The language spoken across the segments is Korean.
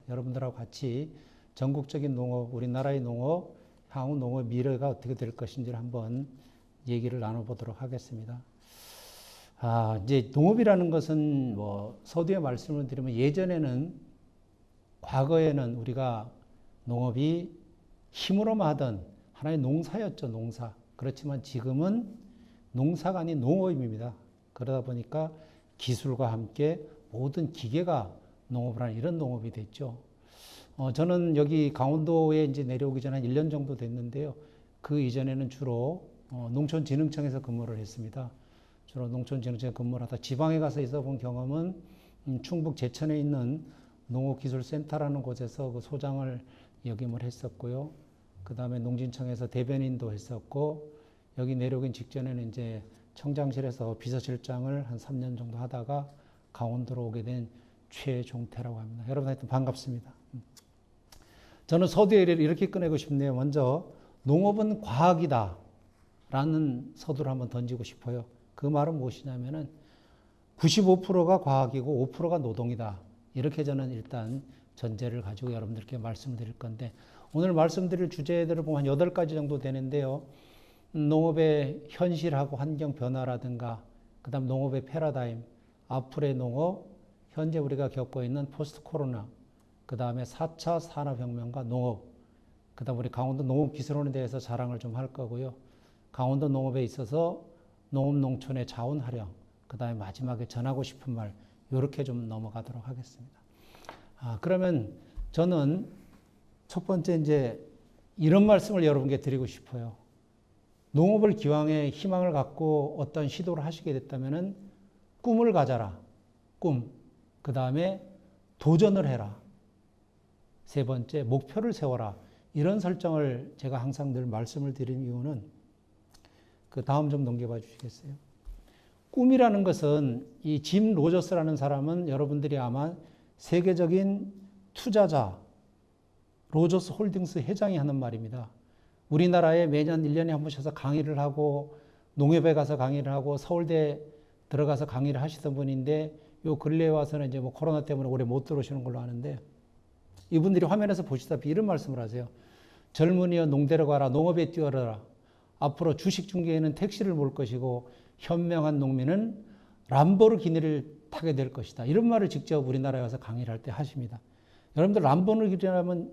여러분들하고 같이 전국적인 농업, 우리나라의 농업, 향후 농업 미래가 어떻게 될 것인지를 한번 얘기를 나눠보도록 하겠습니다. 이제 농업이라는 것은 뭐 서두에 말씀을 드리면 예전에는 과거에는 우리가 농업이 힘으로만 하던 하나의 농사였죠, 농사. 그렇지만 지금은 농사가 아닌 농업입니다. 그러다 보니까 기술과 함께 모든 기계가 농업을 하는 이런 농업이 됐죠. 저는 여기 강원도에 이제 내려오기 전에 한 1년 정도 됐는데요. 그 이전에는 주로 농촌진흥청에서 근무를 했습니다. 주로 농촌진흥청에 근무를 하다 지방에 가서 있어본 경험은 충북 제천에 있는 농업기술센터라는 곳에서 그 소장을 역임을 했었고요. 그 다음에 농진청에서 대변인도 했었고, 여기 내려오기 직전에는 이제 청장실에서 비서실장을 한 3년 정도 하다가 강원도로 오게 된 최종태라고 합니다. 여러분 하여튼 반갑습니다. 저는 서두에 이렇게 꺼내고 싶네요. 먼저 농업은 과학이다 라는 서두를 한번 던지고 싶어요. 그 말은 무엇이냐면은 95%가 과학이고 5%가 노동이다. 이렇게 저는 일단 전제를 가지고 여러분들께 말씀을 드릴 건데, 오늘 말씀드릴 주제들을 보면 한 8가지 정도 되는데요. 농업의 현실하고 환경 변화라든가, 그 다음 농업의 패러다임, 앞으로의 농업, 현재 우리가 겪고 있는 포스트 코로나, 그 다음에 4차 산업혁명과 농업, 그 다음 우리 강원도 농업기술원에 대해서 자랑을 좀 할 거고요. 강원도 농업에 있어서 농업 농촌의 자원 활용, 그 다음에 마지막에 전하고 싶은 말, 이렇게 좀 넘어가도록 하겠습니다. 그러면 저는 첫 번째 이제 이런 말씀을 여러분께 드리고 싶어요. 농업을 기왕에 희망을 갖고 어떤 시도를 하시게 됐다면은 꿈을 가져라. 꿈. 그 다음에 도전을 해라. 세 번째, 목표를 세워라. 이런 설정을 제가 항상 늘 말씀을 드리는 이유는, 그 다음 좀 넘겨봐 주시겠어요? 꿈이라는 것은 이 짐 로저스라는 사람은 여러분들이 아마 세계적인 투자자 로저스 홀딩스 회장이 하는 말입니다. 우리나라에 매년 1년에 한 번씩 와서 강의를 하고 농협에 가서 강의를 하고 서울대 들어가서 강의를 하시던 분인데, 요 근래에 와서는 이제 뭐 코로나 때문에 올해 못 들어오시는 걸로 아는데, 이분들이 화면에서 보시다시피 이런 말씀을 하세요. 젊은이여 농대로 가라, 농업에 뛰어라. 앞으로 주식 중개에는 택시를 몰 것이고 현명한 농민은 람보르기니를 타게 될 것이다. 이런 말을 직접 우리나라에 와서 강의를 할 때 하십니다. 여러분들 람보르기니라면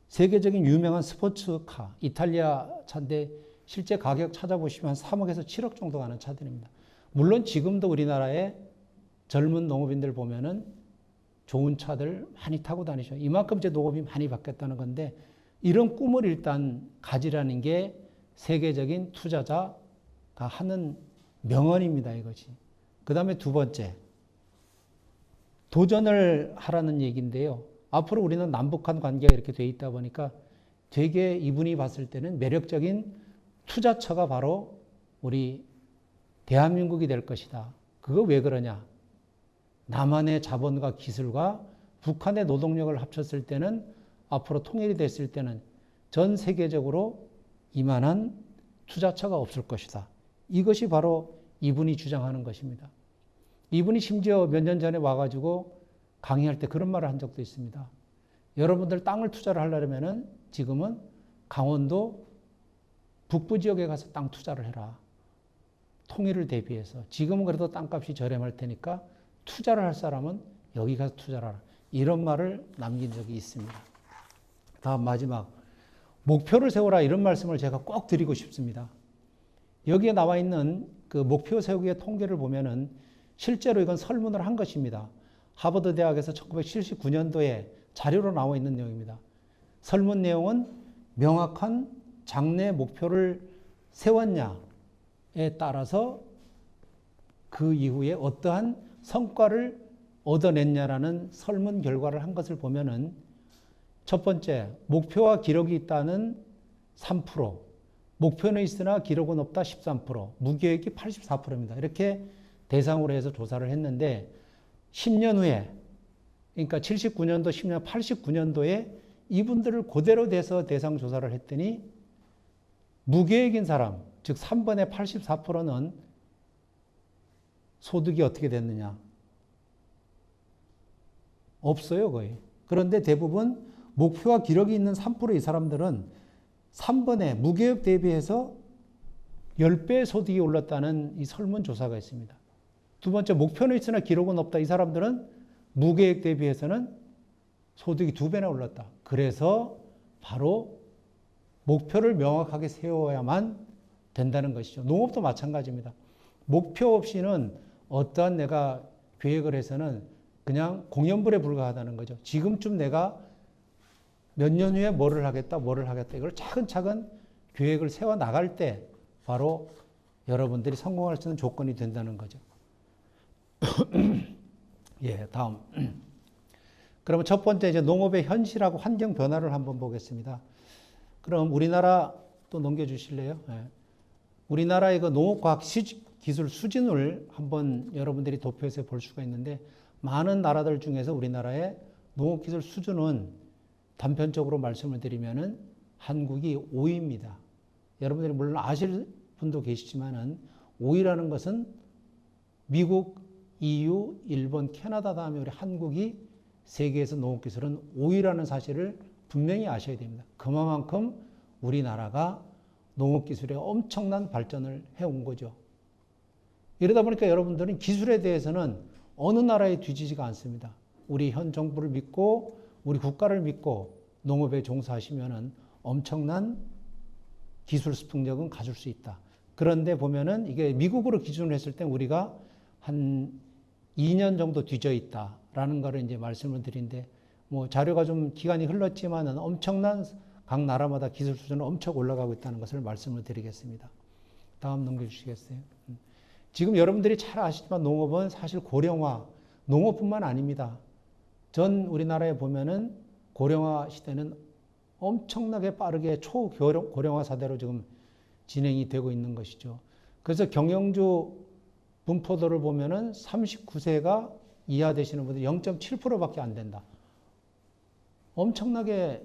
세계적인 유명한 스포츠카, 이탈리아 차인데 실제 가격 찾아보시면 3억에서 7억 정도 가는 차들입니다. 물론 지금도 우리나라에 젊은 농업인들 보면은 좋은 차들 많이 타고 다니죠. 이만큼 이제 농업이 많이 바뀌었다는 건데, 이런 꿈을 일단 가지라는 게 세계적인 투자자가 하는 명언입니다, 이것이. 그 다음에 두 번째, 도전을 하라는 얘기인데요. 앞으로 우리는 남북한 관계가 이렇게 돼 있다 보니까 되게 이분이 봤을 때는 매력적인 투자처가 바로 우리 대한민국이 될 것이다. 그거 왜 그러냐? 남한의 자본과 기술과 북한의 노동력을 합쳤을 때는, 앞으로 통일이 됐을 때는 전 세계적으로 이만한 투자처가 없을 것이다. 이것이 바로 이분이 주장하는 것입니다. 이분이 심지어 몇 년 전에 와가지고 강의할 때 그런 말을 한 적도 있습니다. 여러분들 땅을 투자를 하려면은 지금은 강원도 북부 지역에 가서 땅 투자를 해라. 통일을 대비해서. 지금은 그래도 땅값이 저렴할 테니까 투자를 할 사람은 여기 가서 투자를 하라. 이런 말을 남긴 적이 있습니다. 다음 마지막, 목표를 세워라. 이런 말씀을 제가 꼭 드리고 싶습니다. 여기에 나와 있는 그 목표 세우기의 통계를 보면은 실제로 이건 설문을 한 것입니다. 하버드 대학에서 1979년도에 자료로 나와 있는 내용입니다. 설문 내용은 명확한 장래 목표를 세웠냐에 따라서 그 이후에 어떠한 성과를 얻어냈냐라는 설문 결과를 한 것을 보면은, 첫 번째, 목표와 기록이 있다는 3%, 목표는 있으나 기록은 없다 13%, 무계획이 84%입니다. 이렇게 대상으로 해서 조사를 했는데, 10년 후에, 그러니까 79년도, 10년, 89년도에 이분들을 그대로 돼서 대상 조사를 했더니 무계획인 사람, 즉 3번의 84%는 소득이 어떻게 됐느냐? 없어요, 거의. 그런데 대부분 목표와 기록이 있는 3%의 사람들은 3번에 무계획 대비해서 10배 소득이 올랐다는 이 설문조사가 있습니다. 두 번째, 목표는 있으나 기록은 없다. 이 사람들은 무계획 대비해서는 소득이 2배나 올랐다. 그래서 바로 목표를 명확하게 세워야만 된다는 것이죠. 농업도 마찬가지입니다. 목표 없이는 어떠한 내가 계획을 해서는 그냥 공연불에 불과하다는 거죠. 지금쯤 내가 몇 년 후에 뭐를 하겠다. 이걸 차근차근 계획을 세워 나갈 때 바로 여러분들이 성공할 수 있는 조건이 된다는 거죠. 예, 다음. 그러면 첫 번째 이제 농업의 현실하고 환경 변화를 한번 보겠습니다. 그럼 우리나라 또 넘겨주실래요? 예. 우리나라의 그 농업과학 기술 수준을 한번 여러분들이 도표에서 볼 수가 있는데 많은 나라들 중에서 우리나라의 농업기술 수준은 단편적으로 말씀을 드리면은 한국이 5위입니다. 여러분들이 물론 아실 분도 계시지만은 5위라는 것은 미국, EU, 일본, 캐나다 다음에 우리 한국이 세계에서 농업기술은 5위라는 사실을 분명히 아셔야 됩니다. 그만큼 우리나라가 농업기술에 엄청난 발전을 해온 거죠. 이러다 보니까 여러분들은 기술에 대해서는 어느 나라에 뒤지지가 않습니다. 우리 현 정부를 믿고 우리 국가를 믿고 농업에 종사하시면은 엄청난 기술 수평력은 가질 수 있다. 그런데 보면은 이게 미국으로 기준을 했을 때 우리가 한 2년 정도 뒤져 있다라는 거를 이제 말씀을 드린데 뭐 자료가 좀 기간이 흘렀지만은 엄청난 각 나라마다 기술 수준은 엄청 올라가고 있다는 것을 말씀을 드리겠습니다. 다음 넘겨주시겠어요? 지금 여러분들이 잘 아시지만 농업은 사실 고령화, 농업뿐만 아닙니다. 전 우리나라에 보면은 고령화 시대는 엄청나게 빠르게 초고령화 사대로 지금 진행이 되고 있는 것이죠. 그래서 경영주 분포도를 보면은 39세가 이하 되시는 분들이 0.7%밖에 안 된다. 엄청나게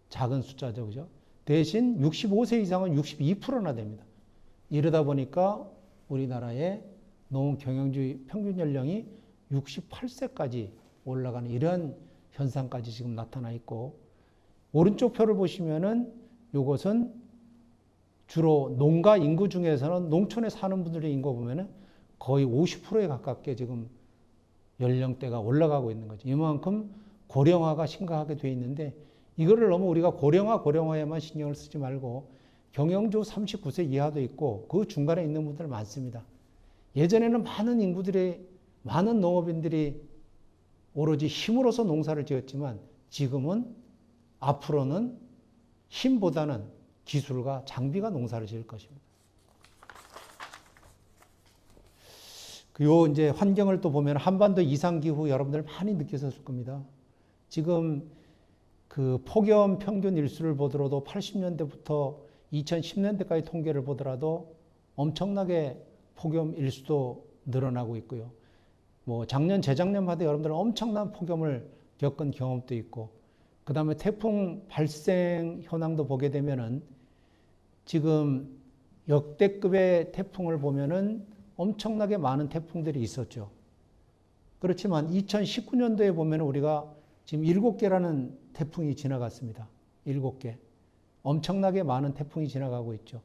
작은 숫자죠. 그죠? 대신 65세 이상은 62%나 됩니다. 이러다 보니까 우리나라의 농업 경영주 평균 연령이 68세까지 올라가는 이러한 현상까지 지금 나타나 있고, 오른쪽 표를 보시면은 이것은 주로 농가 인구 중에서는 농촌에 사는 분들의 인구 보면은 거의 50%에 가깝게 지금 연령대가 올라가고 있는 거죠. 이만큼 고령화가 심각하게 되어 있는데 이거를 너무 우리가 고령화에만 신경을 쓰지 말고 경영주 39세 이하도 있고 그 중간에 있는 분들 많습니다. 예전에는 많은 농업인들이 오로지 힘으로서 농사를 지었지만 지금은 앞으로는 힘보다는 기술과 장비가 농사를 지을 것입니다. 요 이제 환경을 또 보면 한반도 이상기후 여러분들 많이 느끼셨을 겁니다. 지금 그 폭염 평균 일수를 보더라도 80년대부터 2010년대까지 통계를 보더라도 엄청나게 폭염 일수도 늘어나고 있고요. 뭐 작년, 재작년마다 여러분들은 엄청난 폭염을 겪은 경험도 있고, 그 다음에 태풍 발생 현황도 보게 되면은 지금 역대급의 태풍을 보면은 엄청나게 많은 태풍들이 있었죠. 그렇지만 2019년도에 보면 우리가 지금 7개라는 태풍이 지나갔습니다. 7개. 엄청나게 많은 태풍이 지나가고 있죠.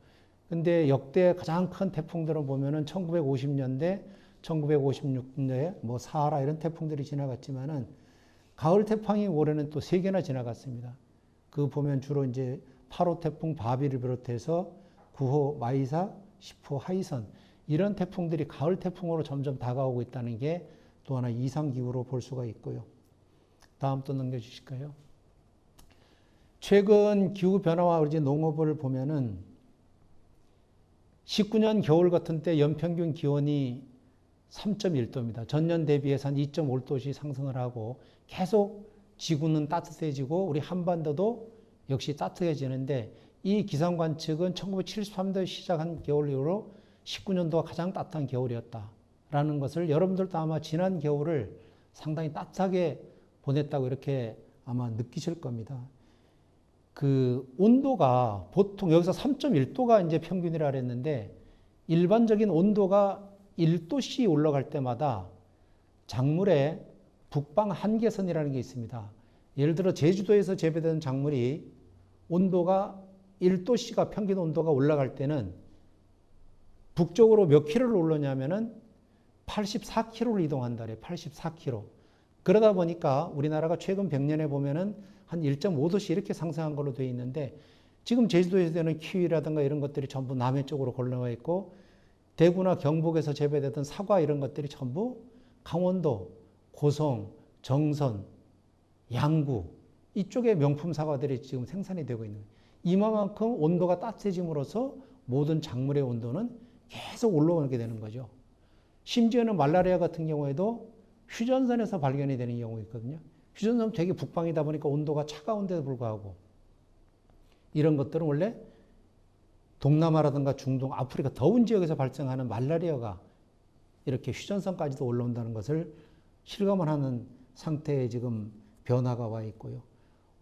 근데 역대 가장 큰 태풍들을 보면은 1950년대, 1956년도에 뭐 사하라 이런 태풍들이 지나갔지만은 가을 태풍이 올해는 또 3개나 지나갔습니다. 그 보면 주로 이제 8호 태풍 바비를 비롯해서 9호 마이사, 10호 하이선 이런 태풍들이 가을 태풍으로 점점 다가오고 있다는 게 또 하나 이상기후로 볼 수가 있고요. 다음 또 넘겨주실까요? 최근 기후변화와 우리 농업을 보면은 19년 겨울 같은 때 연평균 기온이 3.1도입니다. 전년 대비해서 한 2.5도씩 상승을 하고 계속 지구는 따뜻해지고 우리 한반도도 역시 따뜻해지는데 이 기상 관측은 1973년도에 시작한 겨울 이후로 19년도가 가장 따뜻한 겨울이었다라는 것을 여러분들도 아마 지난 겨울을 상당히 따뜻하게 보냈다고 이렇게 아마 느끼실 겁니다. 그 온도가 보통 여기서 3.1도가 이제 평균이라 그랬는데 일반적인 온도가 1도씩 올라갈 때마다 작물의 북방 한계선이라는 게 있습니다. 예를 들어 제주도에서 재배되는 작물이 온도가 1도씨가 평균 온도가 올라갈 때는 북쪽으로 몇 킬로를 올라냐면은 84km를 이동한다 그래요. 84km. 그러다 보니까 우리나라가 최근 100년에 보면은 한 1.5도씩 이렇게 상승한 걸로 되어 있는데 지금 제주도에서 되는 키위라든가 이런 것들이 전부 남해 쪽으로 건너와 있고 대구나 경북에서 재배되던 사과 이런 것들이 전부 강원도, 고성, 정선, 양구 이쪽에 명품 사과들이 지금 생산이 되고 있는 거예요. 이만큼 온도가 따뜻해짐으로써 모든 작물의 온도는 계속 올라오게 되는 거죠. 심지어는 말라리아 같은 경우에도 휴전선에서 발견이 되는 경우가 있거든요. 휴전선 되게 북방이다 보니까 온도가 차가운데도 불구하고 이런 것들은 원래 동남아라든가 중동, 아프리카 더운 지역에서 발생하는 말라리아가 이렇게 휴전선까지도 올라온다는 것을 실감을 하는 상태에 지금 변화가 와 있고요.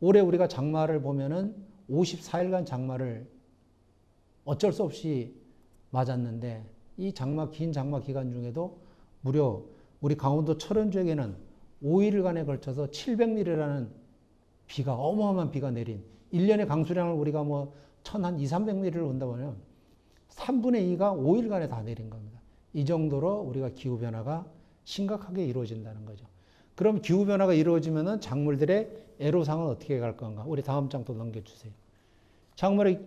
올해 우리가 장마를 보면은 54일간 장마를 어쩔 수 없이 맞았는데 이 긴 장마 기간 중에도 무려 우리 강원도 철원 지역에는 5일간에 걸쳐서 700mm라는 비가 어마어마한 비가 내린 1년의 강수량을 우리가 뭐 200~300mm를 온다고 하면 3분의 2가 5일간에 다 내린 겁니다. 이 정도로 우리가 기후변화가 심각하게 이루어진다는 거죠. 그럼 기후변화가 이루어지면 작물들의 애로사항은 어떻게 갈 건가? 우리 다음 장 또 넘겨주세요. 작물의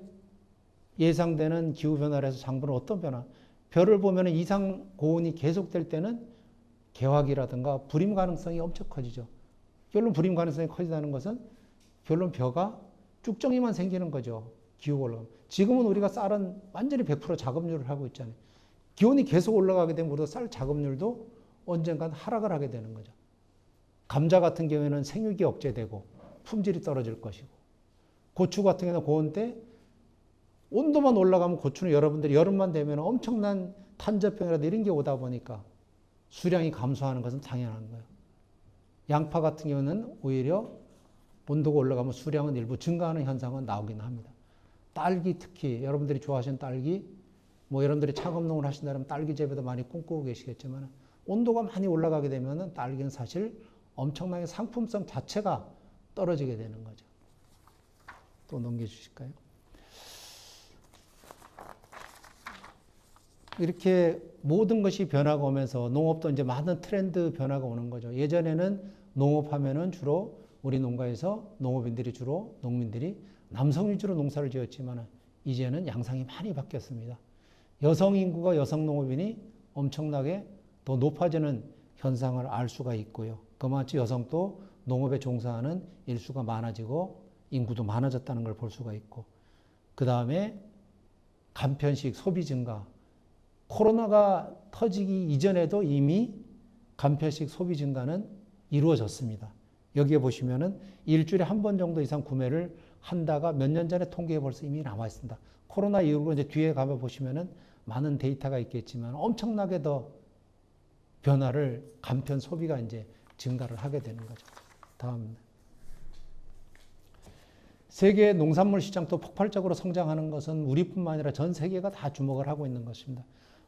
예상되는 기후변화를 해서 작물은 어떤 변화? 별을 보면 이상 고온이 계속될 때는 개화기라든가 불임 가능성이 엄청 커지죠. 결론 불임 가능성이 커진다는 것은 결론 벼가 쭉정이만 생기는 거죠. 기후가 올라가면. 지금은 우리가 쌀은 완전히 100% 작업률을 하고 있잖아요. 기온이 계속 올라가게 되면 우리가 쌀 작업률도 언젠간 하락을 하게 되는 거죠. 감자 같은 경우에는 생육이 억제되고 품질이 떨어질 것이고 고추 같은 경우는 고온 때 온도만 올라가면 고추는 여러분들이 여름만 되면 엄청난 탄저병이라든가 이런 게 오다 보니까 수량이 감소하는 것은 당연한 거예요. 양파 같은 경우는 오히려 온도가 올라가면 수량은 일부 증가하는 현상은 나오긴 합니다. 딸기 특히 여러분들이 좋아하시는 딸기 뭐 여러분들이 창업농을 하신다면 딸기 재배도 많이 꿈꾸고 계시겠지만 온도가 많이 올라가게 되면 딸기는 사실 엄청나게 상품성 자체가 떨어지게 되는 거죠. 또 넘겨주실까요? 이렇게 모든 것이 변화가 오면서 농업도 이제 많은 트렌드 변화가 오는 거죠. 예전에는 농업하면은 주로 우리 농가에서 농업인들이 주로 농민들이 남성 위주로 농사를 지었지만 이제는 양상이 많이 바뀌었습니다. 여성 인구가 여성 농업인이 엄청나게 더 높아지는 현상을 알 수가 있고요. 그만큼 여성도 농업에 종사하는 일수가 많아지고 인구도 많아졌다는 걸 볼 수가 있고 그 다음에 간편식 소비 증가 코로나가 터지기 이전에도 이미 간편식 소비 증가는 이루어졌습니다. 여기에 보시면은 일주일에 한 번 정도 이상 구매를 한다가 몇 년 전에 통계에 벌써 이미 나와 있습니다. 코로나 이후로 이제 뒤에 가면 보시면은 많은 데이터가 있겠지만 엄청나게 더 변화를 간편 소비가 이제 증가를 하게 되는 거죠. 다음. 세계 농산물 시장도 폭발적으로 성장하는 것은 우리뿐만 아니라 전 세계가 다 주목을 하고 있는 것입니다.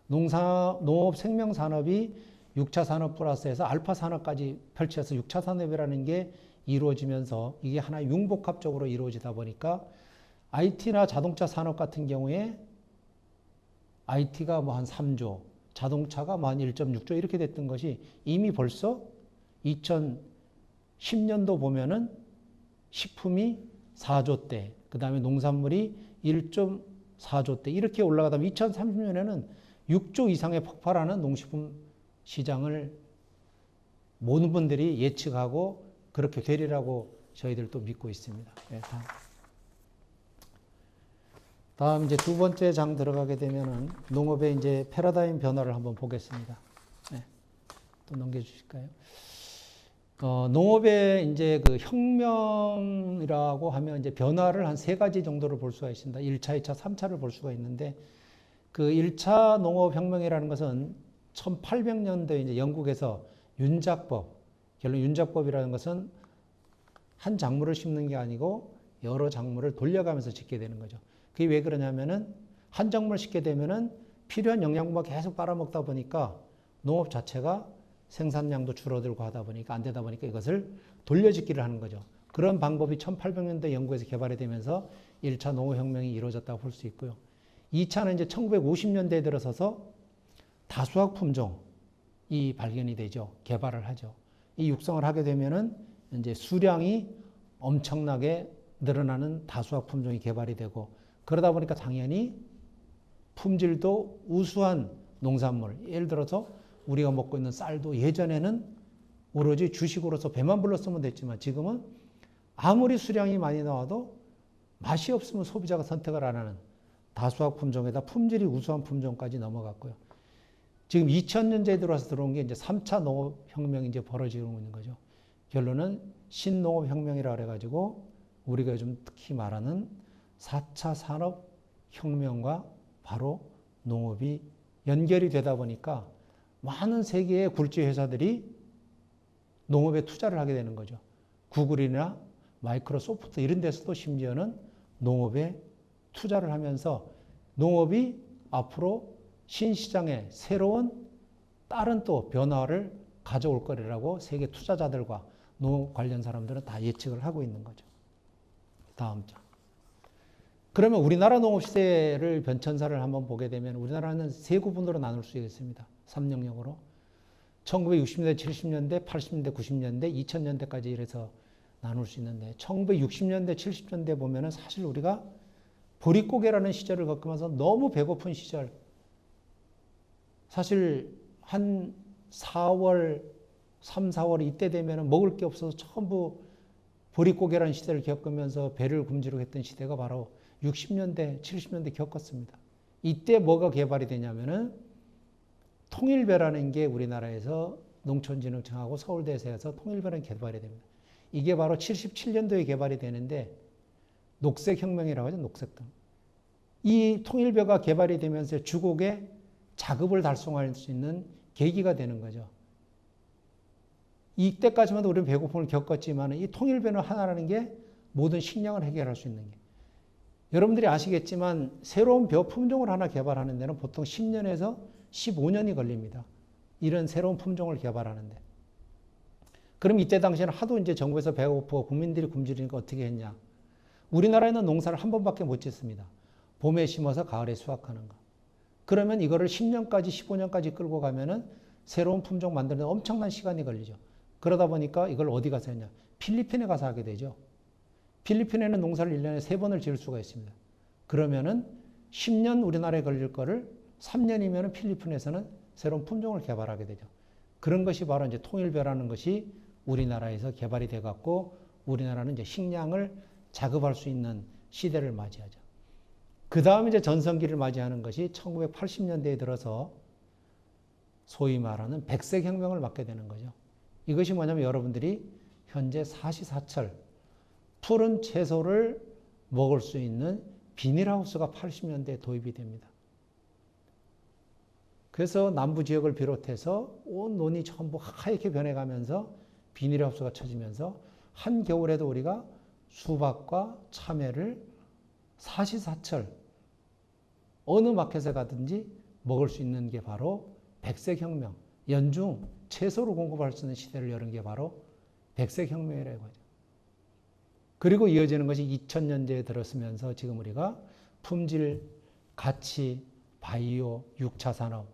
농업 생명산업이 6차 산업 플러스에서 알파 산업까지 펼쳐서 6차 산업이라는 게 이루어지면서 이게 하나의 융복합적으로 이루어지다 보니까 IT나 자동차 산업 같은 경우에 IT가 뭐 한 3조, 자동차가 뭐 한 1.6조 이렇게 됐던 것이 이미 벌써 2010년도 보면은 식품이 4조대, 그 다음에 농산물이 1.4조대 이렇게 올라가다면 2030년에는 6조 이상의 폭발하는 농식품 시장을 모든 분들이 예측하고 그렇게 되리라고 저희들도 믿고 있습니다. 네, 다음 이제 두 번째 장 들어가게 되면은 농업의 이제 패러다임 변화를 한번 보겠습니다. 네, 또 넘겨주실까요? 농업의 이제 그 혁명이라고 하면 이제 변화를 한 세 가지 정도를 볼 수가 있습니다. 1차, 2차, 3차를 볼 수가 있는데 그 1차 농업혁명이라는 것은 1800년도에 이제 영국에서 윤작법, 결론 윤작법이라는 것은 한 작물을 심는 게 아니고 여러 작물을 돌려가면서 짓게 되는 거죠. 그게 왜 그러냐면은 한 작물을 짓게 되면은 필요한 영양분만 계속 빨아먹다 보니까 농업 자체가 생산량도 줄어들고 하다 보니까 안 되다 보니까 이것을 돌려짓기를 하는 거죠. 그런 방법이 1800년대 영국에서 개발이 되면서 1차 농업혁명이 이루어졌다고 볼 수 있고요. 2차는 이제 1950년대에 들어서서 다수학 품종이 발견이 되죠. 개발을 하죠. 이 육성을 하게 되면은 이제 수량이 엄청나게 늘어나는 다수학 품종이 개발이 되고, 그러다 보니까 당연히 품질도 우수한 농산물, 예를 들어서 우리가 먹고 있는 쌀도 예전에는 오로지 주식으로서 배만 불렀으면 됐지만 지금은 아무리 수량이 많이 나와도 맛이 없으면 소비자가 선택을 안 하는 다수학 품종에다 품질이 우수한 품종까지 넘어갔고요. 지금 2000년대에 들어와서 들어온 게 이제 3차 농업혁명이 이제 벌어지고 있는 거죠. 결론은 신농업혁명이라 그래가지고 우리가 요즘 특히 말하는 4차 산업혁명과 바로 농업이 연결이 되다 보니까 많은 세계의 굴지 회사들이 농업에 투자를 하게 되는 거죠. 구글이나 마이크로소프트 이런 데서도 심지어는 농업에 투자를 하면서 농업이 앞으로 신시장에 새로운 다른 또 변화를 가져올 거리라고 세계 투자자들과 농업 관련 사람들은 다 예측을 하고 있는 거죠. 다음 장. 그러면 우리나라 농업 시대를 변천사를 한번 보게 되면 우리나라는 세 구분으로 나눌 수 있습니다. 3영역으로. 1960년대, 70년대, 80년대, 90년대, 2000년대까지 이래서 나눌 수 있는데 1960년대, 70년대 보면은 사실 우리가 보릿고개라는 시절을 겪으면서 너무 배고픈 시절, 사실 한 4월, 3, 4월 이때 되면은 먹을 게 없어서 전부 보릿고개라는 시대를 겪으면서 배를 굶주리고 했던 시대가 바로 60년대, 70년대 겪었습니다. 이때 뭐가 개발이 되냐면은 통일배라는 게 우리나라에서 농촌진흥청하고 서울대에서 통일배라는 게 개발이 됩니다. 이게 바로 77년도에 개발이 되는데 녹색혁명이라고 하죠. 녹색혁명. 이 통일배가 개발이 되면서 주곡에 자급을 달성할 수 있는 계기가 되는 거죠. 이때까지만 해도 우리는 배고픔을 겪었지만 이 통일배는 하나라는 게 모든 식량을 해결할 수 있는 게. 여러분들이 아시겠지만 새로운 벼 품종을 하나 개발하는 데는 보통 10년에서 15년이 걸립니다. 이런 새로운 품종을 개발하는데. 그럼 이때 당시에는 하도 이제 정부에서 배고프고 국민들이 굶주리니까 어떻게 했냐. 우리나라에는 농사를 한 번밖에 못 짓습니다. 봄에 심어서 가을에 수확하는 거. 그러면 이거를 10년까지 15년까지 끌고 가면은 새로운 품종 만드는 데 엄청난 시간이 걸리죠. 그러다 보니까 이걸 어디 가서 했냐. 필리핀에 가서 하게 되죠. 필리핀에는 농사를 1년에 3번을 지을 수가 있습니다. 그러면은 10년 우리나라에 걸릴 거를 3년이면 필리핀에서는 새로운 품종을 개발하게 되죠. 그런 것이 바로 이제 통일벼라는 것이 우리나라에서 개발이 돼 갖고 우리나라는 이제 식량을 자급할 수 있는 시대를 맞이하죠. 그 다음에 이제 전성기를 맞이하는 것이 1980년대에 들어서 소위 말하는 백색혁명을 맞게 되는 거죠. 이것이 뭐냐면 여러분들이 현재 사시사철 푸른 채소를 먹을 수 있는 비닐하우스가 80년대에 도입이 됩니다. 그래서 남부 지역을 비롯해서 온 논이 전부 하얗게 변해가면서 비닐하우스가 쳐지면서 한겨울에도 우리가 수박과 참외를 사시사철 어느 마켓에 가든지 먹을 수 있는 게 바로 백색혁명, 연중 채소를 공급할 수 있는 시대를 여는 게 바로 백색혁명이라고 하죠. 그리고 이어지는 것이 2000년대에 들었으면서 지금 우리가 품질, 가치, 바이오, 6차 산업,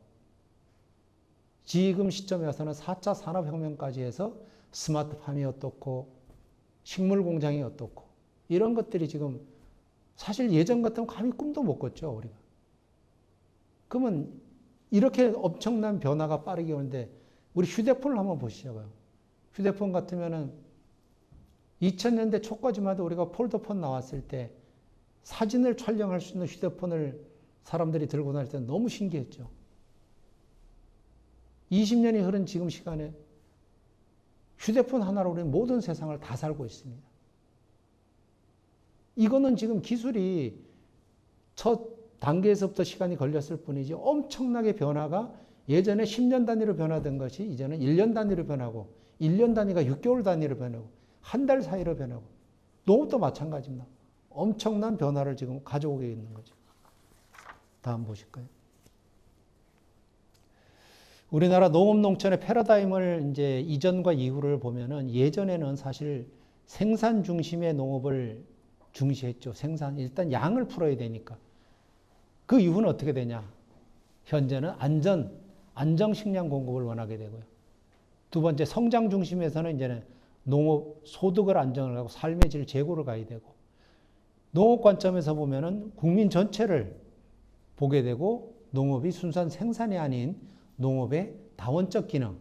지금 시점에 와서는 4차 산업혁명까지 해서 스마트팜이 어떻고 식물 공장이 어떻고 이런 것들이 지금 사실 예전 같으면 감히 꿈도 못 꿨죠, 우리가. 그러면 이렇게 엄청난 변화가 빠르게 오는데 우리 휴대폰을 한번 보시자고요. 휴대폰 같으면은 2000년대 초까지만 해도 우리가 폴더폰 나왔을 때 사진을 촬영할 수 있는 휴대폰을 사람들이 들고 다닐 때는 너무 신기했죠. 20년이 흐른 지금 시간에 휴대폰 하나로 우리는 모든 세상을 다 살고 있습니다. 이거는 지금 기술이 첫 단계에서부터 시간이 걸렸을 뿐이지 엄청나게 변화가 예전에 10년 단위로 변화된 것이 이제는 1년 단위로 변하고 1년 단위가 6개월 단위로 변하고 한 달 사이로 변하고 농업도 마찬가지입니다. 엄청난 변화를 지금 가져오고 있는 거죠. 다음 보실까요? 우리나라 농업 농촌의 패러다임을 이제 이전과 이후를 보면은 예전에는 사실 생산 중심의 농업을 중시했죠. 일단 양을 풀어야 되니까. 그 이후는 어떻게 되냐? 현재는 안정 식량 공급을 원하게 되고요. 두 번째, 성장 중심에서는 이제는 농업 소득을 안정을 하고 삶의 질 제고를 가야 되고, 농업 관점에서 보면은 국민 전체를 보게 되고, 농업이 순수한 생산이 아닌 농업의 다원적 기능,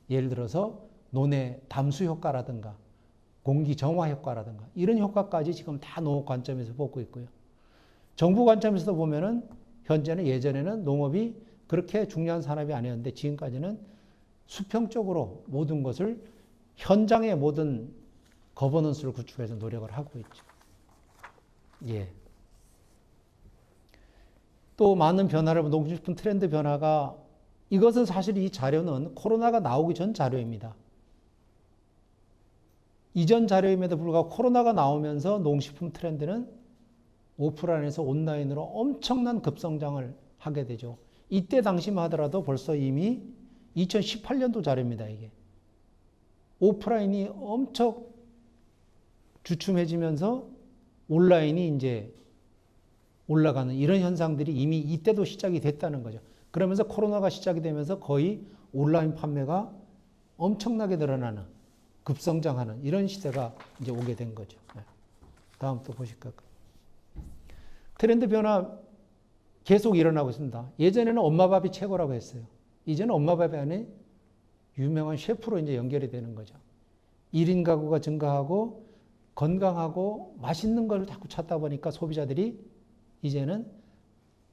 예를 들어서 논의 담수 효과라든가 공기 정화 효과라든가 이런 효과까지 지금 다 농업 관점에서 보고 있고요. 정부 관점에서 보면은 현재는, 예전에는 농업이 그렇게 중요한 산업이 아니었는데 지금까지는 수평적으로 모든 것을 현장의 모든 거버넌스를 구축해서 노력을 하고 있죠. 예. 또 많은 변화를, 농식품 트렌드 변화가, 이것은 사실 이 자료는 코로나가 나오기 전 자료입니다. 이전 자료임에도 불구하고 코로나가 나오면서 농식품 트렌드는 오프라인에서 온라인으로 엄청난 급성장을 하게 되죠. 이때 당시만 하더라도 벌써 이미 2018년도 자료입니다, 이게. 오프라인이 엄청 주춤해지면서 온라인이 이제 올라가는 이런 현상들이 이미 이때도 시작이 됐다는 거죠. 그러면서 코로나가 시작이 되면서 거의 온라인 판매가 엄청나게 늘어나는, 급성장하는 이런 시대가 이제 오게 된 거죠. 다음 또 보실까요? 트렌드 변화 계속 일어나고 있습니다. 예전에는 엄마밥이 최고라고 했어요. 이제는 엄마밥이 아닌 유명한 셰프로 이제 연결이 되는 거죠. 1인 가구가 증가하고 건강하고 맛있는 걸 자꾸 찾다 보니까 소비자들이 이제는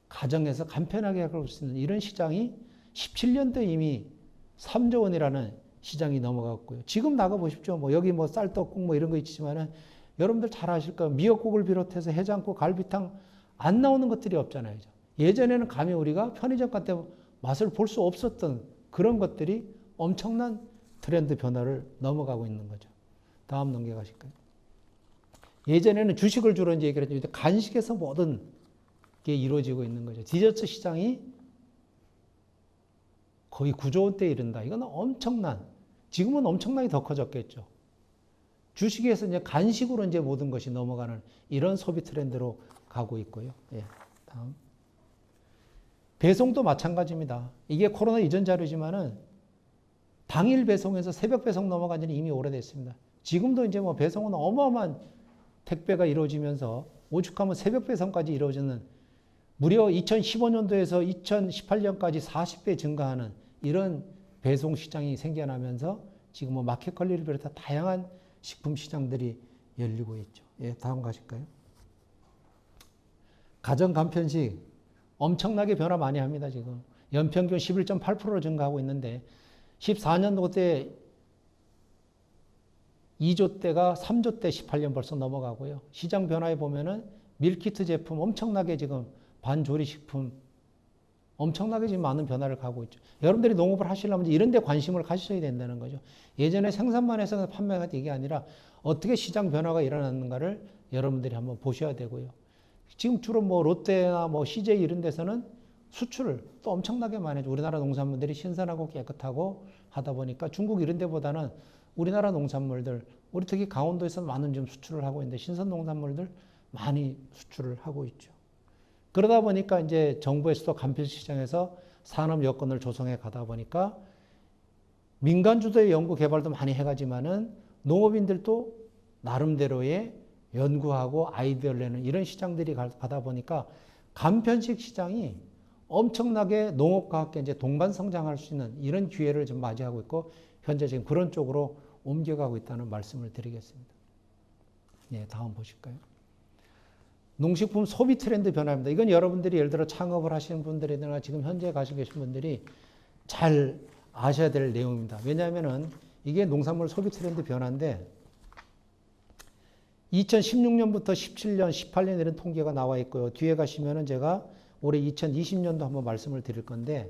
가정에서 간편하게 할 수 있는 이런 시장이 17년도에 이미 3조 원이라는 시장이 넘어갔고요. 지금 나가보십시오. 뭐 여기 뭐 쌀떡국 뭐 이런 거 있지만은 여러분들 잘 아실 거예요. 미역국을 비롯해서 해장국, 갈비탕 안 나오는 것들이 없잖아요. 예전에는 감히 우리가 편의점 갈 때 맛을 볼 수 없었던 그런 것들이 엄청난 트렌드 변화를 넘어가고 있는 거죠. 다음 넘겨가실까요? 예전에는 주식을 주로 이제 얘기를 했는데 간식에서 모든 게 이루어지고 있는 거죠. 디저트 시장이 거의 9조 원대에 이른다. 이건 엄청난, 지금은 엄청나게 더 커졌겠죠. 주식에서 이제 간식으로 이제 모든 것이 넘어가는 이런 소비 트렌드로 가고 있고요. 예, 다음. 배송도 마찬가지입니다. 이게 코로나 이전 자료지만은 당일 배송에서 새벽 배송 넘어간 지는 이미 오래됐습니다. 지금도 이제 뭐 배송은 어마어마한 택배가 이루어지면서 오죽하면 새벽 배송까지 이루어지는, 무려 2015년도에서 2018년까지 40배 증가하는 이런 배송 시장이 생겨나면서 지금 뭐 마켓컬리를 비롯한 다양한 식품 시장들이 열리고 있죠. 예, 다음 가실까요? 가정 간편식 엄청나게 변화 많이 합니다, 지금. 연평균 11.8% 증가하고 있는데 14년도 때 2조 대가 3조 대 18년 벌써 넘어가고요. 시장 변화에 보면은 밀키트 제품 엄청나게 지금 반조리식품 엄청나게 지금 많은 변화를 가고 있죠. 여러분들이 농업을 하시려면 이런 데 관심을 가지셔야 된다는 거죠. 예전에 생산만 해서 판매가 이게 아니라 어떻게 시장 변화가 일어났는가를 여러분들이 한번 보셔야 되고요. 지금 주로 뭐 롯데나 뭐 CJ 이런 데서는 수출을 또 엄청나게 많이 해줘. 우리나라 농산물들이 신선하고 깨끗하고 하다 보니까 중국 이런 데보다는 우리나라 농산물들, 우리 특히 강원도에서 많은 좀 수출을 하고 있는데 신선 농산물들 많이 수출을 하고 있죠. 그러다 보니까 이제 정부에서도 간편시장에서 산업 여건을 조성해 가다 보니까 민간 주도의 연구 개발도 많이 해가지만은 농업인들도 나름대로의 연구하고 아이디어를 내는 이런 시장들이 가다 보니까 간편식 시장이 엄청나게 농업과 함께 이제 동반 성장할 수 있는 이런 기회를 좀 맞이하고 있고 현재 지금 그런 쪽으로 옮겨가고 있다는 말씀을 드리겠습니다. 네, 다음 보실까요? 농식품 소비 트렌드 변화입니다. 이건 여러분들이 예를 들어 창업을 하시는 분들이나 지금 현재 가시고 계신 분들이 잘 아셔야 될 내용입니다. 왜냐하면은 이게 농산물 소비 트렌드 변화인데 2016년부터 17년, 18년 이런 통계가 나와 있고요. 뒤에 가시면은 제가 올해 2020년도 한번 말씀을 드릴 건데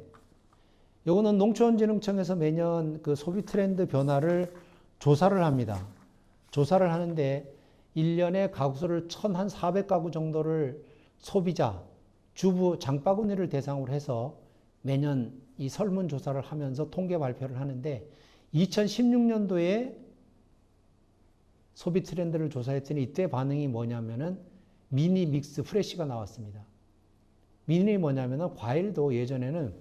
요거는 농촌진흥청에서 매년 그 소비 트렌드 변화를 조사를 합니다. 조사를 하는데 1년에 가구수를 1,400가구 정도를 소비자, 주부, 장바구니를 대상으로 해서 매년 이 설문조사를 하면서 통계 발표를 하는데 2016년도에 소비 트렌드를 조사했더니 이때 반응이 뭐냐면은 미니 믹스 프레쉬가 나왔습니다. 미니 뭐냐면은 과일도 예전에는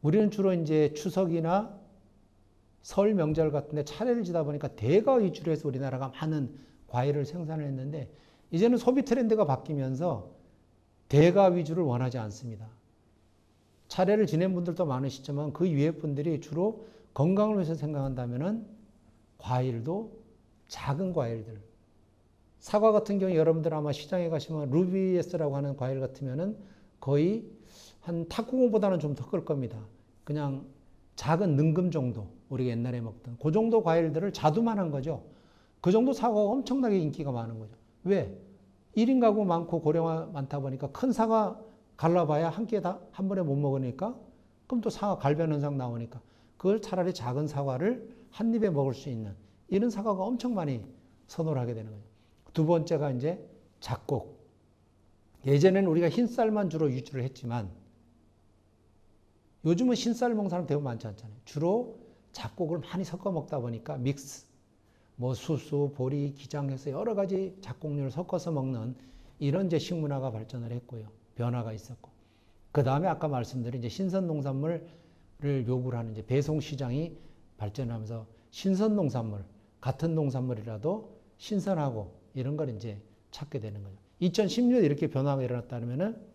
우리는 주로 이제 추석이나 설 명절 같은 데 차례를 지다 보니까 대가 위주로 해서 우리나라가 많은 과일을 생산을 했는데 이제는 소비 트렌드가 바뀌면서 대가 위주를 원하지 않습니다. 차례를 지낸 분들도 많으시지만 그 위에 분들이 주로 건강을 위해서 생각한다면은 과일도 작은 과일들. 사과 같은 경우 여러분들 아마 시장에 가시면 루비에스라고 하는 과일 같으면은 거의 한 탁구공보다는 좀 더 클 겁니다. 그냥 작은 능금 정도, 우리가 옛날에 먹던 그 정도 과일들을 자두만한 거죠. 그 정도 사과가 엄청나게 인기가 많은 거죠. 왜? 1인 가구 많고 고령화 많다 보니까 큰 사과 갈라봐야 한 끼에 다 한 번에 못 먹으니까 그럼 또 사과 갈변 현상 나오니까 그걸 차라리 작은 사과를 한 입에 먹을 수 있는 이런 사과가 엄청 많이 선호를 하게 되는 거죠. 두 번째가 이제 작곡. 예전에는 우리가 흰쌀만 주로 유주를 했지만 요즘은 흰쌀 먹는 사람 대부분 많지 않잖아요. 주로 작곡을 많이 섞어 먹다 보니까 믹스, 뭐 수수, 보리, 기장해서 여러 가지 작곡류를 섞어서 먹는 이런 이제 식문화가 발전을 했고요. 변화가 있었고. 그 다음에 아까 말씀드린 이제 신선 농산물을 요구를 하는 이제 배송 시장이 발전하면서 신선 농산물, 같은 농산물이라도 신선하고 이런 걸 이제 찾게 되는 거죠. 2010년 이렇게 변화가 일어났다면은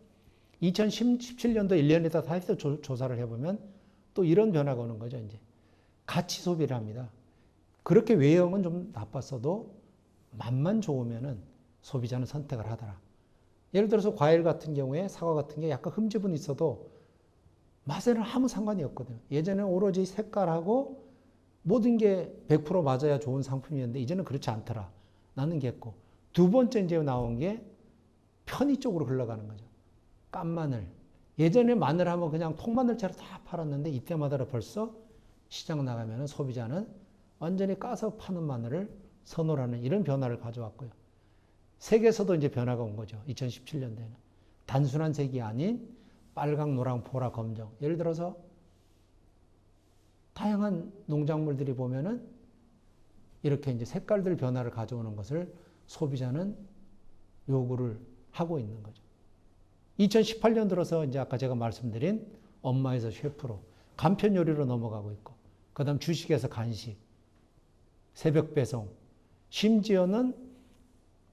2017년도 1년에다 다시 조사를 해보면 또 이런 변화가 오는 거죠. 이제 같이 소비를 합니다. 그렇게 외형은 좀 나빴어도 맛만 좋으면은 소비자는 선택을 하더라. 예를 들어서 과일 같은 경우에 사과 같은 게 약간 흠집은 있어도 맛에는 아무 상관이 없거든요. 예전에는 오로지 색깔하고 모든 게 100% 맞아야 좋은 상품이었는데 이제는 그렇지 않더라. 나는 겠고. 두 번째 이제 나온 게 편의 쪽으로 흘러가는 거죠. 깐 마늘. 예전에 마늘 하면 그냥 통마늘처럼 다 팔았는데 이때마다 벌써 시장 나가면 소비자는 완전히 까서 파는 마늘을 선호를 하는 이런 변화를 가져왔고요. 색에서도 이제 변화가 온 거죠. 2017년도에는. 단순한 색이 아닌 빨강, 노랑, 보라, 검정. 예를 들어서 다양한 농작물들이 보면은 이렇게 이제 색깔들 변화를 가져오는 것을 소비자는 요구를 하고 있는 거죠. 2018년 들어서 이제 아까 제가 말씀드린 엄마에서 셰프로 간편 요리로 넘어가고 있고, 그 다음 주식에서 간식, 새벽 배송, 심지어는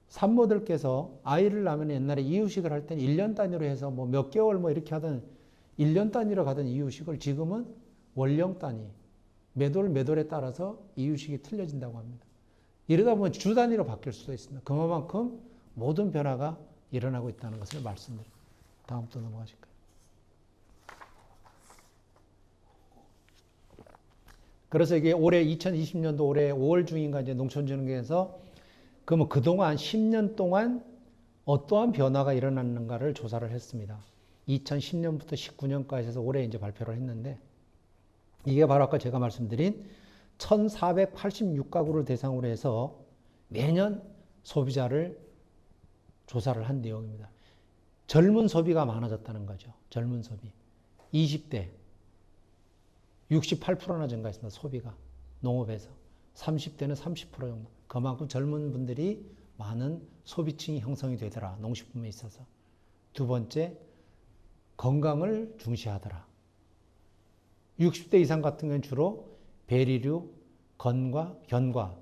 산모들께서 아이를 낳으면 옛날에 이유식을 할 때는 1년 단위로 해서 뭐 몇 개월 뭐 이렇게 하던 1년 단위로 가던 이유식을 지금은 월령 단위, 매돌에 따라서 이유식이 틀려진다고 합니다. 이러다 보면 주 단위로 바뀔 수도 있습니다. 그만큼 모든 변화가 일어나고 있다는 것을 말씀드립니다. 다음 또 넘어가실까요? 그래서 이게 올해 2020년도 올해 5월 중인가 이제 농촌진흥계에서 그러면 그동안 10년 동안 어떠한 변화가 일어났는가를 조사를 했습니다. 2010년부터 19년까지 해서 올해 이제 발표를 했는데 이게 바로 아까 제가 말씀드린 1486가구를 대상으로 해서 매년 소비자를 조사를 한 내용입니다. 젊은 소비가 많아졌다는 거죠. 젊은 소비. 20대 68%나 증가했습니다. 소비가 농업에서. 30대는 30% 정도. 그만큼 젊은 분들이 많은 소비층이 형성이 되더라. 농식품에 있어서. 두 번째, 건강을 중시하더라. 60대 이상 같은 경우는 주로 베리류, 건과, 견과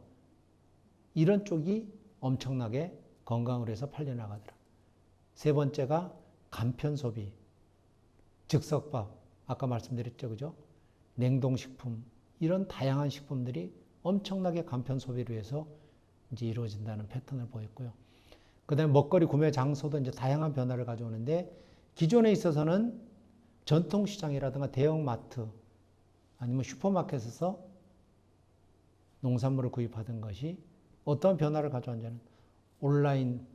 이런 쪽이 엄청나게 건강을 해서 팔려나가더라. 세 번째가 간편 소비, 즉석밥, 아까 말씀드렸죠, 그죠? 냉동식품, 이런 다양한 식품들이 엄청나게 간편 소비를 위해서 이제 이루어진다는 패턴을 보였고요. 그 다음에 먹거리 구매 장소도 이제 다양한 변화를 가져오는데 기존에 있어서는 전통시장이라든가 대형마트 아니면 슈퍼마켓에서 농산물을 구입하던 것이 어떤 변화를 가져왔냐면 온라인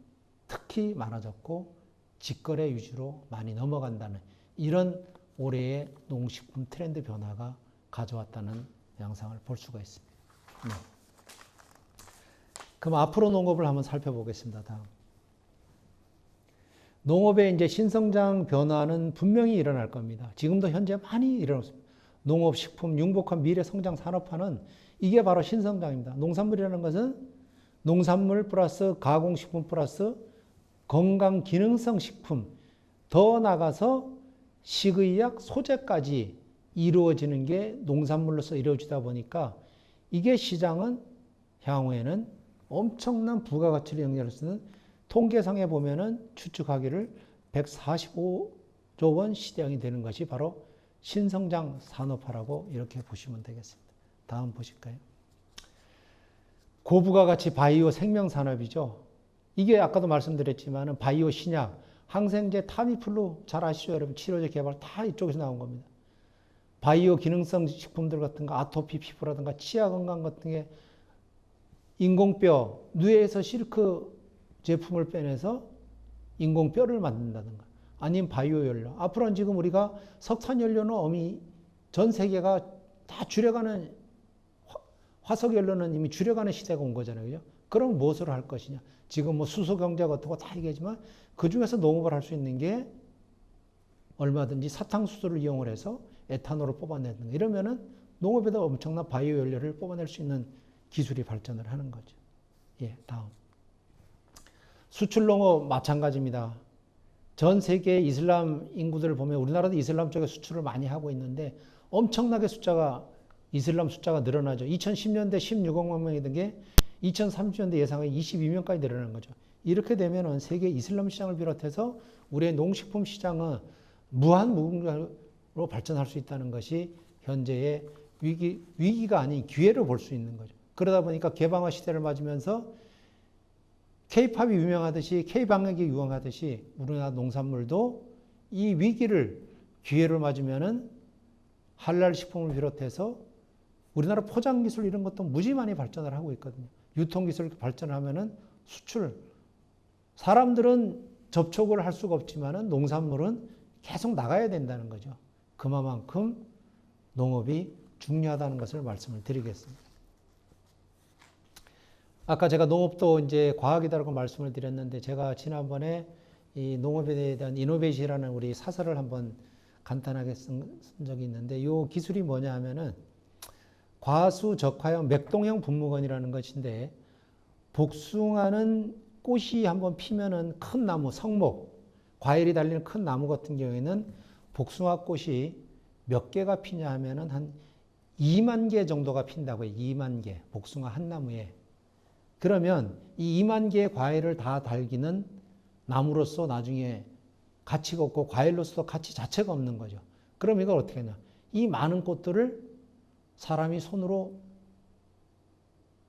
특히 많아졌고 직거래 위주로 많이 넘어간다는 이런 올해의 농식품 트렌드 변화가 가져왔다는 양상을 볼 수가 있습니다. 네. 그럼 앞으로 농업을 한번 살펴보겠습니다. 다음. 농업의 이제 신성장 변화는 분명히 일어날 겁니다. 지금도 현재 많이 일어나고 있습니다. 농업, 식품, 융복한 미래 성장 산업화는 이게 바로 신성장입니다. 농산물이라는 것은 농산물 플러스 가공식품 플러스 건강기능성 식품, 더 나가서 식의약, 소재까지 이루어지는 게 농산물로서 이루어지다 보니까 이게 시장은 향후에는 엄청난 부가가치를 영위할 수 있는, 통계상에 보면은 추측하기를 145조 원 시장이 되는 것이 바로 신성장 산업화라고 이렇게 보시면 되겠습니다. 다음 보실까요? 고부가가치 바이오 생명산업이죠. 이게 아까도 말씀드렸지만 바이오 신약, 항생제, 타미플루 잘 아시죠 여러분? 치료제 개발 다 이쪽에서 나온 겁니다. 바이오 기능성 식품들 같은 거, 아토피 피부라든가 치아 건강 같은 게 인공뼈, 뇌에서 실크 제품을 빼내서 인공뼈를 만든다든가, 아니면 바이오 연료. 앞으로는 지금 우리가 석탄 연료는 어미 전 세계가 다 줄여가는, 화석 연료는 이미 줄여가는 시대가 온 거잖아요. 그죠? 그럼 무엇으로 할 것이냐? 지금 뭐 수소 경제 같은 거 다 얘기하지만 그 중에서 농업을 할 수 있는 게 얼마든지 사탕수수를 이용을 해서 에탄올을 뽑아내는, 이러면은 농업에도 엄청난 바이오 연료를 뽑아낼 수 있는 기술이 발전을 하는 거죠. 예, 다음. 수출 농업 마찬가지입니다. 전 세계 이슬람 인구들을 보면 우리나라도 이슬람 쪽에 수출을 많이 하고 있는데 엄청나게 이슬람 숫자가 늘어나죠. 2010년대 16억만 명이던 게 2030년대 예상에 22명까지 늘어나는 거죠. 이렇게 되면은 세계 이슬람 시장을 비롯해서 우리의 농식품 시장은 무한무궁으로 발전할 수 있다는 것이 현재의 위기가 아닌 기회로 볼 수 있는 거죠. 그러다 보니까 개방화 시대를 맞으면서 K-팝이 유명하듯이, K-방역이 유행하듯이 우리나라 농산물도 이 위기를 기회로 맞으면은 할랄 식품을 비롯해서 우리나라 포장 기술 이런 것도 무지 많이 발전을 하고 있거든요. 유통 기술 발전하면은 수출, 사람들은 접촉을 할 수가 없지만은 농산물은 계속 나가야 된다는 거죠. 그만큼 농업이 중요하다는 것을 말씀을 드리겠습니다. 아까 제가 농업도 이제 과학이다라고 말씀을 드렸는데, 제가 지난번에 이 농업에 대한 이노베이션이라는 우리 사설을 한번 간단하게 쓴 적이 있는데, 이 기술이 뭐냐 하면은 과수적화형 맥동형 분무건이라는 것인데, 복숭아는 꽃이 한번 피면은 큰 나무, 성목, 과일이 달리는 큰 나무 같은 경우에는 복숭아 꽃이 몇 개가 피냐 하면은 한 2만 개 정도가 핀다고 해요. 2만 개. 복숭아 한 나무에. 그러면 이 2만 개의 과일을 다 달기는 나무로서 나중에 가치가 없고 과일로서 가치 자체가 없는 거죠. 그럼 이걸 어떻게 하냐. 이 많은 꽃들을 사람이 손으로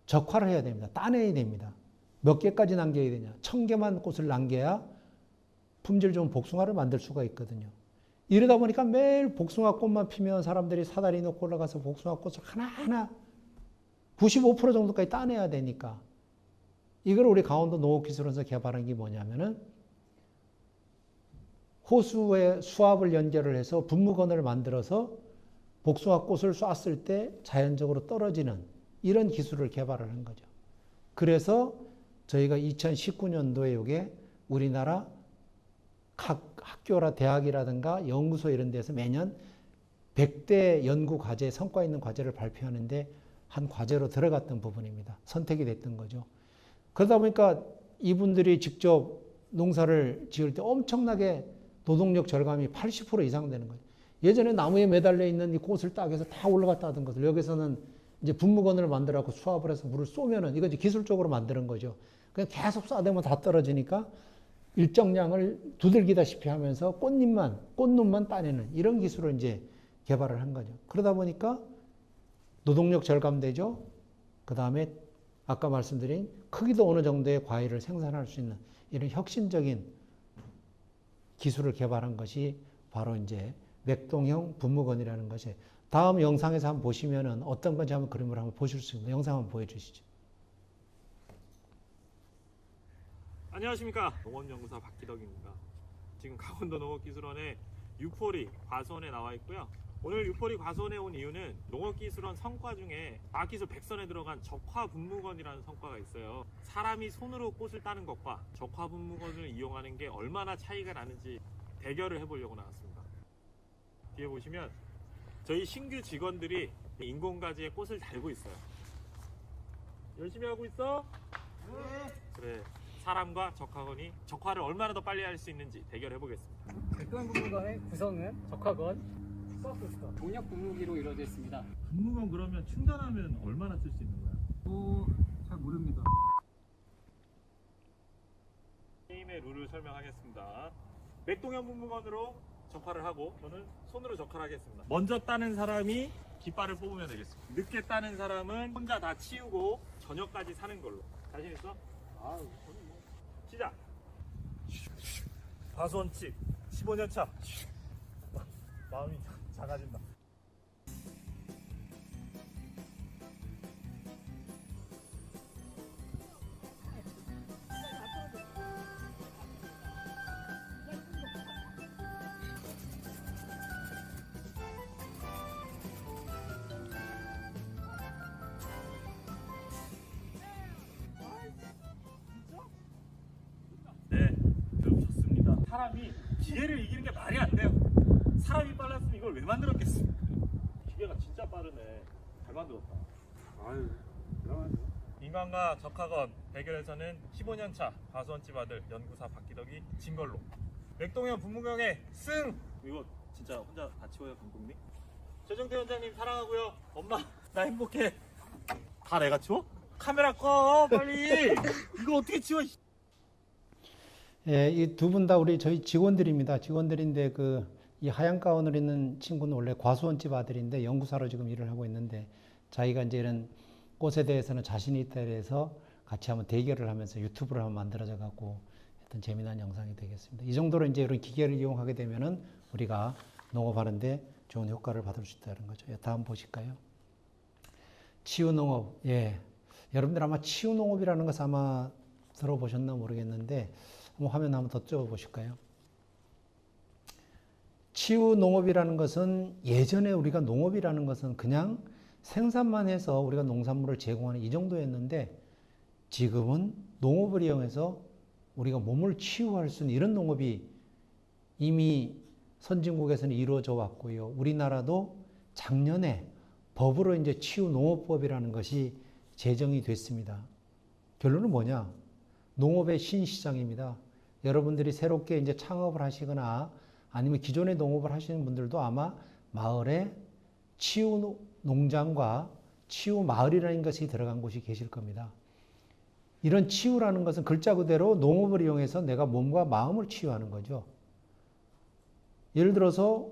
적화를 해야 됩니다. 따내야 됩니다. 몇 개까지 남겨야 되냐. 1000개만 꽃을 남겨야 품질 좋은 복숭아를 만들 수가 있거든요. 이러다 보니까 매일 복숭아 꽃만 피면 사람들이 사다리 놓고 올라가서 복숭아 꽃을 하나하나 95% 정도까지 따내야 되니까, 이걸 우리 강원도 농업기술원에서 개발한 게 뭐냐면은 호수에 수압을 연결을 해서 분무건을 만들어서 복숭아 꽃을 쐈을 때 자연적으로 떨어지는 이런 기술을 개발을 한 거죠. 그래서 저희가 2019년도에 이게 우리나라 각 학교라 대학이라든가 연구소 이런 데서 매년 100대 연구 과제, 성과 있는 과제를 발표하는데 한 과제로 들어갔던 부분입니다. 선택이 됐던 거죠. 그러다 보니까 이분들이 직접 농사를 지을 때 엄청나게 노동력 절감이 80% 이상 되는 거예요. 예전에 나무에 매달려 있는 이 꽃을 따서 다 올라갔다 하던 것을 여기서는 이제 분무건을 만들어갖고 수압을 해서 물을 쏘면은, 이거 이제 기술적으로 만드는 거죠. 그냥 계속 쏴대면 다 떨어지니까 일정량을 두들기다시피 하면서 꽃눈만 따내는 이런 기술을 이제 개발을 한 거죠. 그러다 보니까 노동력 절감되죠. 그 다음에 아까 말씀드린 크기도 어느 정도의 과일을 생산할 수 있는 이런 혁신적인 기술을 개발한 것이 바로 이제 맥동형 분무건이라는 것이, 다음 영상에서 한번 보시면은 어떤 건지 한번 그림을 한번 보실 수 있습니다. 영상 한번 보여주시죠. 안녕하십니까, 농업연구사 박기덕입니다. 지금 강원도 농업기술원의 유포리 과수원에 나와 있고요. 오늘 유포리 과수원에 온 이유는 농업기술원 성과 중에 과학기술 100선에 들어간 적화분무건이라는 성과가 있어요. 사람이 손으로 꽃을 따는 것과 적화분무건을 이용하는 게 얼마나 차이가 나는지 대결을 해보려고 나왔습니다. 뒤에 보시면 저희 신규 직원들이 인공가지에 꽃을 달고 있어요. 열심히 하고 있어? 그래, 사람과 적화건이 적화를 얼마나 더 빨리 할 수 있는지 대결해 보겠습니다. 백두산분무관의 구성은 적화건, 수압부스터, 동력 분무기로 이루어져 있습니다. 분무건 그러면 충전하면 얼마나 쓸 수 있는 거야? 잘 모릅니다. 게임의 룰을 설명하겠습니다. 맥동형 분무건으로 적화를 하고 저는 손으로 적화를 하겠습니다. 먼저 따는 사람이 깃발을 뽑으면 되겠습니다. 늦게 따는 사람은 혼자 다 치우고 저녁까지 사는 걸로. 자신 있어? 시작! 과수원집 15년 차. 마음이 작아진다. 네, 그럼 좋습니다. 사람이 기계를 이기는 게 말이 안 돼요. 사람이 빨랐으면 이걸 왜 만들었겠어? 기계가 진짜 빠르네. 잘 만들었다. 아유, 그러면 인간과 적화건 대결에서는 15년 차 과수원집 아들 연구사 박기덕이 진 걸로. 맥동현 분무경의 승! 이거 진짜 혼자 다 치워요, 감독님? 최정태 원장님 사랑하고요. 엄마, 나 행복해. 다 내가 치워? 카메라 꺼, 빨리! 이거 어떻게 치워? 예, 이 두 분 다 우리 저희 직원들입니다. 직원들인데 이 하얀 가운을 입는 친구는 원래 과수원집 아들인데 연구사로 지금 일을 하고 있는데 자기가 이제 이런 꽃에 대해서는 자신이 있다 해서 같이 한번 대결을 하면서 유튜브를 한번 만들어져 갖고 했던 재미난 영상이 되겠습니다. 이 정도로 이제 이런 기계를 이용하게 되면은 우리가 농업하는데 좋은 효과를 받을 수 있다는 거죠. 예, 다음 보실까요? 치유농업. 예. 여러분들 아마 치유농업이라는 것을 아마 들어보셨나 모르겠는데 한번 화면 한번 더 띄워 보실까요? 치유농업이라는 것은 예전에 우리가 농업이라는 것은 그냥 생산만 해서 우리가 농산물을 제공하는 이 정도였는데 지금은 농업을 이용해서 우리가 몸을 치유할 수 있는 이런 농업이 이미 선진국에서는 이루어져 왔고요. 우리나라도 작년에 법으로 이제 치유농업법이라는 것이 제정이 됐습니다. 결론은 뭐냐? 농업의 신시장입니다. 여러분들이 새롭게 이제 창업을 하시거나 아니면 기존의 농업을 하시는 분들도 아마 마을에 치유 농장과 치유 마을이라는 것이 들어간 곳이 계실 겁니다. 이런 치유라는 것은 글자 그대로 농업을 이용해서 내가 몸과 마음을 치유하는 거죠. 예를 들어서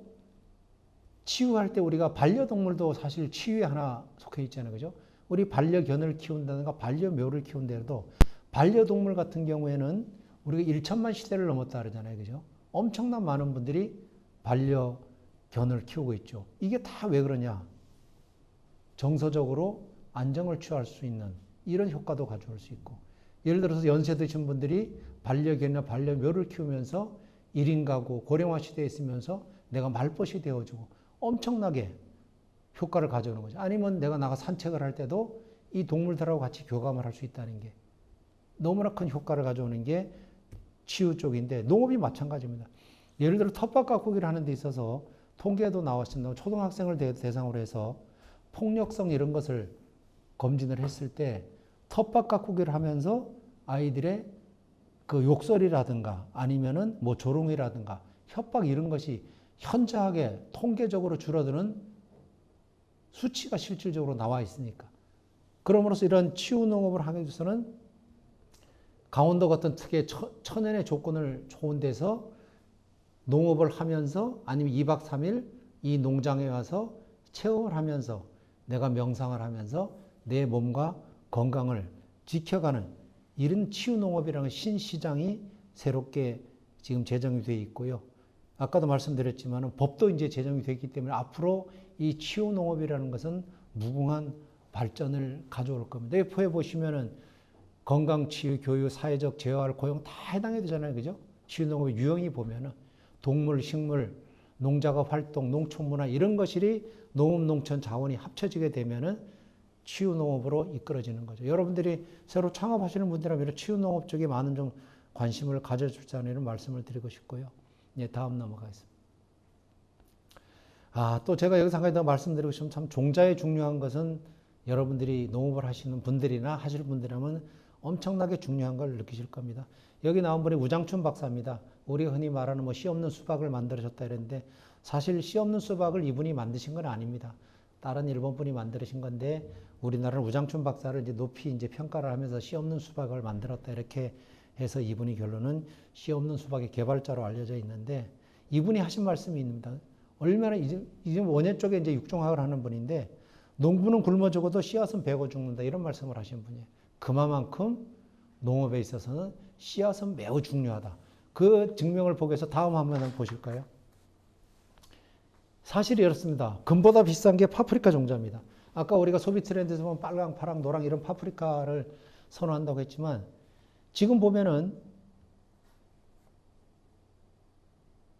치유할 때 우리가 반려동물도 사실 치유에 하나 속해 있잖아요. 그죠? 우리 반려견을 키운다든가 반려묘를 키운다도 반려동물 같은 경우에는 우리가 1천만 시대를 넘었다 그러잖아요. 그죠? 엄청난 많은 분들이 반려견을 키우고 있죠. 이게 다 왜 그러냐? 정서적으로 안정을 취할 수 있는 이런 효과도 가져올 수 있고, 예를 들어서 연세 드신 분들이 반려견이나 반려묘를 키우면서 1인 가구, 고령화 시대에 있으면서 내가 말벗이 되어주고 엄청나게 효과를 가져오는 거죠. 아니면 내가 나가 산책을 할 때도 이 동물들하고 같이 교감을 할 수 있다는 게 너무나 큰 효과를 가져오는 게 치유 쪽인데 농업이 마찬가지입니다. 예를 들어 텃밭 가꾸기를 하는 데 있어서 통계도 나왔습니다. 초등학생을 대상으로 해서 폭력성 이런 것을 검진을 했을 때 텃밭 가꾸기를 하면서 아이들의 그 욕설이라든가 아니면은 뭐 조롱이라든가 협박 이런 것이 현저하게 통계적으로 줄어드는 수치가 실질적으로 나와 있으니까. 그럼으로써 이런 치유 농업을 하기 위해서는 강원도 같은 특유의 천연의 조건을 좋은 데서 농업을 하면서 아니면 2박 3일 이 농장에 와서 체험을 하면서 내가 명상을 하면서 내 몸과 건강을 지켜가는 이런 치유농업이라는 신시장이 새롭게 지금 제정이 되어 있고요. 아까도 말씀드렸지만 법도 이제 제정이 되기 때문에 앞으로 이 치유농업이라는 것은 무궁한 발전을 가져올 겁니다. 여기 보시면은 건강, 치유, 교육, 사회적 재활, 고용 다 해당이 되잖아요. 그죠? 치유농업의 유형이 보면은 동물, 식물, 농작업 활동, 농촌문화 이런 것이 농업, 농촌 자원이 합쳐지게 되면은 치유농업으로 이끌어지는 거죠. 여러분들이 새로 창업하시는 분들이라면 이런 치유농업 쪽에 많은 좀 관심을 가져주자는 이런 말씀을 드리고 싶고요. 예, 다음 넘어가겠습니다. 또 제가 여기서 한 가지 더 말씀드리고 싶으면 참 종자의 중요한 것은 여러분들이 농업을 하시는 분들이나 하실 분들이라면 엄청나게 중요한 걸 느끼실 겁니다. 여기 나온 분이 우장춘 박사입니다. 우리가 흔히 말하는 뭐 씨 없는 수박을 만들어줬다 이랬는데 사실 씨 없는 수박을 이분이 만드신 건 아닙니다. 다른 일본 분이 만드신 건데 우리나라는 우장춘 박사를 이제 높이 이제 평가를 하면서 씨 없는 수박을 만들었다 이렇게 해서 이분이 결론은 씨 없는 수박의 개발자로 알려져 있는데 이분이 하신 말씀이 있습니다. 얼마나 이제 원예 쪽에 이제 육종학을 하는 분인데 농부는 굶어 죽어도 씨앗은 베고 죽는다 이런 말씀을 하신 분이에요. 그만큼 농업에 있어서는 씨앗은 매우 중요하다. 그 증명을 보기 위해서 다음 화면 한번 보실까요? 사실이 이렇습니다. 금보다 비싼 게 파프리카 종자입니다. 아까 우리가 소비 트렌드에서 보면 빨강, 파랑, 노랑 이런 파프리카를 선호한다고 했지만 지금 보면은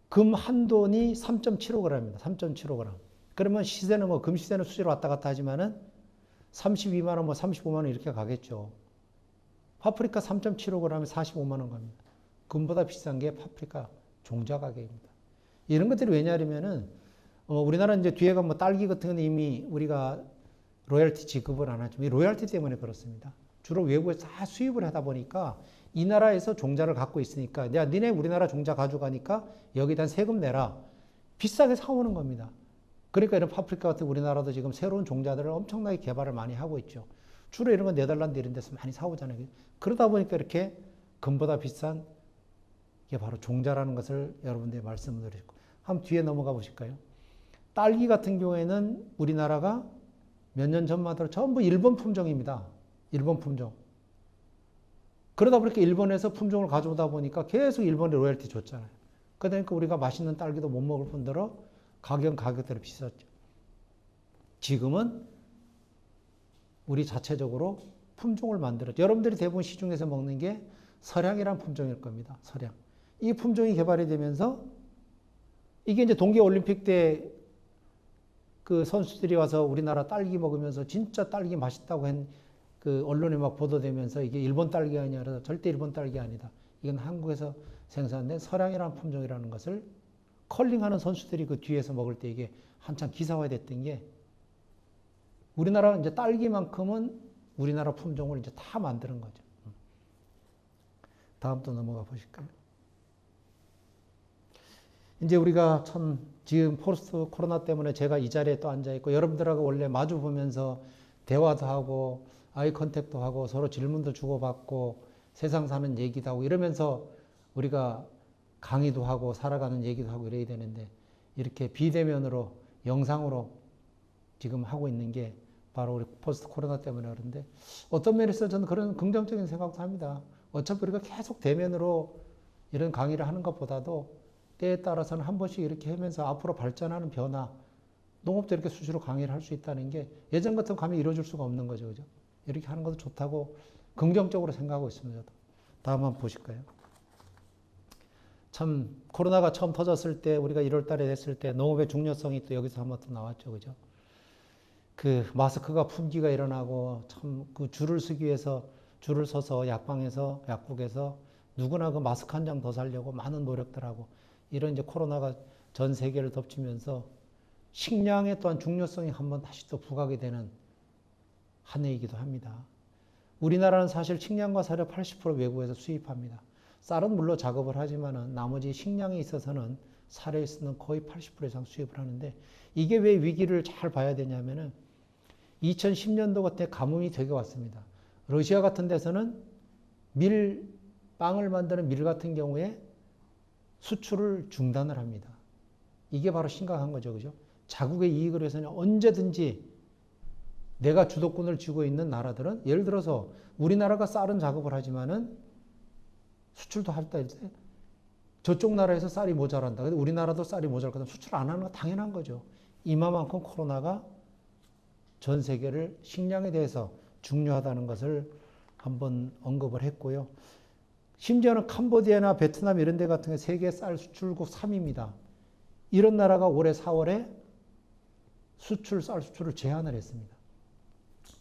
금 한 돈이 3.75g입니다. 3.75g. 그러면 시세는 뭐 금 시세는 수시로 왔다 갔다 하지만은 32만 원, 뭐 35만 원 이렇게 가겠죠. 파프리카 3.75g에 45만 원 갑니다. 금보다 비싼 게 파프리카 종자 가격입니다. 이런 것들이 왜냐하면은 우리나라는 이제 뒤에가 뭐 딸기 같은 건 이미 우리가 로열티 지급을 안 하지만 이 로열티 때문에 그렇습니다. 주로 외국에서 다 수입을 하다 보니까 이 나라에서 종자를 갖고 있으니까 야 니네 우리나라 종자 가져가니까 여기다 세금 내라. 비싸게 사오는 겁니다. 그러니까 이런 파프리카 같은 우리나라도 지금 새로운 종자들을 엄청나게 개발을 많이 하고 있죠. 주로 이런 건 네덜란드 이런 데서 많이 사오잖아요. 그러다 보니까 이렇게 금보다 비싼 이게 바로 종자라는 것을 여러분들이 말씀을 드리고 한번 뒤에 넘어가 보실까요? 딸기 같은 경우에는 우리나라가 몇 년 전만 하더라도 전부 일본 품종입니다. 일본 품종. 그러다 보니까 일본에서 품종을 가져오다 보니까 계속 일본에 로열티 줬잖아요. 그러니까 우리가 맛있는 딸기도 못 먹을 뿐더러 가격대로 비쌌죠. 지금은 우리 자체적으로 품종을 만들었죠. 여러분들이 대부분 시중에서 먹는 게 서량이라는 품종일 겁니다. 서량. 이 품종이 개발이 되면서 이게 이제 동계올림픽 때 그 선수들이 와서 우리나라 딸기 먹으면서 진짜 딸기 맛있다고 한 그 언론에 막 보도되면서 이게 일본 딸기가 아니라 절대 일본 딸기 아니다. 이건 한국에서 생산된 서량이라는 품종이라는 것을 컬링하는 선수들이 그 뒤에서 먹을 때 이게 한참 기사화됐던 게 우리나라 이제 딸기만큼은 우리나라 품종을 이제 다 만드는 거죠. 다음 또 넘어가 보실까요? 이제 우리가 참 지금 포스트 코로나 때문에 제가 이 자리에 또 앉아 있고 여러분들하고 원래 마주 보면서 대화도 하고 아이 컨택도 하고 서로 질문도 주고받고 세상 사는 얘기도 하고 이러면서 우리가 강의도 하고 살아가는 얘기도 하고 이래야 되는데 이렇게 비대면으로 영상으로 지금 하고 있는 게 바로 우리 포스트 코로나 때문에 그런데 어떤 면에서 저는 그런 긍정적인 생각도 합니다. 어차피 우리가 계속 대면으로 이런 강의를 하는 것보다도 때에 따라서는 한 번씩 이렇게 하면서 앞으로 발전하는 변화, 농업도 이렇게 수시로 강의를 할 수 있다는 게 예전 같은 감이 이루어질 수가 없는 거죠. 그죠? 이렇게 하는 것도 좋다고 긍정적으로 생각하고 있습니다. 다음 한번 보실까요? 참 코로나가 처음 터졌을 때 우리가 1월 달에 됐을 때 농업의 중요성이 또 여기서 한번 또 나왔죠. 그죠? 그 마스크가 품귀가 일어나고 참 그 줄을 서기 위해서 줄을 서서 약방에서 약국에서 누구나 그 마스크 한 장 더 사려고 많은 노력들하고 이런 이제 코로나가 전 세계를 덮치면서 식량의 또한 중요성이 한번 다시 또 부각이 되는 한 해이기도 합니다. 우리나라는 사실 식량과 사료 80% 외국에서 수입합니다. 쌀은 물론 작업을 하지만은 나머지 식량에 있어서는 사료에 쓰는 거의 80% 이상 수입을 하는데 이게 왜 위기를 잘 봐야 되냐면은 2010년도 같은 가뭄이 되게 왔습니다. 러시아 같은 데서는 빵을 만드는 밀 같은 경우에 수출을 중단을 합니다. 이게 바로 심각한 거죠. 그죠? 자국의 이익을 위해서는 언제든지 내가 주도권을 쥐고 있는 나라들은 예를 들어서 우리나라가 쌀은 작업을 하지만은 수출도 할 때 저쪽 나라에서 쌀이 모자란다. 근데 우리나라도 쌀이 모자랄 수출 안 하는 거 당연한 거죠. 이만큼 코로나가 전 세계를 식량에 대해서 중요하다는 것을 한번 언급을 했고요. 심지어는 캄보디아나 베트남 이런 데 같은 게 세계 쌀 수출국 3위입니다. 이런 나라가 올해 4월에 쌀 수출을 제한을 했습니다.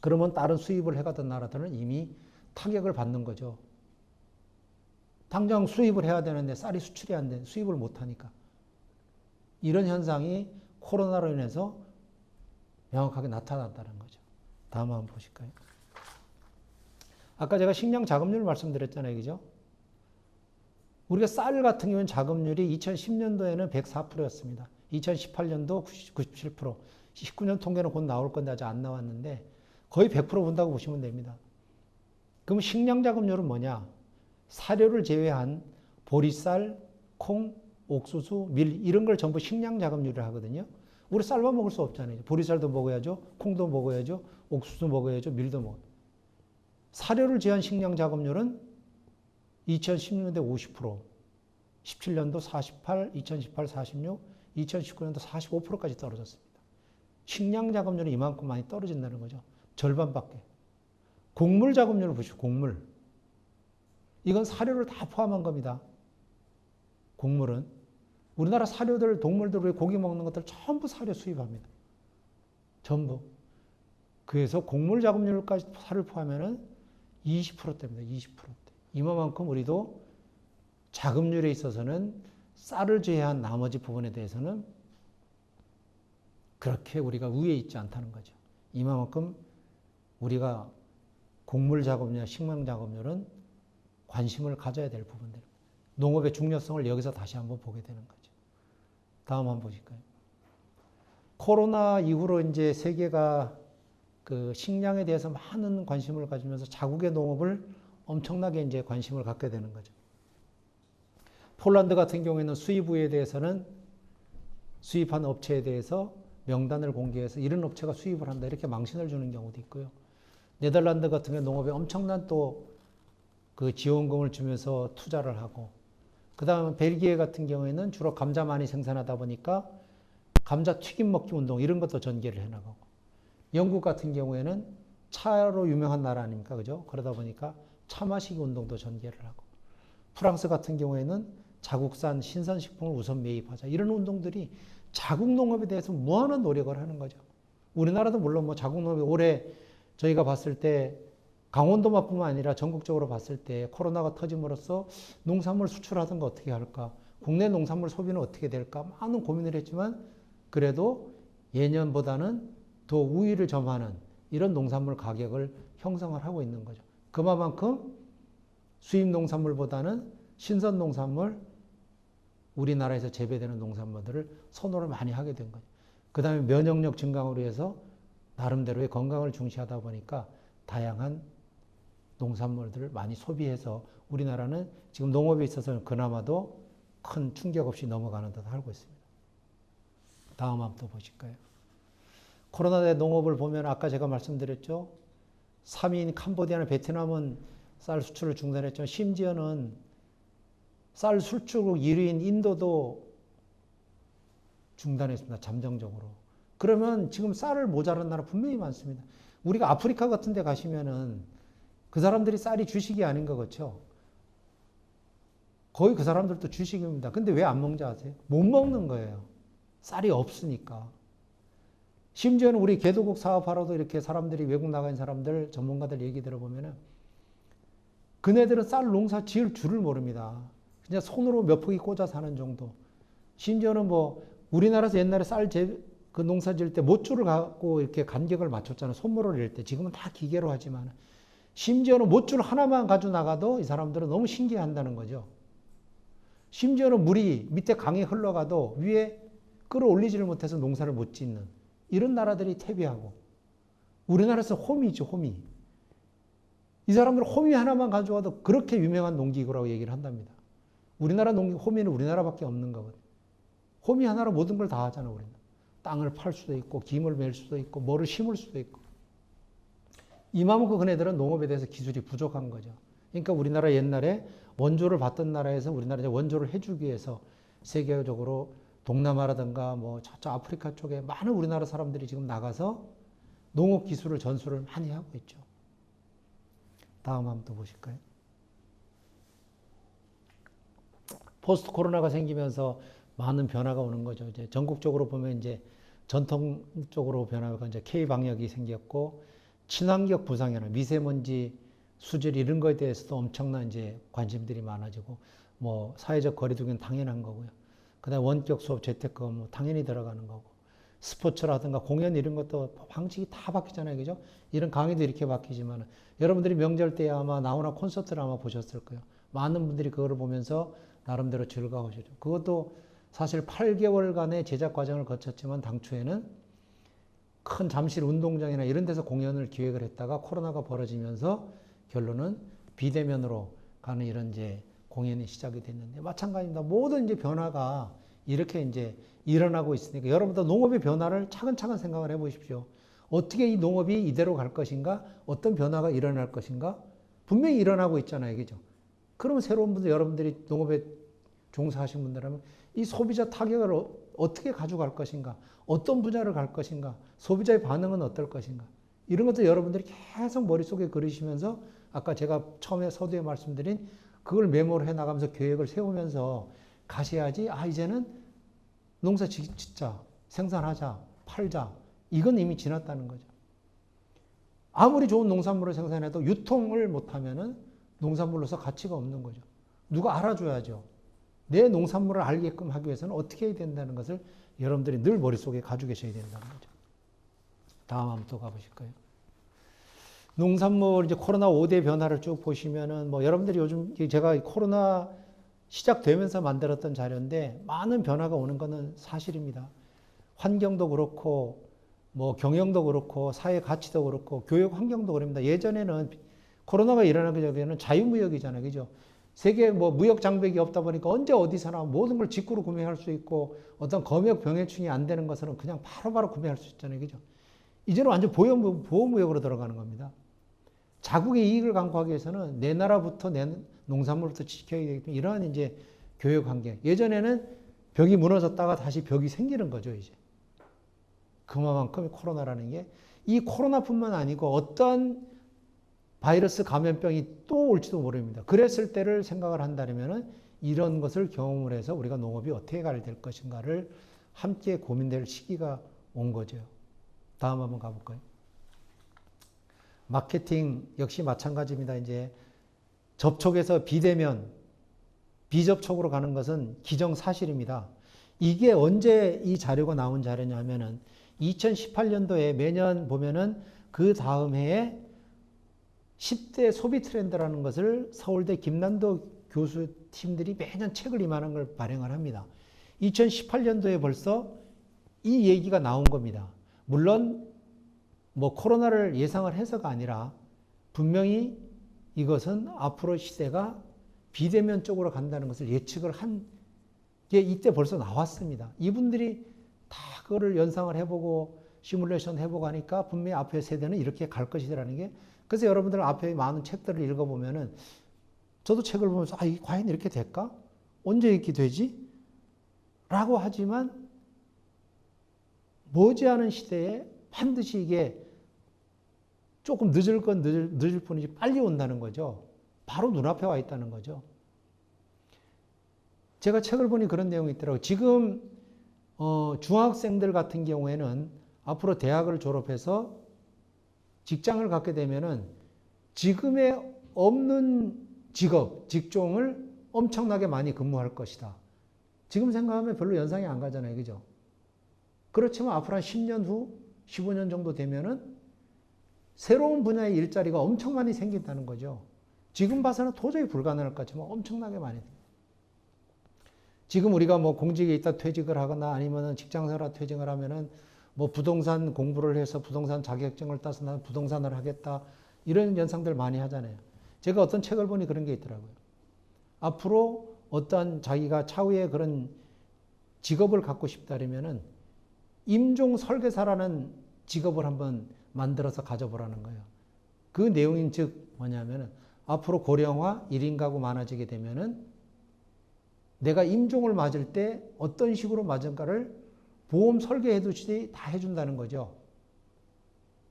그러면 다른 수입을 해가던 나라들은 이미 타격을 받는 거죠. 당장 수입을 해야 되는데 쌀이 수출이 안 돼, 수입을 못 하니까. 이런 현상이 코로나로 인해서 명확하게 나타났다는 거죠. 다음 한번 보실까요? 아까 제가 식량 자급률 말씀드렸잖아요. 그죠? 우리가 쌀 같은 경우는 자급률이 2010년도에는 104%였습니다. 2018년도 97%, 19년 통계는 곧 나올 건데 아직 안 나왔는데 거의 100% 본다고 보시면 됩니다. 그럼 식량 자급률은 뭐냐? 사료를 제외한 보리쌀, 콩, 옥수수, 밀 이런 걸 전부 식량 자급률을 하거든요. 우리 쌀만 먹을 수 없잖아요. 보리쌀도 먹어야죠. 콩도 먹어야죠. 옥수수 먹어야죠. 밀도 먹어야죠. 사료를 제한 식량 자급률은 2016년대 50%, 17년도 48, 2018 46, 2019년도 45%까지 떨어졌습니다. 식량 자급률이 이만큼 많이 떨어진다는 거죠. 절반밖에. 곡물 자급률을 보시죠. 곡물. 이건 사료를 다 포함한 겁니다. 곡물은. 우리나라 사료들, 동물들, 우리 고기 먹는 것들 전부 사료 수입합니다. 전부. 그래서 곡물 자급률까지 사료를 포함하면 20%대입니다. 20%대. 이만큼 우리도 자급률에 있어서는 쌀을 제외한 나머지 부분에 대해서는 그렇게 우리가 우위에 있지 않다는 거죠. 이만큼 우리가 곡물 작업률이나 식량 작업률은 관심을 가져야 될 부분들. 농업의 중요성을 여기서 다시 한번 보게 되는 거죠. 다음 한번 보실까요? 코로나 이후로 이제 세계가 그 식량에 대해서 많은 관심을 가지면서 자국의 농업을 엄청나게 이제 관심을 갖게 되는 거죠. 폴란드 같은 경우에는 수입우에 대해서는 수입한 업체에 대해서 명단을 공개해서 이런 업체가 수입을 한다 이렇게 망신을 주는 경우도 있고요. 네덜란드 같은 경우 농업에 엄청난 또 그 지원금을 주면서 투자를 하고, 그 다음에 벨기에 같은 경우에는 주로 감자 많이 생산하다 보니까 감자 튀김 먹기 운동 이런 것도 전개를 해나가고, 영국 같은 경우에는 차로 유명한 나라 아닙니까, 그죠? 그러다 보니까 차 마시기 운동도 전개를 하고, 프랑스 같은 경우에는 자국산 신선식품을 우선 매입하자 이런 운동들이 자국 농업에 대해서 무한한 노력을 하는 거죠. 우리나라도 물론 뭐 자국 농업이 올해 저희가 봤을 때 강원도만뿐만 아니라 전국적으로 봤을 때 코로나가 터짐으로써 농산물 수출하던 거 어떻게 할까, 국내 농산물 소비는 어떻게 될까 많은 고민을 했지만 그래도 예년보다는 더 우위를 점하는 이런 농산물 가격을 형성을 하고 있는 거죠. 그만큼 수입 농산물보다는 신선 농산물, 우리나라에서 재배되는 농산물들을 선호를 많이 하게 된 거죠. 그 다음에 면역력 증강으로 해서 나름대로의 건강을 중시하다 보니까 다양한 농산물들을 많이 소비해서 우리나라는 지금 농업에 있어서는 그나마도 큰 충격 없이 넘어가는 듯 알고 있습니다. 다음 한번 또 보실까요? 코로나 때 농업을 보면 아까 제가 말씀드렸죠. 3위인 캄보디아나 베트남은 쌀 수출을 중단했지만 심지어는 쌀 수출국 1위인 인도도 중단했습니다. 잠정적으로. 그러면 지금 쌀을 모자란 나라 분명히 많습니다. 우리가 아프리카 같은 데 가시면은 그 사람들이 쌀이 주식이 아닌 거 그렇죠? 거의 그 사람들도 주식입니다. 근데 왜 안 먹는지 아세요? 못 먹는 거예요. 쌀이 없으니까. 심지어는 우리 개도국 사업하러도 이렇게 사람들이 외국 나가 있는 사람들, 전문가들 얘기 들어보면은 그네들은 쌀 농사 지을 줄을 모릅니다. 그냥 손으로 몇 포기 꽂아서 하는 정도. 심지어는 뭐 우리나라에서 옛날에 그 농사 지을 때 못줄을 갖고 이렇게 간격을 맞췄잖아요. 손모를 낼 때. 지금은 다 기계로 하지만 심지어는 못줄 하나만 가지고 나가도 이 사람들은 너무 신기해한다는 거죠. 심지어는 물이 밑에 강에 흘러가도 위에 끌어올리지를 못해서 농사를 못 짓는 이런 나라들이 태비하고, 우리나라에서 홈이 있죠. 홈이. 이 사람들은 홈이 하나만 가져와도 그렇게 유명한 농기구라고 얘기를 한답니다. 우리나라 홈이는 우리나라밖에 없는 거거든요. 홈이 하나로 모든 걸 다 하잖아, 우리는. 땅을 팔 수도 있고, 김을 맬 수도 있고, 뭐를 심을 수도 있고. 이만큼 그네들은 농업에 대해서 기술이 부족한 거죠. 그러니까 우리나라 옛날에 원조를 받던 나라에서 우리나라 이제 원조를 해주기 위해서 세계적으로 동남아라든가 뭐 저쪽 아프리카 쪽에 많은 우리나라 사람들이 지금 나가서 농업 기술을 전수를 많이 하고 있죠. 다음 한번 또 보실까요? 포스트 코로나가 생기면서 많은 변화가 오는 거죠. 이제 전국적으로 보면 이제 전통적으로 변화가 이제 K 방역이 생겼고, 친환경 부상이나 미세먼지 수질 이런 거에 대해서도 엄청난 이제 관심들이 많아지고, 뭐 사회적 거리두기는 당연한 거고요. 그다음 원격 수업, 재택근무 당연히 들어가는 거고, 스포츠라든가 공연 이런 것도 방식이 다 바뀌잖아요. 그죠? 이런 강의도 이렇게 바뀌지만 여러분들이 명절 때 아마 나훈아 콘서트를 아마 보셨을 거예요. 많은 분들이 그거를 보면서 나름대로 즐거워하시죠. 그것도 사실 8개월간의 제작 과정을 거쳤지만 당초에는 큰 잠실 운동장이나 이런 데서 공연을 기획을 했다가 코로나가 벌어지면서 결론은 비대면으로 가는 이런 이제 공연이 시작이 됐는데 마찬가지입니다. 모든 이제 변화가 이렇게 이제 일어나고 있으니까 여러분도 농업의 변화를 차근차근 생각을 해 보십시오. 어떻게 이 농업이 이대로 갈 것인가? 어떤 변화가 일어날 것인가? 분명히 일어나고 있잖아요. 그죠? 그러면 새로운 분들, 여러분들이 농업에 종사하신 분들하면 이 소비자 타격을 어떻게 가져갈 것인가? 어떤 분야를 갈 것인가? 소비자의 반응은 어떨 것인가? 이런 것도 여러분들이 계속 머릿속에 그리시면서 아까 제가 처음에 서두에 말씀드린 그걸 메모를 해 나가면서 계획을 세우면서 가셔야지 이제는 농사 짓자, 생산하자, 팔자. 이건 이미 지났다는 거죠. 아무리 좋은 농산물을 생산해도 유통을 못하면은 농산물로서 가치가 없는 거죠. 누가 알아줘야죠. 내 농산물을 알게끔 하기 위해서는 어떻게 해야 된다는 것을 여러분들이 늘 머릿속에 가지고 계셔야 된다는 거죠. 다음 한번 또 가보실까요? 농산물 이제 코로나 5대 변화를 쭉 보시면은 뭐 여러분들이 요즘 제가 코로나 시작되면서 만들었던 자료인데 많은 변화가 오는 것은 사실입니다. 환경도 그렇고 뭐 경영도 그렇고 사회 가치도 그렇고 교육 환경도 그럽니다. 예전에는 코로나가 일어나기 전에는 자유무역이잖아요. 그죠? 세계 뭐 무역 장벽이 없다 보니까 언제 어디서나 모든 걸 직구로 구매할 수 있고 어떤 검역 병해충이 안 되는 것은 그냥 바로바로 구매할 수 있잖아요. 그죠? 이제는 완전 보호무역으로 들어가는 겁니다. 자국의 이익을 강구하기 위해서는 내 나라부터 내 농산물부터 지켜야 되기 때문에 이러한 이제 교육 환경. 예전에는 벽이 무너졌다가 다시 벽이 생기는 거죠, 이제. 그만큼 코로나라는 게 이 코로나뿐만 아니고 어떤 바이러스 감염병이 또 올지도 모릅니다. 그랬을 때를 생각을 한다면 이런 것을 경험을 해서 우리가 농업이 어떻게 가야 될 것인가를 함께 고민될 시기가 온 거죠. 다음 한번 가볼까요? 마케팅 역시 마찬가지입니다. 이제 접촉에서 비대면, 비접촉으로 가는 것은 기정사실입니다. 이게 언제 이 자료가 나온 자료냐면은 2018년도에 매년 보면은 그 다음 해에 10대 소비 트렌드라는 것을 서울대 김난도 교수 팀들이 매년 책을 이만한 걸 발행을 합니다. 2018년도에 벌써 이 얘기가 나온 겁니다. 물론 뭐 코로나를 예상을 해서가 아니라 분명히 이것은 앞으로 시대가 비대면 쪽으로 간다는 것을 예측을 한 게 이때 벌써 나왔습니다. 이분들이 다 그거를 연상을 해보고 시뮬레이션 해보고 하니까 분명히 앞에 세대는 이렇게 갈 것이라는 게 그래서 여러분들 앞에 많은 책들을 읽어보면은 저도 책을 보면서 이게 과연 이렇게 될까? 언제 이렇게 되지? 라고 하지만 머지않은 시대에 반드시 이게 조금 늦을 건 늦을 뿐이지 빨리 온다는 거죠. 바로 눈앞에 와 있다는 거죠. 제가 책을 보니 그런 내용이 있더라고요. 지금 중학생들 같은 경우에는 앞으로 대학을 졸업해서 직장을 갖게 되면은 지금에 없는 직업, 직종을 엄청나게 많이 근무할 것이다. 지금 생각하면 별로 연상이 안 가잖아요. 그죠? 그렇지만 앞으로 한 10년 후, 15년 정도 되면은 새로운 분야의 일자리가 엄청 많이 생긴다는 거죠. 지금 봐서는 도저히 불가능할 것 같지만 엄청나게 많이. 지금 우리가 뭐 공직에 있다 퇴직을 하거나 아니면은 직장생활 퇴직을 하면은 뭐 부동산 공부를 해서 부동산 자격증을 따서 나는 부동산을 하겠다. 이런 연상들 많이 하잖아요. 제가 어떤 책을 보니 그런 게 있더라고요. 앞으로 어떤 자기가 차후에 그런 직업을 갖고 싶다면은 임종 설계사라는 직업을 한번 만들어서 가져보라는 거예요. 그 내용인 즉 뭐냐면은 앞으로 고령화 1인 가구 많아지게 되면은 내가 임종을 맞을 때 어떤 식으로 맞을까를 보험 설계해 두시지 다 해준다는 거죠.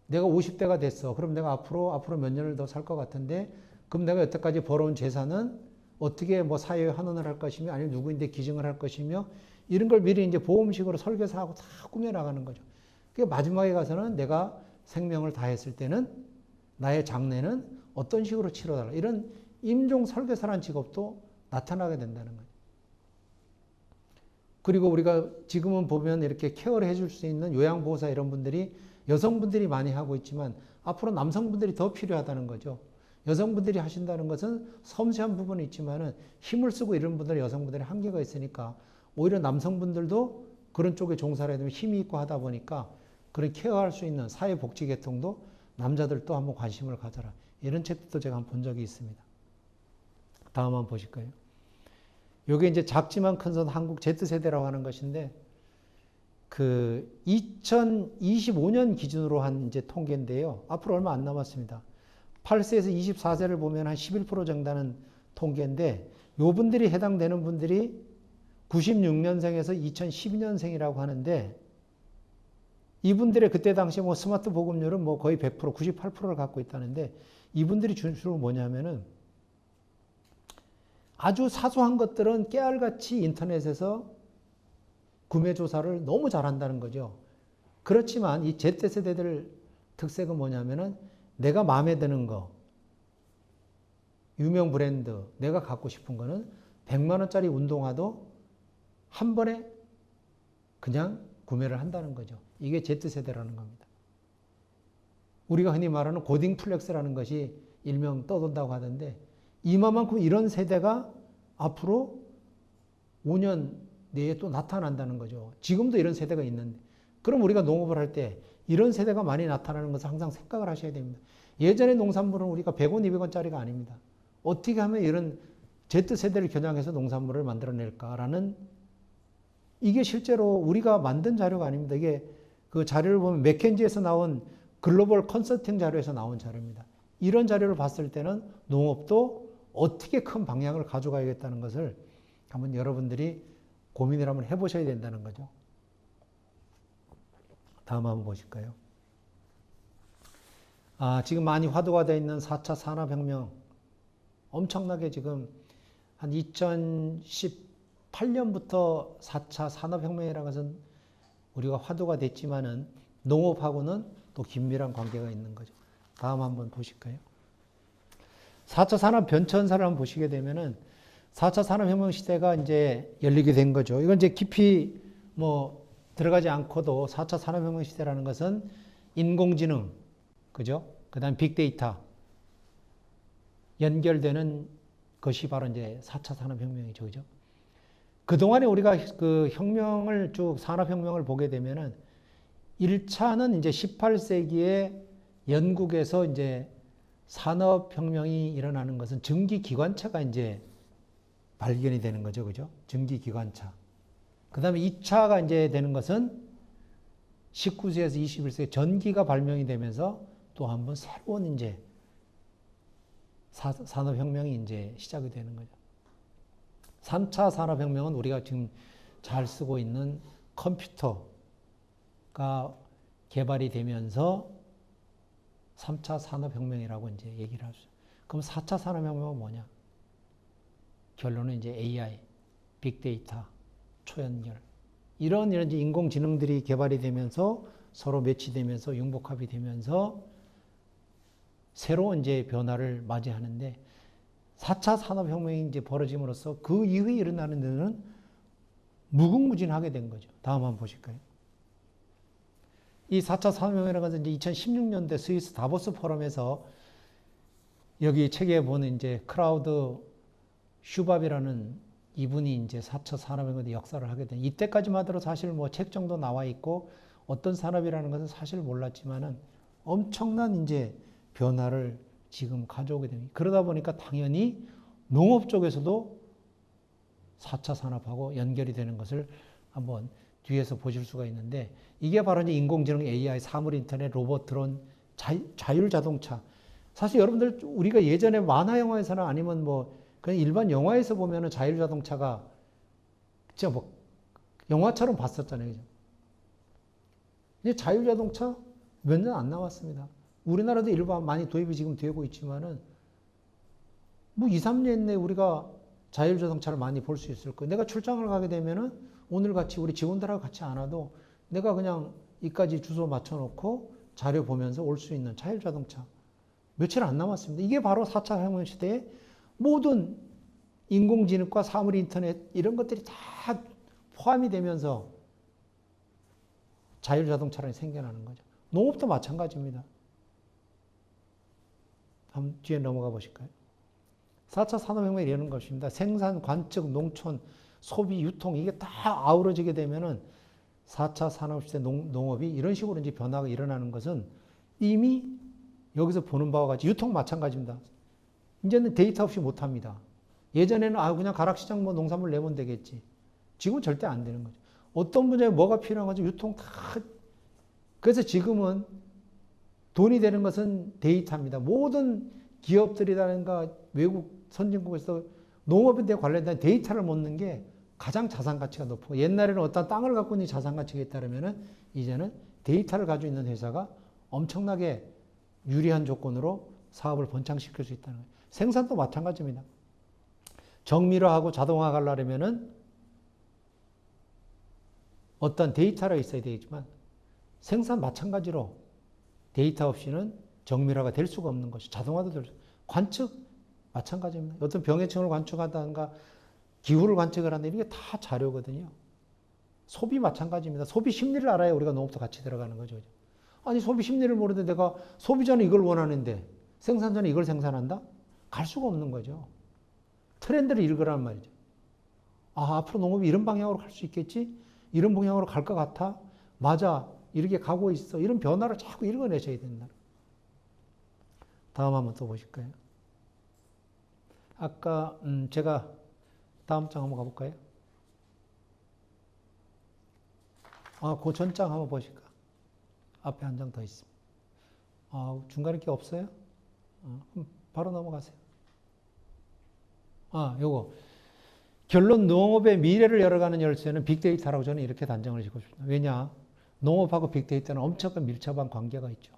내가 50대가 됐어. 그럼 내가 앞으로 몇 년을 더 살 것 같은데 그럼 내가 여태까지 벌어온 재산은 어떻게 뭐 사회에 환원을 할 것이며 아니면 누구인데 기증을 할 것이며 이런 걸 미리 이제 보험식으로 설계사하고 다 꾸며 나가는 거죠. 그 마지막에 가서는 내가 생명을 다했을 때는 나의 장례는 어떤 식으로 치러달라. 이런 임종 설계사라는 직업도 나타나게 된다는 거죠. 그리고 우리가 지금은 보면 이렇게 케어를 해줄 수 있는 요양보호사 이런 분들이 여성분들이 많이 하고 있지만 앞으로 남성분들이 더 필요하다는 거죠. 여성분들이 하신다는 것은 섬세한 부분이 있지만은 힘을 쓰고 이런 분들 여성분들이 한계가 있으니까 오히려 남성분들도 그런 쪽에 종사를 해야 되면 힘이 있고 하다 보니까 그런 케어할 수 있는 사회복지 계통도 남자들도 한번 관심을 가져라. 이런 책도 제가 한번 본 적이 있습니다. 다음 한번 보실까요? 요게 이제 작지만 큰 손 한국 Z세대라고 하는 것인데 그 2025년 기준으로 한 이제 통계인데요. 앞으로 얼마 안 남았습니다. 8세에서 24세를 보면 한 11% 정도는 통계인데 요 분들이 해당되는 분들이 96년생에서 2012년생이라고 하는데 이분들의 그때 당시 뭐 스마트 보급률은 뭐 거의 100%, 98%를 갖고 있다는데 이분들이 주로 뭐냐면은 아주 사소한 것들은 깨알같이 인터넷에서 구매 조사를 너무 잘한다는 거죠. 그렇지만 이 Z세대들 특색은 뭐냐면은 내가 마음에 드는 거, 유명 브랜드, 내가 갖고 싶은 거는 100만 원짜리 운동화도 한 번에 그냥 구매를 한다는 거죠. 이게 Z세대라는 겁니다. 우리가 흔히 말하는 고딩 플렉스라는 것이 일명 떠돈다고 하던데 이만큼 이런 세대가 앞으로 5년 내에 또 나타난다는 거죠. 지금도 이런 세대가 있는데 그럼 우리가 농업을 할 때 이런 세대가 많이 나타나는 것을 항상 생각을 하셔야 됩니다. 예전에 농산물은 우리가 100원, 200원짜리가 아닙니다. 어떻게 하면 이런 Z세대를 겨냥해서 농산물을 만들어낼까라는 이게 실제로 우리가 만든 자료가 아닙니다. 이게 그 자료를 보면 맥켄지에서 나온 글로벌 컨설팅 자료에서 나온 자료입니다. 이런 자료를 봤을 때는 농업도 어떻게 큰 방향을 가져가야겠다는 것을 한번 여러분들이 고민을 한번 해보셔야 된다는 거죠. 다음 한번 보실까요? 지금 많이 화두가 되어 있는 4차 산업혁명 엄청나게 지금 한 2018년부터 4차 산업혁명이라는 것은 우리가 화두가 됐지만은 농업하고는 또 긴밀한 관계가 있는 거죠. 다음 한번 보실까요? 4차 산업 변천사를 한번 보시게 되면은 4차 산업혁명 시대가 이제 열리게 된 거죠. 이건 이제 깊이 뭐 들어가지 않고도 4차 산업혁명 시대라는 것은 인공지능, 그죠? 그 다음 빅데이터, 연결되는 것이 바로 이제 4차 산업혁명이죠. 그죠? 그동안에 우리가 그 혁명을 쭉 산업혁명을 보게 되면은 1차는 이제 18세기에 영국에서 이제 산업혁명이 일어나는 것은 증기기관차가 이제 발견이 되는 거죠. 그죠? 증기기관차. 그 다음에 2차가 이제 되는 것은 19세에서 21세기 전기가 발명이 되면서 또 한 번 새로운 이제 산업혁명이 이제 시작이 되는 거죠. 3차 산업혁명은 우리가 지금 잘 쓰고 있는 컴퓨터가 개발이 되면서 3차 산업혁명이라고 이제 얘기를 할 수 있어요. 그럼 4차 산업혁명은 뭐냐? 결론은 이제 AI, 빅데이터, 초연결. 이런 이제 인공지능들이 개발이 되면서 서로 매치되면서 융복합이 되면서 새로운 이제 변화를 맞이하는데 4차 산업혁명이 이제 벌어짐으로써 그 이후에 일어나는 데는 무궁무진하게 된 거죠. 다음 한번 보실까요? 이 4차 산업혁명이라는 것은 이제 2016년대 스위스 다보스 포럼에서 여기 책에 보는 이제 크라우드 슈밥이라는 이분이 이제 4차 산업혁명의 역사를 하게 된 이때까지만 하더라도 사실 뭐 책 정도 나와 있고 어떤 산업이라는 것은 사실 몰랐지만은 엄청난 이제 변화를 지금 가져오게 됩니다. 그러다 보니까 당연히 농업 쪽에서도 4차 산업하고 연결이 되는 것을 한번 뒤에서 보실 수가 있는데 이게 바로 이제 인공지능, AI, 사물인터넷, 로봇, 드론, 자율자동차. 사실 여러분들 우리가 예전에 만화 영화에서나 아니면 뭐 그냥 일반 영화에서 보면은 자율자동차가 진짜 뭐 영화처럼 봤었잖아요. 그죠? 근데 자율자동차 몇 년 안 남았습니다. 우리나라도 일반 많이 도입이 지금 되고 있지만은 뭐 2, 3년 내에 우리가 자율자동차를 많이 볼 수 있을 거예요. 내가 출장을 가게 되면은 오늘 같이 우리 직원들하고 같이 안 와도 내가 그냥 이까지 주소 맞춰놓고 자료 보면서 올 수 있는 자율자동차. 며칠 안 남았습니다. 이게 바로 4차 혁명 시대의 모든 인공지능과 사물인터넷 이런 것들이 다 포함이 되면서 자율자동차량이 생겨나는 거죠. 농업도 마찬가지입니다. 한번 뒤에 넘어가 보실까요? 4차 산업혁명이 이러는 것입니다. 생산, 관측, 농촌, 소비, 유통 이게 다 아우러지게 되면은 4차 산업시대 농업이 이런 식으로 이제 변화가 일어나는 것은 이미 여기서 보는 바와 같이 유통 마찬가지입니다. 이제는 데이터 없이 못합니다. 예전에는 그냥 가락시장 뭐 농산물 내면 되겠지. 지금은 절대 안 되는 거죠. 어떤 분야에 뭐가 필요한 건지 유통 다. 그래서 지금은 돈이 되는 것은 데이터입니다. 모든 기업들이라든가 외국 선진국에서 농업에 대해 관련된 데이터를 모으는 게 가장 자산 가치가 높고, 옛날에는 어떤 땅을 갖고 있는 자산 가치가 있다면은 이제는 데이터를 가지고 있는 회사가 엄청나게 유리한 조건으로 사업을 번창시킬 수 있다는 거예요. 생산도 마찬가지입니다. 정밀화하고 자동화 하려면은 어떤 데이터가 있어야 되겠지만 생산 마찬가지로 데이터 없이는 정밀화가 될 수가 없는 것이, 자동화도 될 수, 관측 마찬가지입니다. 어떤 병해충을 관측한다든가 기후를 관측을 한다, 이게 다 자료거든요. 소비 마찬가지입니다. 소비 심리를 알아야 우리가 농업도 같이 들어가는 거죠. 아니 소비 심리를 모르는데 내가 소비자는 이걸 원하는데 생산자는 이걸 생산한다? 갈 수가 없는 거죠. 트렌드를 읽으란 말이죠. 앞으로 농업이 이런 방향으로 갈 수 있겠지? 이런 방향으로 갈 것 같아? 맞아. 이렇게 가고 있어. 이런 변화를 자꾸 읽어내셔야 된다. 다음 한번 또 보실까요? 아까 제가 다음 장 한번 가볼까요? 그 전장 한번 보실까? 앞에 한 장 더 있습니다. 중간에 게 없어요? 그럼 바로 넘어가세요. 요거. 결론, 농업의 미래를 열어가는 열쇠는 빅데이터라고 저는 이렇게 단정을 짓고 싶습니다. 왜냐? 농업하고 빅데이터는 엄청난 밀접한 관계가 있죠.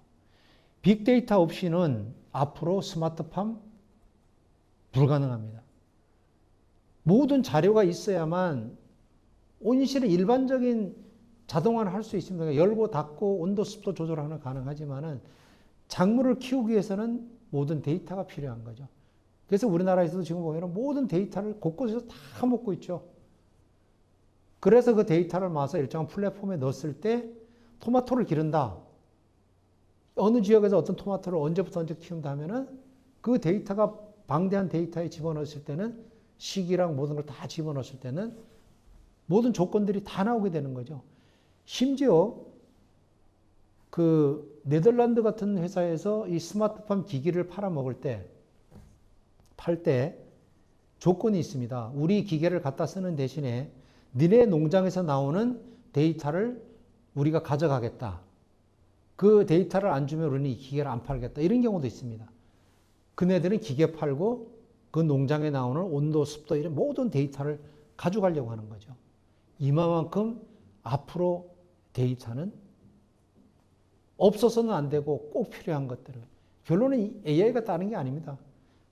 빅데이터 없이는 앞으로 스마트팜 불가능합니다. 모든 자료가 있어야만 온실의 일반적인 자동화를 할 수 있습니다. 열고 닫고 온도 습도 조절하는 가능하지만은 작물을 키우기 위해서는 모든 데이터가 필요한 거죠. 그래서 우리나라에서도 지금 보면 모든 데이터를 곳곳에서 다 먹고 있죠. 그래서 그 데이터를 모아서 일정한 플랫폼에 넣었을 때 토마토를 기른다. 어느 지역에서 어떤 토마토를 언제부터 언제 키운다 하면은 그 데이터가 방대한 데이터에 집어넣었을 때는 시기랑 모든 걸 다 집어넣었을 때는 모든 조건들이 다 나오게 되는 거죠. 심지어 그 네덜란드 같은 회사에서 이 스마트팜 기기를 팔아먹을 때, 팔 때 조건이 있습니다. 우리 기계를 갖다 쓰는 대신에 니네 농장에서 나오는 데이터를 우리가 가져가겠다. 그 데이터를 안 주면 우리는 이 기계를 안 팔겠다. 이런 경우도 있습니다. 그네들은 기계 팔고 그 농장에 나오는 온도, 습도 이런 모든 데이터를 가져가려고 하는 거죠. 이만큼 앞으로 데이터는 없어서는 안 되고 꼭 필요한 것들을. 결론은 AI가 따는 게 아닙니다.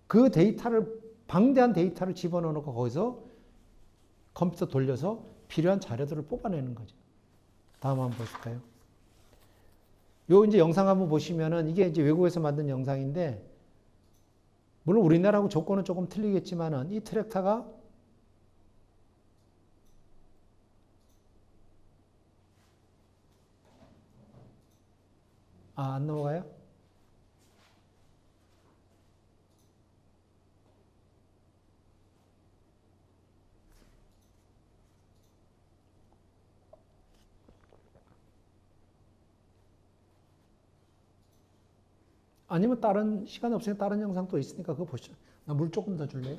그 데이터를, 방대한 데이터를 집어넣고 거기서 컴퓨터 돌려서 필요한 자료들을 뽑아내는 거죠. 다음 한번 보실까요? 요 이제 영상 한번 보시면은 이게 이제 외국에서 만든 영상인데, 물론 우리나라하고 조건은 조금 틀리겠지만은 이 트랙터가 안 넘어가요? 아니면 다른 시간 없으니까 다른 영상 또 있으니까 그거 보시죠. 나 물 조금 더 줄래요?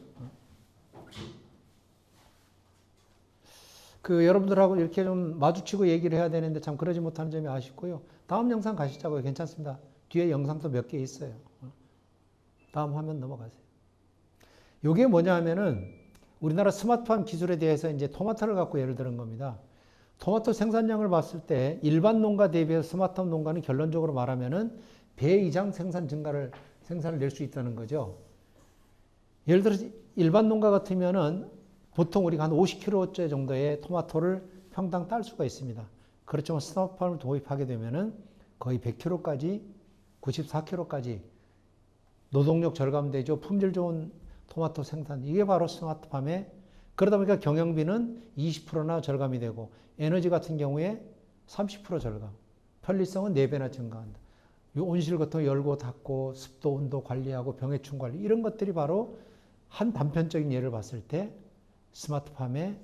여러분들하고 이렇게 좀 마주치고 얘기를 해야 되는데 참 그러지 못하는 점이 아쉽고요. 다음 영상 가시자고요. 괜찮습니다. 뒤에 영상도 몇 개 있어요. 다음 화면 넘어가세요. 이게 뭐냐 하면은 우리나라 스마트팜 기술에 대해서 이제 토마토를 갖고 예를 들은 겁니다. 토마토 생산량을 봤을 때 일반 농가 대비해서 스마트팜 농가는 결론적으로 말하면은 배 이상 생산을 낼 수 있다는 거죠. 예를 들어서 일반 농가 같으면은 보통 우리가 한 50kg 정도의 토마토를 평당 딸 수가 있습니다. 그렇지만 스마트팜을 도입하게 되면은 거의 100kg까지, 94kg까지 노동력 절감되죠. 품질 좋은 토마토 생산. 이게 바로 스마트팜의 그러다 보니까 경영비는 20%나 절감이 되고 에너지 같은 경우에 30% 절감. 편리성은 4배나 증가한다. 이 온실 같은 거 열고 닫고 습도 온도 관리하고 병해충 관리 이런 것들이 바로 한 단편적인 예를 봤을 때 스마트팜의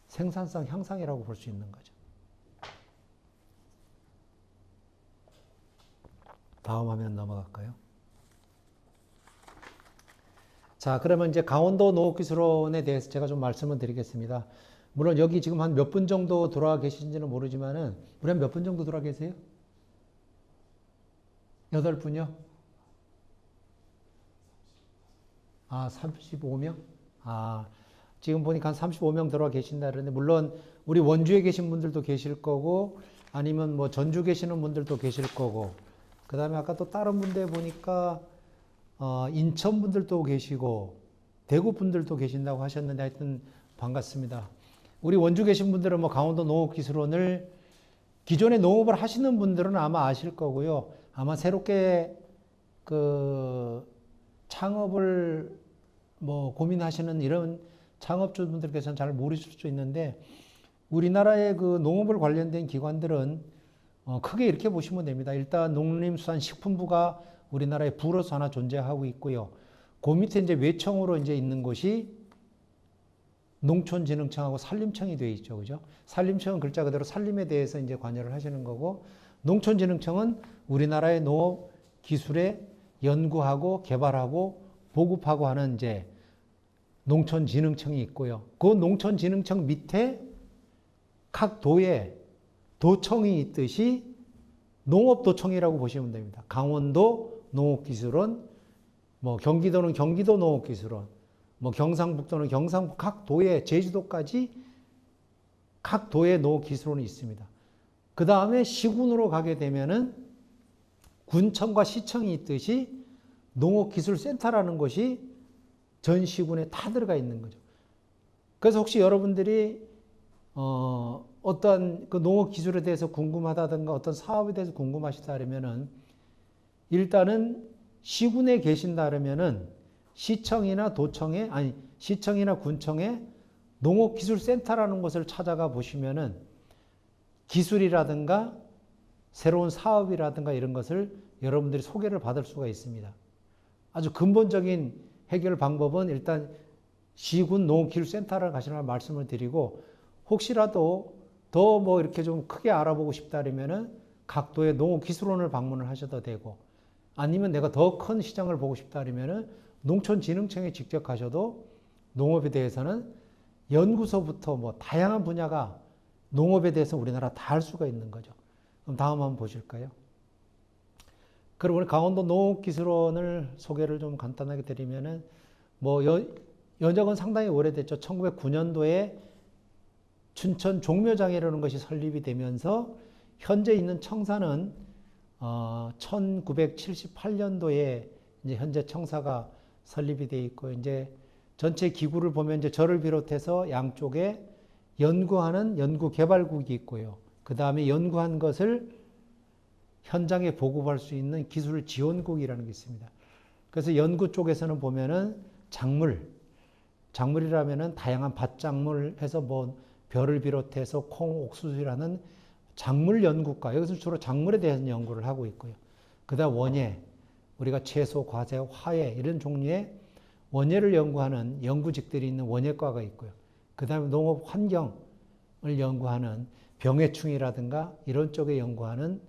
생산성 향상이라고 볼 수 있는 거죠. 다음 화면 넘어갈까요? 자, 그러면 이제 강원도 농업기술원에 대해서 제가 좀 말씀을 드리겠습니다. 물론 여기 지금 한 몇 분 정도 돌아와 계신지는 모르지만은, 우리 한 몇 분 정도 돌아와 계세요? 8분이요? 아, 35명? 아, 지금 보니까 한 35명 들어와 계신다 그러는데, 물론 우리 원주에 계신 분들도 계실 거고, 아니면 뭐 전주 계시는 분들도 계실 거고, 그 다음에 아까 또 다른 분들 보니까, 인천 분들도 계시고, 대구 분들도 계신다고 하셨는데, 하여튼 반갑습니다. 우리 원주 계신 분들은 뭐 강원도 농업기술원을 기존에 농업을 하시는 분들은 아마 아실 거고요. 아마 새롭게 그 창업을 뭐 고민하시는 이런 창업주분들께서는 잘 모르실 수 있는데, 우리나라의 그 농업을 관련된 기관들은 크게 이렇게 보시면 됩니다. 일단 농림수산식품부가 우리나라의 부로서 하나 존재하고 있고요. 그 밑에 이제 외청으로 이제 있는 곳이 농촌진흥청하고 산림청이 되어 있죠. 그죠? 산림청은 글자 그대로 산림에 대해서 이제 관여를 하시는 거고, 농촌진흥청은 우리나라의 농업 기술에 연구하고 개발하고 보급하고 하는 이제 농촌진흥청이 있고요. 그 농촌진흥청 밑에 각 도에 도청이 있듯이 농업도청이라고 보시면 됩니다. 강원도 농업기술원, 뭐 경기도는 경기도 농업기술원, 뭐 경상북도는 경상북도 각 도에, 제주도까지 각 도에 농업기술원이 있습니다. 그 다음에 시군으로 가게 되면은 군청과 시청이 있듯이 농업기술센터라는 곳이 전 시군에 다 들어가 있는 거죠. 그래서 혹시 여러분들이 어떤 그 농업기술에 대해서 궁금하다든가 어떤 사업에 대해서 궁금하시다 그러면은, 일단은 시군에 계신다 그러면은 시청이나 도청에, 아니 시청이나 군청에 농업기술센터라는 곳을 찾아가 보시면은 기술이라든가 새로운 사업이라든가 이런 것을 여러분들이 소개를 받을 수가 있습니다. 아주 근본적인 해결 방법은 일단 시군 농업기술센터를 가시라고 말씀을 드리고, 혹시라도 더 뭐 이렇게 좀 크게 알아보고 싶다 그러면은 각 도의 농업기술원을 방문을 하셔도 되고, 아니면 내가 더 큰 시장을 보고 싶다 그러면은 농촌진흥청에 직접 가셔도 농업에 대해서는 연구소부터 뭐 다양한 분야가 농업에 대해서 우리나라 다 할 수가 있는 거죠. 그럼 다음 한번 보실까요? 그럼 우리 강원도 농업기술원을 소개를 좀 간단하게 드리면은, 뭐 연적은 상당히 오래됐죠. 1909년도에 춘천 종묘장이라는 것이 설립이 되면서 현재 있는 청사는 1978년도에 이제 현재 청사가 설립이 되어 있고, 이제 전체 기구를 보면 이제 저를 비롯해서 양쪽에 연구하는 연구개발국이 있고요. 그 다음에 연구한 것을 현장에 보급할 수 있는 기술지원국이라는 게 있습니다. 그래서 연구 쪽에서는 보면은 작물이라면은 다양한 밭작물 해서 뭐 벼를 비롯해서 콩, 옥수수라는 작물 연구과, 여기서 주로 작물에 대한 연구를 하고 있고요. 그 다음 원예, 우리가 채소, 과세, 화예 이런 종류의 원예를 연구하는 연구직들이 있는 원예과가 있고요. 그 다음에 농업 환경을 연구하는 병해충이라든가 이런 쪽에 연구하는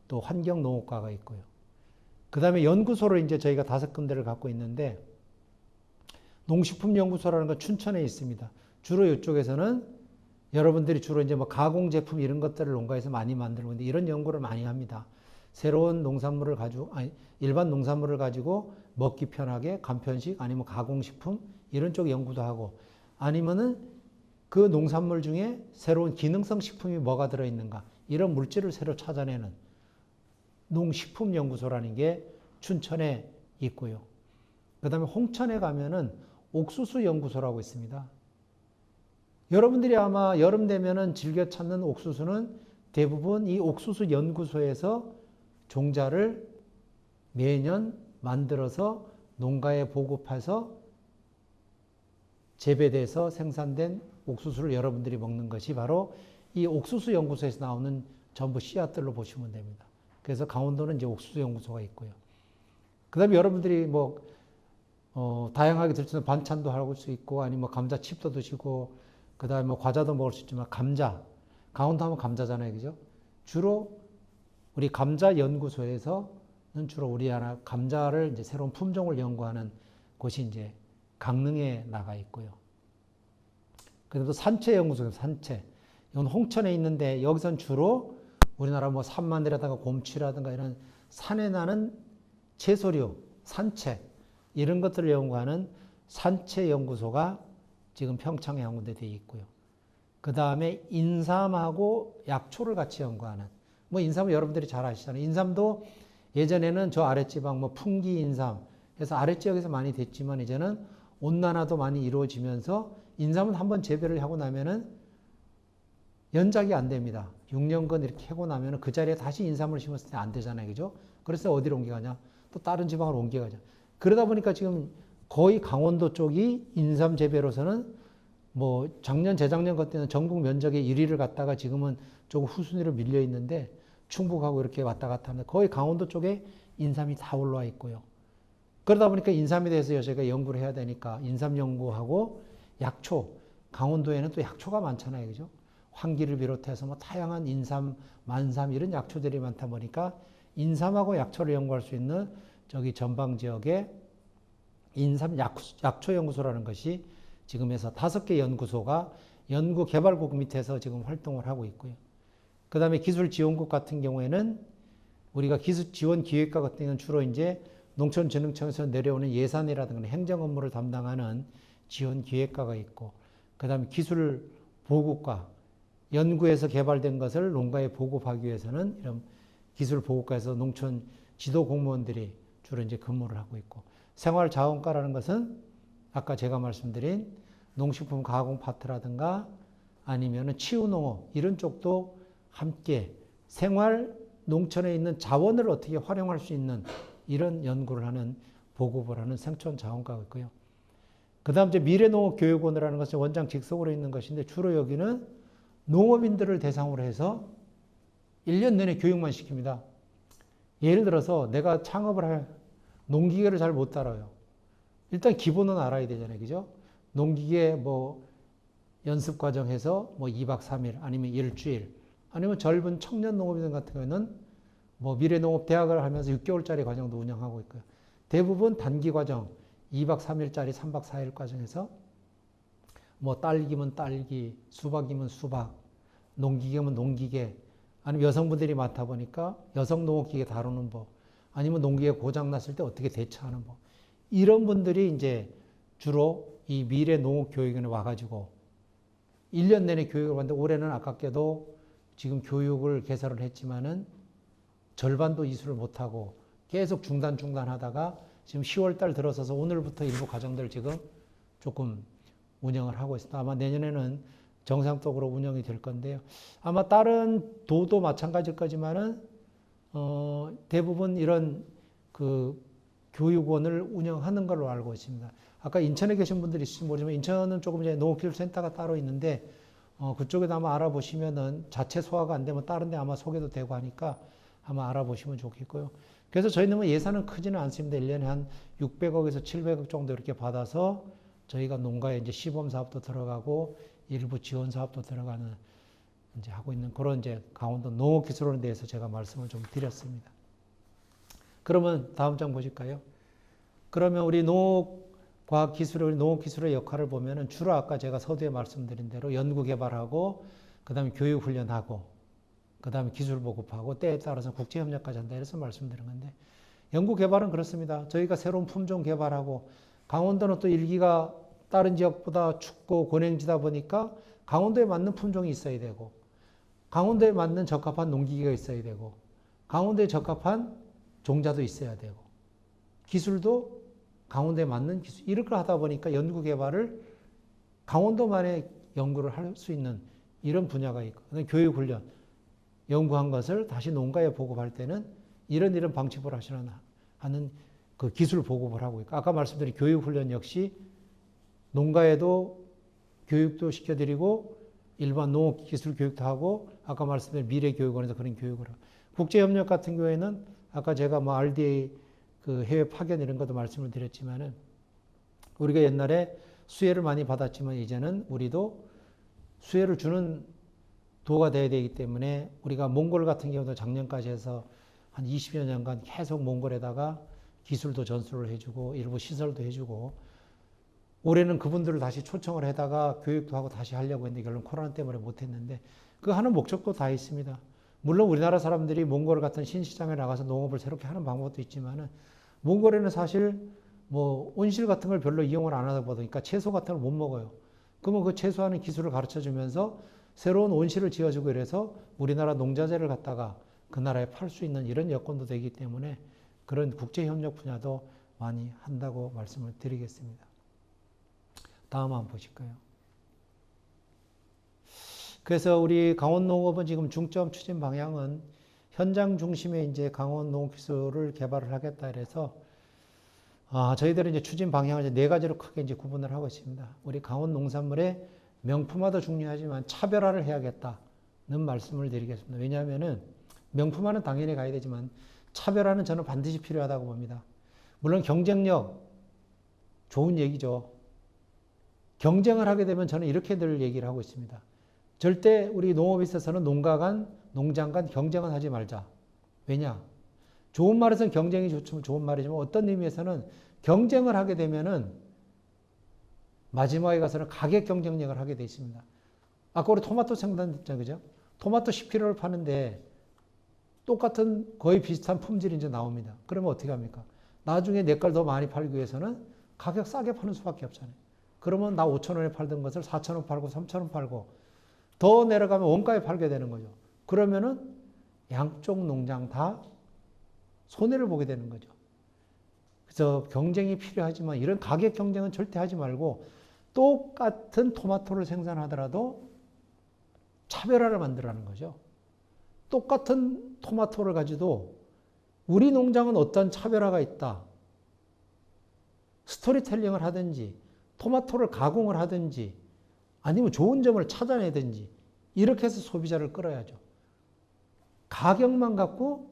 또 환경농업과가 있고요. 그 다음에 연구소를 이제 저희가 5군데를 갖고 있는데, 농식품연구소라는 건 춘천에 있습니다. 주로 이쪽에서는 여러분들이 주로 이제 뭐 가공제품 이런 것들을 농가에서 많이 만들고 있는데, 이런 연구를 많이 합니다. 새로운 농산물을 가지고, 아니, 일반 농산물을 가지고 먹기 편하게 간편식 아니면 가공식품 이런 쪽 연구도 하고, 아니면은 그 농산물 중에 새로운 기능성 식품이 뭐가 들어있는가 이런 물질을 새로 찾아내는 농식품연구소라는 게 춘천에 있고요. 그 다음에 홍천에 가면은 옥수수연구소라고 있습니다. 여러분들이 아마 여름 되면은 즐겨 찾는 옥수수는 대부분 이 옥수수연구소에서 종자를 매년 만들어서 농가에 보급해서 재배돼서 생산된 옥수수를 여러분들이 먹는 것이 바로 이 옥수수 연구소에서 나오는 전부 씨앗들로 보시면 됩니다. 그래서 강원도는 이제 옥수수 연구소가 있고요. 그 다음에 여러분들이 뭐, 다양하게 들 수 있는 반찬도 할 수 있고, 아니면 뭐 감자칩도 드시고, 그 다음에 뭐 과자도 먹을 수 있지만, 감자. 강원도 하면 감자잖아요. 그죠? 주로 우리 감자 연구소에서는 주로 우리나라 감자를 이제 새로운 품종을 연구하는 곳이 이제 강릉에 나가 있고요. 그다음에 산채 연구소에서 산채. 이건 홍천에 있는데 여기선 주로 우리나라 뭐 산마늘이라든가 곰취라든가 이런 산에 나는 채소류, 산채 이런 것들을 연구하는 산채 연구소가 지금 평창에 한 군데 되어 있고요. 그 다음에 인삼하고 약초를 같이 연구하는 뭐 인삼은 여러분들이 잘 아시잖아요. 인삼도 예전에는 저 아랫지방 뭐 풍기 인삼 해서 아랫지역에서 많이 됐지만 이제는 온난화도 많이 이루어지면서 인삼은 한번 재배를 하고 나면은 연작이 안 됩니다. 6년간 이렇게 하고 나면은 그 자리에 다시 인삼을 심었을 때 안 되잖아요. 그죠? 그래서 어디로 옮겨가냐? 또 다른 지방으로 옮겨가죠. 그러다 보니까 지금 거의 강원도 쪽이 인삼 재배로서는 뭐 작년, 재작년 같은 전국 면적의 1위를 갖다가 지금은 조금 후순위로 밀려 있는데 충북하고 이렇게 왔다 갔다 하는데 거의 강원도 쪽에 인삼이 다 올라와 있고요. 그러다 보니까 인삼에 대해서 저희가 연구를 해야 되니까 인삼 연구하고 약초, 강원도에는 또 약초가 많잖아요. 그죠? 황기를 비롯해서 뭐 다양한 인삼, 만삼 이런 약초들이 많다 보니까 인삼하고 약초를 연구할 수 있는 저기 전방 지역에 인삼 약초 연구소라는 것이 지금에서 5개 연구소가 연구개발국 밑에서 지금 활동을 하고 있고요. 그 다음에 기술지원국 같은 경우에는 우리가 기술지원기획과 같은 경우는 주로 이제 농촌진흥청에서 내려오는 예산이라든가 행정 업무를 담당하는 지원기획과가 있고, 그 다음에 기술보급과 연구에서 개발된 것을 농가에 보급하기 위해서는 이런 기술보급과에서 농촌 지도 공무원들이 주로 이제 근무를 하고 있고, 생활자원과라는 것은 아까 제가 말씀드린 농식품 가공 파트라든가 아니면은 치유농업 이런 쪽도 함께 생활 농촌에 있는 자원을 어떻게 활용할 수 있는 이런 연구를 하는 보급을 하는 생촌자원과가 있고요. 그 다음 이제 미래농업교육원이라는 것은 원장 직속으로 있는 것인데 주로 여기는 농업인들을 대상으로 해서 1년 내내 교육만 시킵니다. 예를 들어서 내가 창업을 할 농기계를 잘 못 다뤄요. 일단 기본은 알아야 되잖아요. 그죠? 농기계 뭐 연습 과정에서 뭐 2박 3일 아니면 일주일 아니면 젊은 청년 농업인들 같은 경우에는 뭐 미래농업대학을 하면서 6개월짜리 과정도 운영하고 있고요. 대부분 단기 과정 2박 3일짜리 3박 4일 과정에서 뭐 딸기면 딸기, 수박이면 수박, 농기계면 농기계 아니면 여성분들이 많다 보니까 여성 농업기계 다루는 법 아니면 농기계 고장 났을 때 어떻게 대처하는 법 이런 분들이 이제 주로 이 미래농업교육원에 와가지고 1년 내내 교육을 받는데 올해는 아깝게도 지금 교육을 개설을 했지만은 절반도 이수를 못하고 계속 중단하다가 지금 10월 달 들어서서 오늘부터 일부 과정들 지금 조금 운영을 하고 있습니다. 아마 내년에는 정상적으로 운영이 될 건데요. 아마 다른 도도 마찬가지일 거지만은 대부분 이런 그 교육원을 운영하는 걸로 알고 있습니다. 아까 인천에 계신 분들이 있을지 모르지만 인천은 조금 이제 농업기술센터가 따로 있는데 그쪽에도 아마 알아보시면은 자체 소화가 안 되면 다른 데 아마 소개도 되고 하니까 아마 알아보시면 좋겠고요. 그래서 저희는 뭐 예산은 크지는 않습니다. 1년에 한 600억에서 700억 정도 이렇게 받아서 저희가 농가에 이제 시범 사업도 들어가고 일부 지원 사업도 들어가는 이제 하고 있는 그런 이제 강원도 농업기술원에 대해서 제가 말씀을 좀 드렸습니다. 그러면 다음 장 보실까요? 그러면 우리 농업과학기술의 농업기술의 역할을 보면은 주로 아까 제가 서두에 말씀드린 대로 연구개발하고 그 다음에 교육훈련하고 그 다음에 기술 보급하고 때에 따라서 국제협력까지 한다 이래서 말씀드린 건데 연구개발은 그렇습니다. 저희가 새로운 품종 개발하고 강원도는 또 일기가 다른 지역보다 춥고 고냉지다 보니까 강원도에 맞는 품종이 있어야 되고 강원도에 맞는 적합한 농기계가 있어야 되고 강원도에 적합한 종자도 있어야 되고 기술도 강원도에 맞는 기술 이렇게 하다 보니까 연구개발을 강원도만의 연구를 할 수 있는 이런 분야가 있고 교육훈련 연구한 것을 다시 농가에 보급할 때는 이런 방식으로 하는 그 기술 보급을 하고 있고 아까 말씀드린 교육훈련 역시 농가에도 교육도 시켜드리고 일반 농업 기술 교육도 하고 아까 말씀드린 미래교육원에서 그런 교육을 하고 국제협력 같은 경우에는 아까 제가 뭐 RDA 그 해외 파견 이런 것도 말씀을 드렸지만은 우리가 옛날에 수혜를 많이 받았지만 이제는 우리도 수혜를 주는 도가 돼야 되기 때문에 우리가 몽골 같은 경우도 작년까지 해서 한 20여 년간 계속 몽골에다가 기술도 전수를 해주고 일부 시설도 해주고 올해는 그분들을 다시 초청을 해다가 교육도 하고 다시 하려고 했는데 결론 코로나 때문에 못했는데 그 하는 목적도 다 있습니다. 물론 우리나라 사람들이 몽골 같은 신시장에 나가서 농업을 새롭게 하는 방법도 있지만은 몽골에는 사실 뭐 온실 같은 걸 별로 이용을 안 하다 보니까 채소 같은 걸 못 먹어요. 그러면 그 채소하는 기술을 가르쳐 주면서 새로운 온실을 지어주고 이래서 우리나라 농자재를 갖다가 그 나라에 팔 수 있는 이런 여건도 되기 때문에 그런 국제협력 분야도 많이 한다고 말씀을 드리겠습니다. 다음 한번 보실까요? 그래서 우리 강원농업은 지금 중점 추진 방향은 현장 중심의 이제 강원농업기술을 개발을 하겠다 이래서 저희들은 이제 추진 방향을 이제 네 가지로 크게 이제 구분을 하고 있습니다. 우리 강원 농산물의 명품화도 중요하지만 차별화를 해야겠다는 말씀을 드리겠습니다. 왜냐하면은 명품화는 당연히 가야 되지만 차별화는 저는 반드시 필요하다고 봅니다. 물론 경쟁력 좋은 얘기죠. 경쟁을 하게 되면 저는 이렇게 늘 얘기를 하고 있습니다. 절대 우리 농업에 있어서는 농가 간, 농장 간 경쟁은 하지 말자. 왜냐? 좋은 말에서는 경쟁이 좋은 말이지만 어떤 의미에서는 경쟁을 하게 되면은 마지막에 가서는 가격 경쟁력을 하게 돼 있습니다. 아까 우리 토마토 생산했잖아요. 그죠? 토마토 10kg를 파는데 똑같은 거의 비슷한 품질이 이제 나옵니다. 그러면 어떻게 합니까? 나중에 내 걸 더 많이 팔기 위해서는 가격 싸게 파는 수밖에 없잖아요. 그러면 나 5,000원에 팔던 것을 4,000원 팔고 3,000원 팔고 더 내려가면 원가에 팔게 되는 거죠. 그러면은 양쪽 농장 다 손해를 보게 되는 거죠. 그래서 경쟁이 필요하지만 이런 가격 경쟁은 절대 하지 말고 똑같은 토마토를 생산하더라도 차별화를 만들라는 거죠. 똑같은 토마토를 가지고 우리 농장은 어떤 차별화가 있다. 스토리텔링을 하든지 토마토를 가공을 하든지 아니면 좋은 점을 찾아내든지 이렇게 해서 소비자를 끌어야죠. 가격만 갖고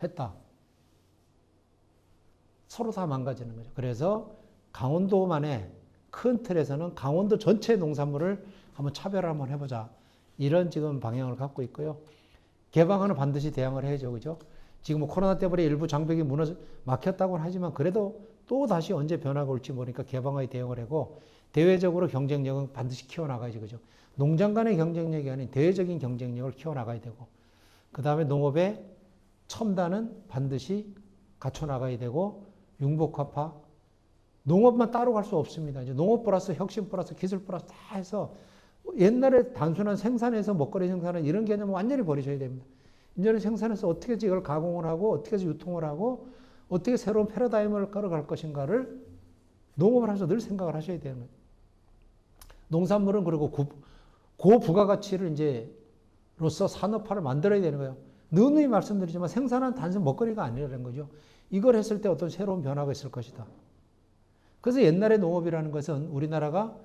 했다. 서로 다 망가지는 거죠. 그래서 강원도만의 큰 틀에서는 강원도 전체 농산물을 한번 차별화 한번 해보자. 이런 지금 방향을 갖고 있고요. 개방하는 반드시 대응을 해야죠. 그죠? 지금 뭐 코로나 때문에 일부 장벽이 막혔다고는 하지만 그래도 또 다시 언제 변화가 올지 모르니까 개방하에 대응을 하고 대외적으로 경쟁력은 반드시 키워나가야지. 그죠? 농장 간의 경쟁력이 아닌 대외적인 경쟁력을 키워나가야 되고 그 다음에 농업의 첨단은 반드시 갖춰나가야 되고 융복합화 농업만 따로 갈 수 없습니다. 이제 농업 플러스 혁신 플러스 기술 플러스 다 해서 옛날에 단순한 생산해서 먹거리 생산은 이런 개념을 완전히 버리셔야 됩니다. 이제는 생산해서 어떻게 이걸 가공을 하고 어떻게 해서 유통을 하고 어떻게 새로운 패러다임을 걸어갈 것인가를 농업을 하면서 늘 생각을 하셔야 되는 거예요. 농산물은 그리고 고부가가치를 이제로서 산업화를 만들어야 되는 거예요. 누누이 말씀드리지만 생산은 단순 먹거리가 아니라는 거죠. 이걸 했을 때 어떤 새로운 변화가 있을 것이다. 그래서 옛날의 농업이라는 것은 우리나라가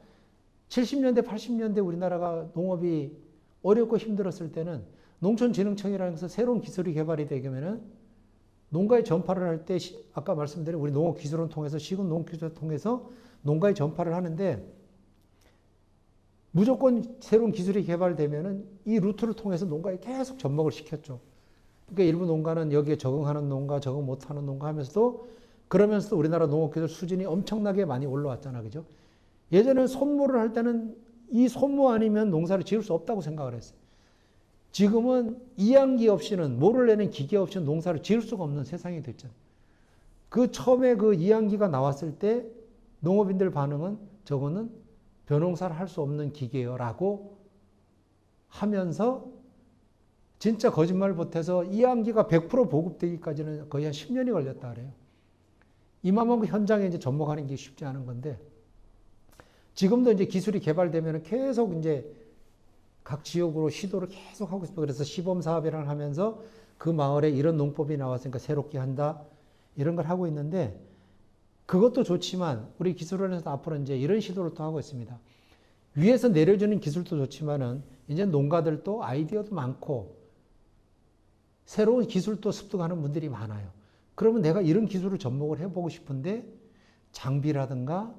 70년대, 80년대 우리나라가 농업이 어렵고 힘들었을 때는 농촌진흥청이라는 것은 새로운 기술이 개발이 되면은 농가의 전파를 할 때 아까 말씀드린 우리 농업기술원 통해서 시군 농업기술원 통해서 농가의 전파를 하는데 무조건 새로운 기술이 개발되면은 이 루트를 통해서 농가에 계속 접목을 시켰죠. 그러니까 일부 농가는 여기에 적응하는 농가, 적응 못하는 농가 하면서도 그러면서도 우리나라 농업기술 수준이 엄청나게 많이 올라왔잖아. 그죠? 예전에 손모를 할 때는 이 손모 아니면 농사를 지을 수 없다고 생각을 했어요. 지금은 이양기 없이는 모를 내는 기계 없이는 농사를 지을 수가 없는 세상이 됐잖아요. 그 처음에 그 이양기가 나왔을 때 농업인들 반응은 저거는 벼농사를 할 수 없는 기계여라고 하면서 진짜 거짓말 못해서 이양기가 100% 보급되기까지는 거의 한 10년이 걸렸다 그래요. 이만큼 현장에 이제 접목하는 게 쉽지 않은 건데 지금도 이제 기술이 개발되면 계속 이제 각 지역으로 시도를 계속 하고 있습니다. 그래서 시범 사업이랑 하면서 그 마을에 이런 농법이 나왔으니까 새롭게 한다. 이런 걸 하고 있는데 그것도 좋지만 우리 기술원에서 앞으로 이제 이런 시도를 또 하고 있습니다. 위에서 내려주는 기술도 좋지만은 이제 농가들도 아이디어도 많고 새로운 기술도 습득하는 분들이 많아요. 그러면 내가 이런 기술을 접목을 해보고 싶은데 장비라든가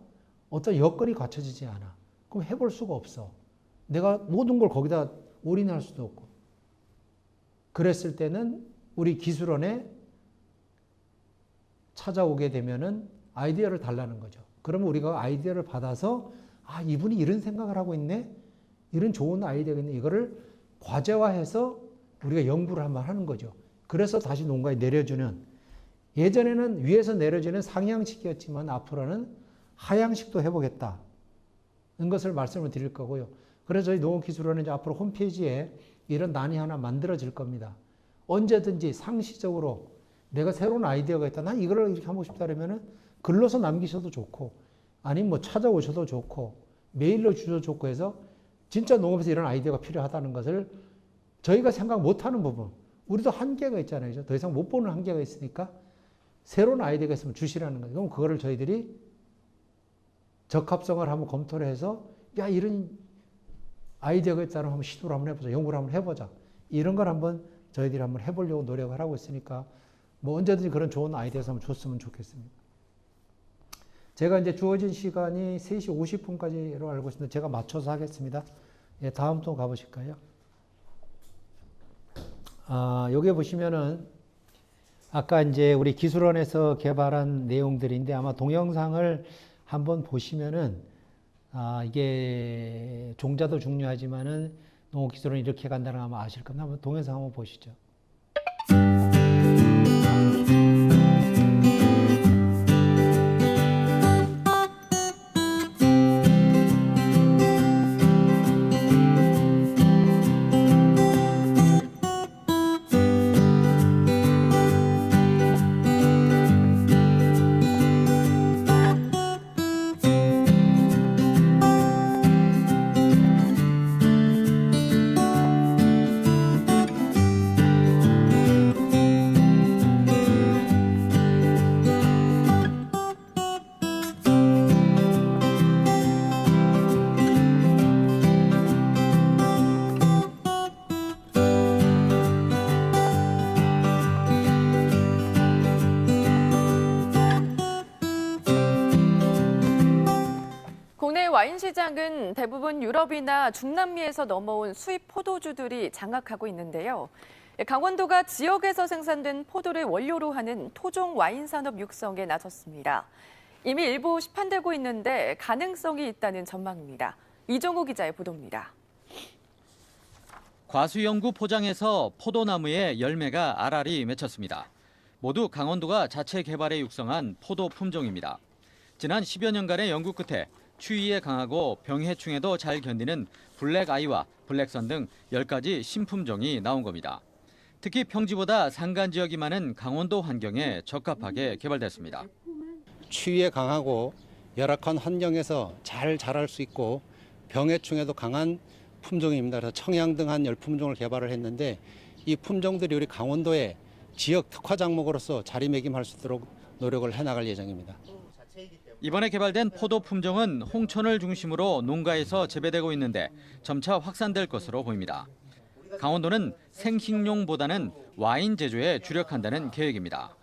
어떤 여건이 갖춰지지 않아. 그럼 해볼 수가 없어. 내가 모든 걸 거기다 올인할 수도 없고. 그랬을 때는 우리 기술원에 찾아오게 되면은 아이디어를 달라는 거죠. 그러면 우리가 아이디어를 받아서 아, 이분이 이런 생각을 하고 있네? 이런 좋은 아이디어가 있네? 이거를 과제화해서 우리가 연구를 한번 하는 거죠. 그래서 다시 농가에 내려주는, 예전에는 위에서 내려주는 상향식이었지만 앞으로는 하향식도 해보겠다는 것을 말씀을 드릴 거고요. 그래서 저희 농업기술원은 이제 앞으로 홈페이지에 이런 난이 하나 만들어질 겁니다. 언제든지 상시적으로 내가 새로운 아이디어가 있다. 난 이걸 이렇게 하고 싶다 그러면은 글로서 남기셔도 좋고, 아니면 뭐 찾아오셔도 좋고, 메일로 주셔도 좋고 해서 진짜 농업에서 이런 아이디어가 필요하다는 것을 저희가 생각 못하는 부분, 우리도 한계가 있잖아요. 더 이상 못 보는 한계가 있으니까 새로운 아이디어가 있으면 주시라는 거예요. 그럼 그거를 저희들이 적합성을 한번 검토를 해서 야, 이런 아이디어가 있다면 한번 시도를 한번 해보자. 연구를 한번 해보자. 이런 걸 한번 저희들이 한번 해보려고 노력을 하고 있으니까 뭐 언제든지 그런 좋은 아이디어에서 한번 줬으면 좋겠습니다. 제가 이제 주어진 시간이 3시 50분까지로 알고 있는데 제가 맞춰서 하겠습니다. 예, 다음 또 가보실까요? 여기 보시면은 아까 이제 우리 기술원에서 개발한 내용들인데 아마 동영상을 한번 보시면은 이게 종자도 중요하지만은 농업기술원이 이렇게 간다는 거 아마 아실 겁니다. 한번 동영상 한번 보시죠. 국내 와인 시장은 대부분 유럽이나 중남미에서 넘어온 수입 포도주들이 장악하고 있는데요. 강원도가 지역에서 생산된 포도를 원료로 하는 토종 와인 산업 육성에 나섰습니다. 이미 일부 시판되고 있는데 가능성이 있다는 전망입니다. 이종우 기자의 보도입니다. 과수연구 포장에서 포도나무에 열매가 알알이 맺혔습니다. 모두 강원도가 자체 개발해 육성한 포도 품종입니다. 지난 10여 년간의 연구 끝에 추위에 강하고 병해충에도 잘 견디는 블랙아이와 블랙선 등 10가지 신품종이 나온 겁니다. 특히 평지보다 산간 지역이 많은 강원도 환경에 적합하게 개발됐습니다. 추위에 강하고 열악한 환경에서 잘 자랄 수 있고 병해충에도 강한 품종입니다. 그래서 청양 등 한 10품종을 개발을 했는데 이 품종들이 우리 강원도의 지역 특화 작목으로서 자리매김할 수 있도록 노력을 해나갈 예정입니다. 이번에 개발된 포도 품종은 홍천을 중심으로 농가에서 재배되고 있는데 점차 확산될 것으로 보입니다. 강원도는 생식용보다는 와인 제조에 주력한다는 계획입니다.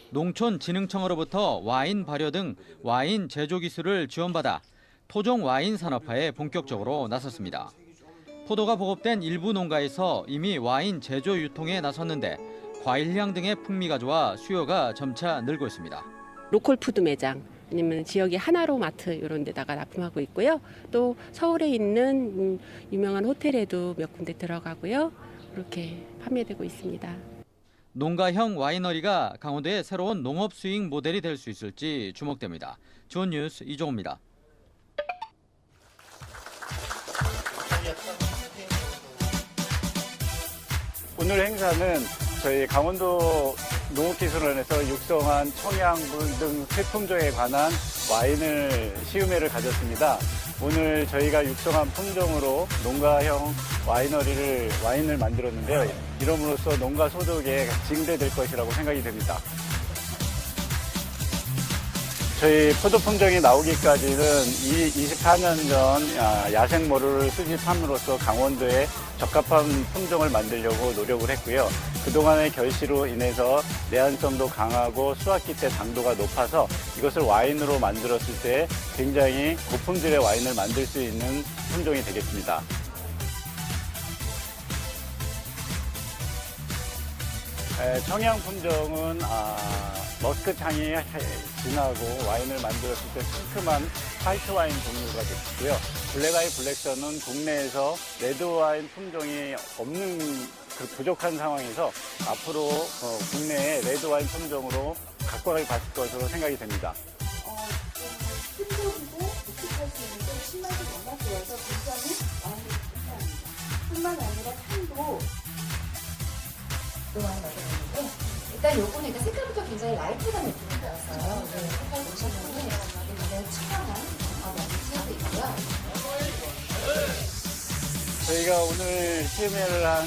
농촌진흥청으로부터 와인 발효 등 와인 제조 기술을 지원받아 토종 와인 산업화에 본격적으로 나섰습니다. 포도가 보급된 일부 농가에서 이미 와인 제조 유통에 나섰는데 과일향 등의 풍미가 좋아 수요가 점차 늘고 있습니다. 로컬 푸드 매장 아니면 지역의 하나로 마트 이런 데다가 납품하고 있고요. 또 서울에 있는 유명한 호텔에도 몇 군데 들어가고요. 그렇게 판매되고 있습니다. 농가형 와이너리가 강원도의 새로운 농업 수익 모델이 될 수 있을지 주목됩니다. 좋은 뉴스 이종호입니다. 오늘 행사는 저희 강원도 농업기술원에서 육성한 청양분 등 세 품종에 관한 와인을 시음회를 가졌습니다. 오늘 저희가 육성한 품종으로 농가형 와인을 만들었는데요. 이름으로써 농가 소득에 증대될 것이라고 생각이 됩니다. 저희 포도 품종이 나오기까지는 24년 전 야생모를 수집함으로써 강원도에 적합한 품종을 만들려고 노력을 했고요. 그동안의 결실로 인해서 내한성도 강하고 수확기 때 당도가 높아서 이것을 와인으로 만들었을 때 굉장히 고품질의 와인을 만들 수 있는 품종이 되겠습니다. 청양 품종은 머스크 향이 진하고 와인을 만들었을 때 상큼한 화이트 와인 종류가 되고요. 블랙아이 블랙선은 국내에서 레드 와인 품종이 없는 부족한 상황에서 앞으로 국내에 레드 와인 품종으로 각광을 받을 것으로 생각이 됩니다. 끈적이고 독특할 수 있는 신맛이 워낙 좋아서 굉장히 와인을 좋아합니다. 뿐만 아니라 향도 많이 맡아봤는데 일단 요거는 일단 색깔부터 굉장히 라이트한 느낌이 나왔어요. 색깔 보시면은 굉장히 투명한 많이 튀어져 있고요. 저희가 오늘 시음회를 한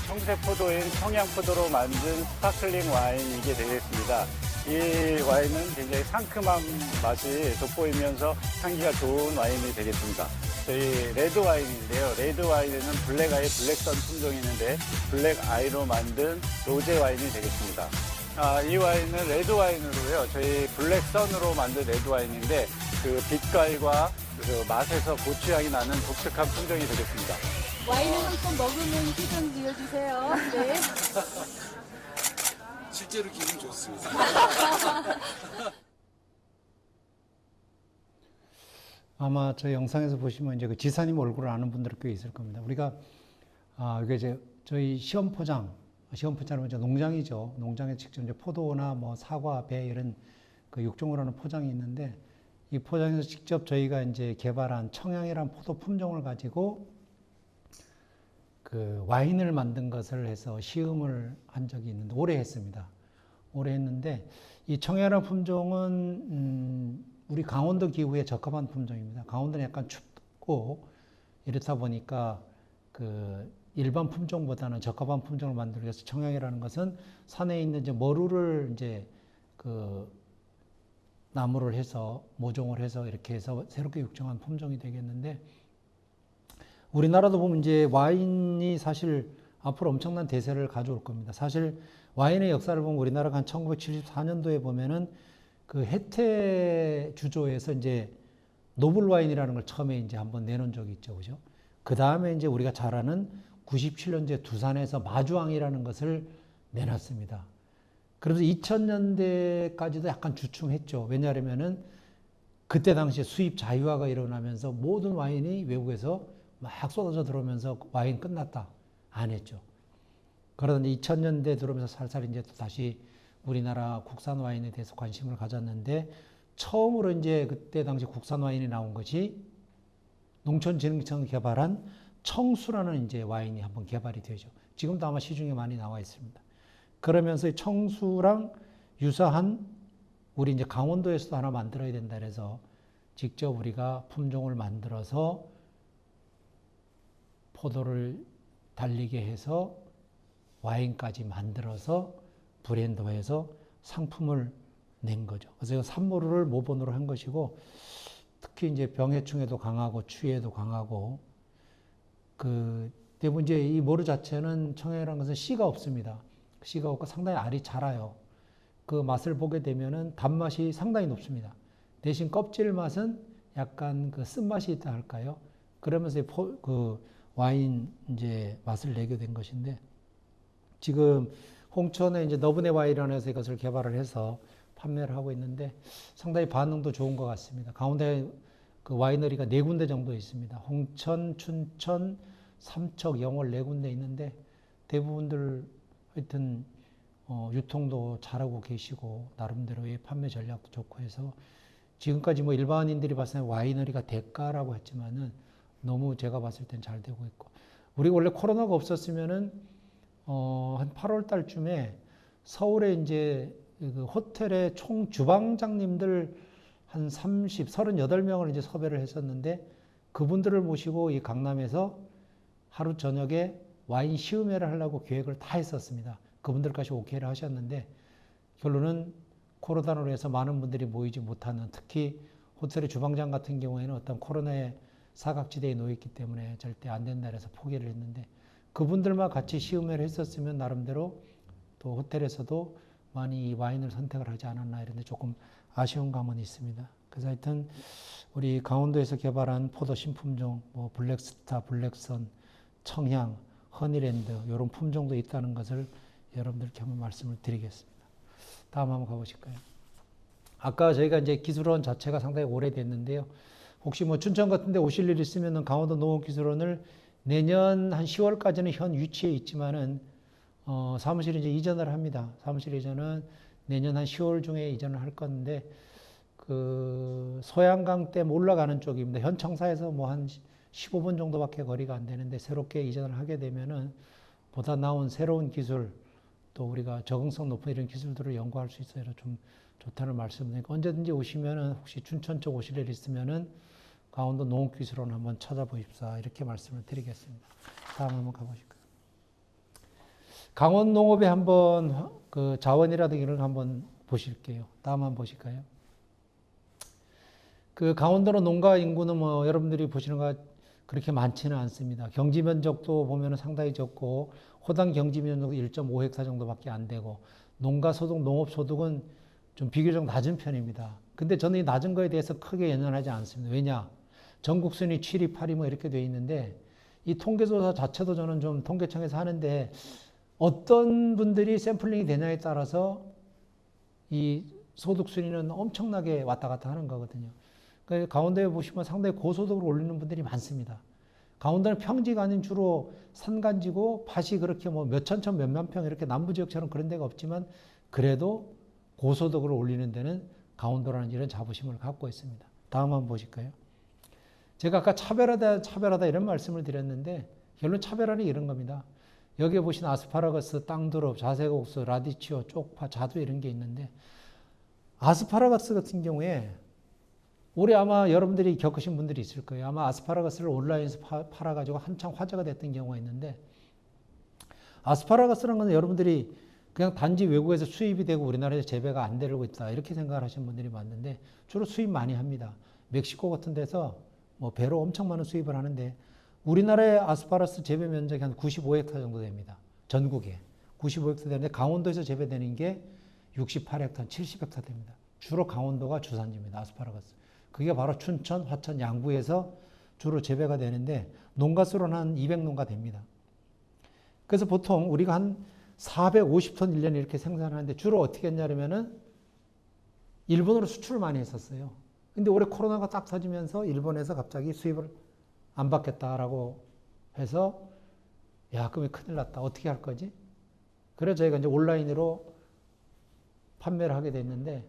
청세포도인 청양포도로 만든 스파클링 와인이게 되겠습니다. 이 와인은 굉장히 상큼한 맛이 돋보이면서 향기가 좋은 와인이 되겠습니다. 저희 레드 와인인데요. 레드 와인에는 블랙아이 블랙선 품종이 있는데 블랙아이로 만든 로제 와인이 되겠습니다. 이 와인은 레드 와인으로요. 저희 블랙선으로 만든 레드 와인인데 그 빛깔과 그 맛에서 고추향이 나는 독특한 품종이 되겠습니다. 와인을 한 번 먹으면 표정 지어주세요. 네. 실제로 기분 좋습니다. 아마 저 영상에서 보시면 이제 그 지사님 얼굴을 아는 분들 꽤 있을 겁니다. 우리가 이게 이제 저희 시험포장은 이제 농장이죠. 농장에 직접 이제 포도나 뭐 사과, 배 이런 그 육종으로 하는 포장이 있는데 이 포장에서 직접 저희가 이제 개발한 청양이라는 포도 품종을 가지고 그 와인을 만든 것을 해서 시음을 한 적이 있는데 오래 했습니다. 오래 했는데 이 청양이라는 품종은 우리 강원도 기후에 적합한 품종입니다. 강원도는 약간 춥고 이렇다 보니까 그 일반 품종보다는 적합한 품종을 만들기 위해서 청양이라는 것은 산에 있는 이제 머루를 이제 그 나무를 해서 모종을 해서 이렇게 해서 새롭게 육종한 품종이 되겠는데 우리나라도 보면 이제 와인이 사실 앞으로 엄청난 대세를 가져올 겁니다. 사실 와인의 역사를 보면 우리나라가 한 1974년도에 보면은 그 혜태 주조에서 이제 노블 와인이라는 걸 처음에 이제 한번 내놓은 적이 있죠. 그죠? 그 다음에 이제 우리가 잘 아는 97년도에 두산에서 마주왕이라는 것을 내놨습니다. 그래서 2000년대까지도 약간 주춤했죠. 왜냐하면은 그때 당시에 수입 자유화가 일어나면서 모든 와인이 외국에서 막 쏟아져 들어오면서 와인 끝났다. 안 했죠. 그러다 2000년대 들어오면서 살살 이제 또 다시 우리나라 국산 와인에 대해서 관심을 가졌는데 처음으로 이제 그때 당시 국산 와인이 나온 것이 농촌진흥청이 개발한 청수라는 이제 와인이 한번 개발이 되죠. 지금도 아마 시중에 많이 나와 있습니다. 그러면서 청수랑 유사한 우리 이제 강원도에서도 하나 만들어야 된다 그래서 직접 우리가 품종을 만들어서 포도를 달리게 해서 와인까지 만들어서 브랜드화해서 상품을 낸 거죠. 그래서 산모루를 모본으로 한 것이고 특히 이제 병해충에도 강하고 추위에도 강하고 그 대부분 이제 이 모루 자체는 청양이라는 것은 씨가 없습니다. 씨가 없고 상당히 알이 자라요. 그 맛을 보게 되면은 단맛이 상당히 높습니다. 대신 껍질 맛은 약간 그 쓴맛이 있다 할까요? 그러면서 그 와인 이제 맛을 내게 된 것인데 지금 홍천에 이제 너브네 와인이라서 이것을 개발을 해서 판매를 하고 있는데 상당히 반응도 좋은 것 같습니다. 가운데 그 와이너리가 4군데 정도 있습니다. 홍천, 춘천, 삼척, 영월 4군데 있는데 대부분들 하여튼 유통도 잘하고 계시고 나름대로의 판매 전략도 좋고 해서 지금까지 뭐 일반인들이 봤을 때 와이너리가 대가라고 했지만은 너무 제가 봤을 땐 잘 되고 있고 우리 원래 코로나가 없었으면은 한 8월 달쯤에 서울에 이제 그 호텔의 총 주방장님들 한 38명을 이제 섭외를 했었는데 그분들을 모시고 이 강남에서 하루 저녁에 와인 시음회를 하려고 계획을 다 했었습니다. 그분들까지 오케이를 하셨는데 결론은 코로나로 해서 많은 분들이 모이지 못하는, 특히 호텔의 주방장 같은 경우에는 어떤 코로나의 사각지대에 놓여 있기 때문에 절대 안 된다 해서 포기를 했는데, 그분들만 같이 시음회를 했었으면 나름대로 또 호텔에서도 많이 이 와인을 선택을 하지 않았나, 이런데 조금 아쉬운 감은 있습니다. 그래서 하여튼 우리 강원도에서 개발한 포도 신품종, 뭐 블랙스타, 블랙선, 청향, 허니랜드 이런 품종도 있다는 것을 여러분들께 한번 말씀을 드리겠습니다. 다음 한번 가보실까요? 아까 저희가 이제 기술원 자체가 상당히 오래됐는데요. 혹시 뭐 춘천 같은 데 오실 일 있으면 강원도 농업기술원을 내년 한 10월까지는 현 위치에 있지만은 사무실 이제 이전을 합니다. 사무실 이전은 내년 한 10월 중에 이전을 할 건데, 그 소양강 댐 올라가는 쪽입니다. 현 청사에서 뭐 한 15분 정도밖에 거리가 안 되는데, 새롭게 이전을 하게 되면은 보다 나은 새로운 기술, 또 우리가 적응성 높은 이런 기술들을 연구할 수 있어요. 좀 좋다는 말씀드리니까 언제든지 오시면은, 혹시 춘천 쪽 오실 일 있으면은 강원도 농업기술원 한번 찾아보십사, 이렇게 말씀을 드리겠습니다. 다음 한번 가보실까요? 강원 농업에 한번 그 자원이라든가 이런 거 한번 보실게요. 다음 한번 보실까요? 그 강원도는 농가 인구는 뭐 여러분들이 보시는 거 그렇게 많지는 않습니다. 경지 면적도 보면 상당히 적고, 호당 경지 면적도 1.5헥타 정도밖에 안 되고, 농가 소득, 농업 소득은 좀 비교적 낮은 편입니다. 근데 저는 이 낮은 거에 대해서 크게 연연하지 않습니다. 왜냐? 전국 순위 7위, 8위 뭐 이렇게 돼 있는데, 이 통계조사 자체도 저는 좀 통계청에서 하는데, 어떤 분들이 샘플링이 되냐에 따라서 이 소득 순위는 엄청나게 왔다 갔다 하는 거거든요. 강원도에 보시면 상당히 고소득을 올리는 분들이 많습니다. 강원도는 평지가 아닌 주로 산간지고, 밭이 그렇게 뭐 몇천 천 몇만 평 이렇게 남부지역처럼 그런 데가 없지만, 그래도 고소득을 올리는 데는 강원도라는 이런 자부심을 갖고 있습니다. 다음 한번 보실까요? 제가 아까 차별하다 이런 말씀을 드렸는데, 결론 차별화는 이런 겁니다. 여기에 보시는 아스파라거스, 땅두릅, 자색옥수, 라디치오, 쪽파, 자두 이런 게 있는데, 아스파라거스 같은 경우에 올해 아마 여러분들이 겪으신 분들이 있을 거예요. 아마 아스파라거스를 온라인에서 팔아가지고 한창 화제가 됐던 경우가 있는데, 아스파라거스라는 건 여러분들이 그냥 단지 외국에서 수입이 되고 우리나라에서 재배가 안 되고 있다, 이렇게 생각을 하시는 분들이 많은데, 주로 수입 많이 합니다. 멕시코 같은 데서 뭐 배로 엄청 많은 수입을 하는데, 우리나라의 아스파라거스 재배 면적이 한 95헥타 정도 됩니다. 전국에 95헥타 되는데, 강원도에서 재배되는 게 68헥타, 70헥타 됩니다. 주로 강원도가 주산지입니다. 아스파라거스. 그게 바로 춘천, 화천, 양구에서 주로 재배가 되는데, 농가 수로는 한 200농가 됩니다. 그래서 보통 우리가 한 450톤 1년에 이렇게 생산하는데, 주로 어떻게 했냐면은 일본으로 수출을 많이 했었어요. 근데 올해 코로나가 딱 터지면서 일본에서 갑자기 수입을 안 받겠다라고 해서, 야, 그럼 큰일 났다. 어떻게 할 거지? 그래서 저희가 이제 온라인으로 판매를 하게 됐는데,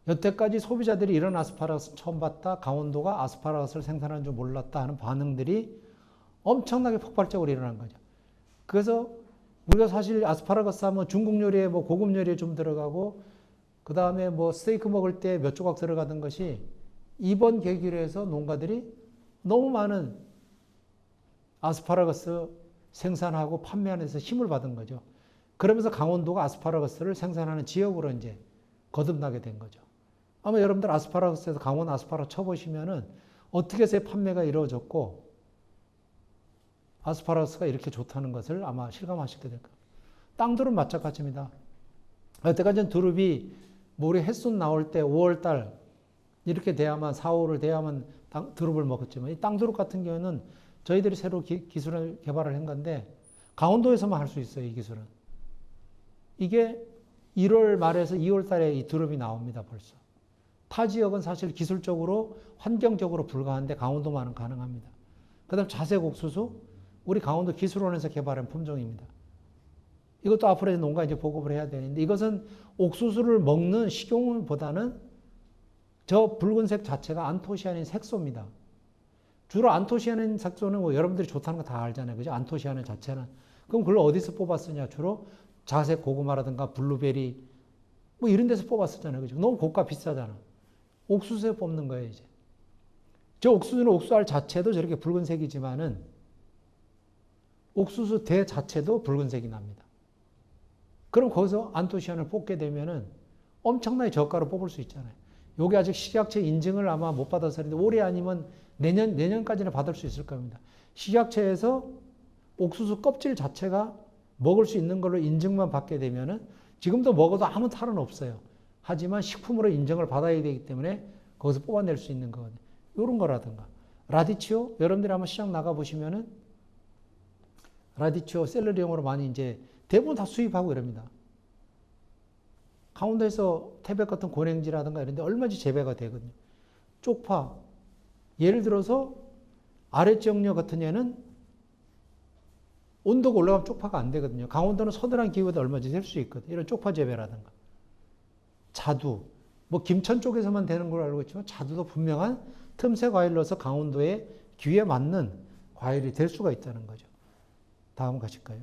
여태까지 소비자들이 이런 아스파라거스 처음 봤다, 강원도가 아스파라거스를 생산하는 줄 몰랐다 하는 반응들이 엄청나게 폭발적으로 일어난 거죠. 그래서 우리가 사실 아스파라거스 하면 중국 요리에 뭐 고급 요리에 좀 들어가고, 그 다음에 뭐 스테이크 먹을 때 몇 조각 들어가던 것이, 이번 계기로 해서 농가들이 너무 많은 아스파라거스 생산하고 판매하는 데서 힘을 받은 거죠. 그러면서 강원도가 아스파라거스를 생산하는 지역으로 이제 거듭나게 된 거죠. 아마 여러분들 아스파라거스에서 강원 아스파라 쳐보시면은 어떻게 해서 판매가 이루어졌고, 아스파라거스가 이렇게 좋다는 것을 아마 실감하시게 될 겁니다. 땅두릅 마찬가지입니다. 여태까지는 두릅이 뭐 우리 햇순 나올 때 5월달 이렇게 돼야만, 4, 5월 돼야만 두릅을 먹었지만, 이 땅두릅 같은 경우는 저희들이 새로 기술을 개발을 한 건데, 강원도에서만 할 수 있어요, 이 기술은. 이게 1월 말에서 2월 달에 이 두릅이 나옵니다, 벌써. 타 지역은 사실 기술적으로, 환경적으로 불가한데 강원도만은 가능합니다. 그 다음 자색 옥수수, 우리 강원도 기술원에서 개발한 품종입니다. 이것도 앞으로 농가에 이제 보급을 해야 되는데, 이것은 옥수수를 먹는 식용보다는 저 붉은색 자체가 안토시아닌 색소입니다. 주로 안토시아닌 색소는 뭐 여러분들이 좋다는 거 다 알잖아요. 그죠? 안토시아닌 자체는. 그럼 그걸 어디서 뽑았으냐? 주로 자색 고구마라든가 블루베리 뭐 이런 데서 뽑았었잖아요. 그죠? 너무 고가 비싸잖아. 옥수수에 뽑는 거예요, 이제. 저 옥수수는 옥수알 자체도 저렇게 붉은색이지만은 옥수수 대 자체도 붉은색이 납니다. 그럼 거기서 안토시아닌을 뽑게 되면은 엄청나게 저가로 뽑을 수 있잖아요. 요게 아직 식약처 인증을 아마 못 받아서 그런데 올해 아니면 내년까지는 받을 수 있을 겁니다. 식약처에서 옥수수 껍질 자체가 먹을 수 있는 걸로 인증만 받게 되면은 지금도 먹어도 아무 탈은 없어요. 하지만 식품으로 인정을 받아야 되기 때문에 거기서 뽑아낼 수 있는 거거든요. 이런 거라든가. 라디치오, 여러분들이 한번 시장 나가보시면은 라디치오 샐러리용으로 많이 이제 대부분 다 수입하고 이럽니다. 강원도에서 태백 같은 고랭지라든가 이런 데 얼마든지 재배가 되거든요. 쪽파, 예를 들어서 아래지역류 같은 데는 온도가 올라가면 쪽파가 안 되거든요. 강원도는 서늘한 기후에도 얼마든지 될 수 있거든요. 이런 쪽파 재배라든가. 자두, 뭐 김천 쪽에서만 되는 걸 알고 있지만 자두도 분명한 틈새 과일로서 강원도의 기후에 맞는 과일이 될 수가 있다는 거죠. 다음 가실까요?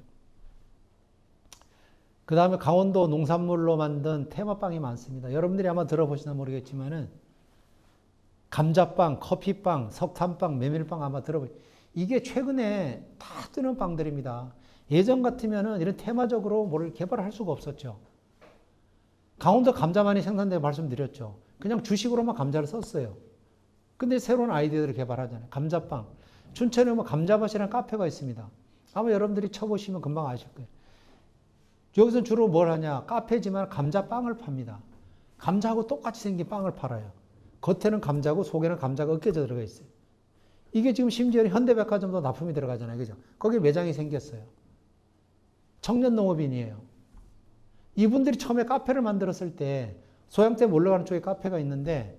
그 다음에 강원도 농산물로 만든 테마빵이 많습니다. 여러분들이 아마 들어보시나 모르겠지만은 감자빵, 커피빵, 석탄빵, 메밀빵 아마 들어보시. 이게 최근에 다 뜨는 빵들입니다. 예전 같으면은 이런 테마적으로 뭐를 개발할 수가 없었죠. 강원도 감자만이 생산되고 말씀드렸죠. 그냥 주식으로만 감자를 썼어요. 근데 새로운 아이디어를 개발하잖아요. 감자빵. 춘천에 뭐 감자밭이라는 카페가 있습니다. 아마 여러분들이 쳐보시면 금방 아실 거예요. 여기서 주로 뭘 하냐. 카페지만 감자빵을 팝니다. 감자하고 똑같이 생긴 빵을 팔아요. 겉에는 감자고 속에는 감자가 으깨져 들어가 있어요. 이게 지금 심지어 현대백화점도 납품이 들어가잖아요. 그죠? 거기에 매장이 생겼어요. 청년농업인이에요. 이분들이 처음에 카페를 만들었을 때 소양댐 올라가는 쪽에 카페가 있는데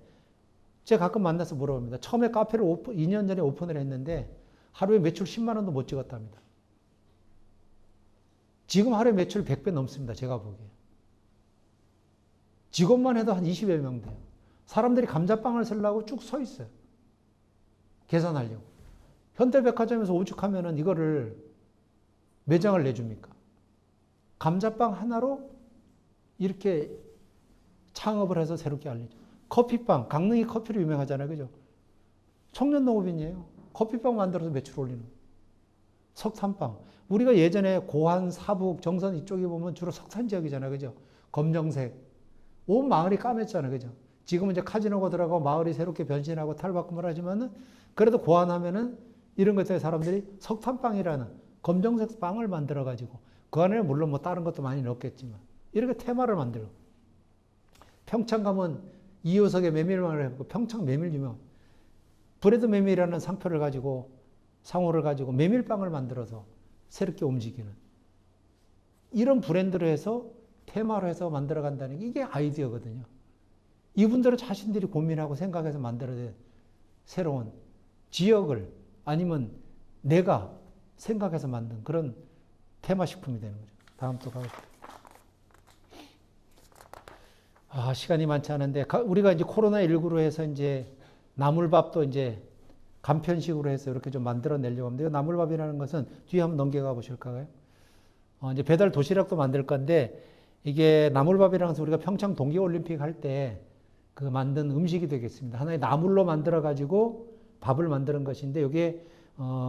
제가 가끔 만나서 물어봅니다. 처음에 카페를 2년 전에 오픈을 했는데 하루에 매출 10만 원도 못 찍었답니다. 지금 하루에 매출 100배 넘습니다. 제가 보기에. 직원만 해도 한 20여 명 돼요. 사람들이 감자빵을 쓰려고 쭉 서 있어요. 계산하려고. 현대백화점에서 오죽하면은 이거를 매장을 내줍니까? 감자빵 하나로 이렇게 창업을 해서 새롭게 알리죠. 커피빵, 강릉이 커피로 유명하잖아요. 그죠? 청년농업인이에요. 커피빵 만들어서 매출 올리는. 석탄빵. 우리가 예전에 고한, 사북, 정선 이쪽에 보면 주로 석탄 지역이잖아요. 그죠? 검정색. 온 마을이 까맸잖아요. 그죠? 지금은 이제 카지노가 들어가고 마을이 새롭게 변신하고 탈바꿈을 하지만은 그래도 고안하면은 이런 것들에 사람들이 석탄빵이라는 검정색 빵을 만들어가지고 그 안에 물론 뭐 다른 것도 많이 넣겠지만 이렇게 테마를 만들고 평창 가면 이효석의 메밀빵을 해보고 평창 메밀 유명 브레드 메밀이라는 상표를 가지고 상호를 가지고 메밀빵을 만들어서 새롭게 움직이는 이런 브랜드로 해서 테마로 해서 만들어 간다는 게 이게 아이디어거든요. 이분들은 자신들이 고민하고 생각해서 만들어낸 새로운 지역을 아니면 내가 생각해서 만든 그런 테마 식품이 되는 거죠. 다음 또 가겠습니다. 시간이 많지 않은데 우리가 이제 코로나19로 해서 이제 나물밥도 이제 간편식으로 해서 이렇게 좀 만들어내려고 합니다. 나물밥이라는 것은 뒤에 한번 넘겨가 보실까요? 이제 배달 도시락도 만들 건데 이게 나물밥이라는 것은 우리가 평창 동계올림픽 할 때 그 만든 음식이 되겠습니다. 하나의 나물로 만들어 가지고 밥을 만드는 것인데 이게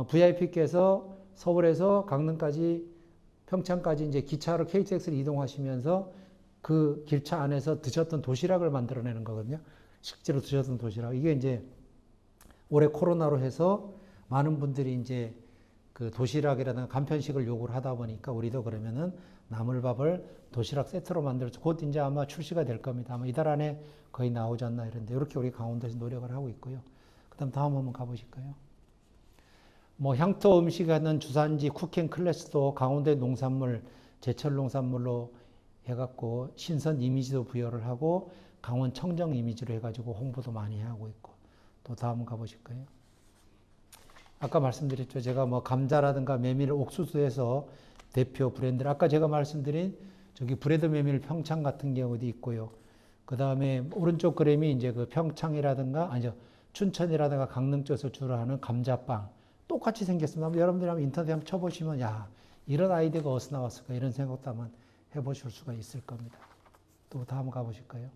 VIP께서 서울에서 강릉까지 평창까지 이제 기차로 KTX를 이동하시면서 그 길차 안에서 드셨던 도시락을 만들어내는 거거든요. 실제로 드셨던 도시락. 이게 이제 올해 코로나로 해서 많은 분들이 이제 그 도시락이라든가 간편식을 요구를 하다 보니까 우리도 그러면은 나물밥을 도시락 세트로 만들어서 곧 이제 아마 출시가 될 겁니다. 아마 이달 안에 거의 나오지 않나 이런데 이렇게 우리 강원도에서 노력을 하고 있고요. 그다음 다음 한번 가보실까요? 뭐 향토 음식하는 주산지 쿠킹 클래스도 강원도의 농산물 제철 농산물로 해갖고 신선 이미지도 부여를 하고 강원 청정 이미지로 해가지고 홍보도 많이 하고 있고 또 다음 가보실까요? 아까 말씀드렸죠. 제가 뭐 감자라든가 메밀 옥수수에서 대표 브랜드를 아까 제가 말씀드린 저기 브레드 메밀 평창 같은 경우도 있고요. 그 다음에 오른쪽 그림이 이제 그 평창이라든가 아니죠 춘천이라든가 강릉 쪽에서 주로 하는 감자빵 똑같이 생겼습니다. 여러분들이 한번 인터넷에 한번 쳐보시면 야 이런 아이디어가 어디서 나왔을까 이런 생각도 한번 해보실 수가 있을 겁니다. 또 다음 가보실까요?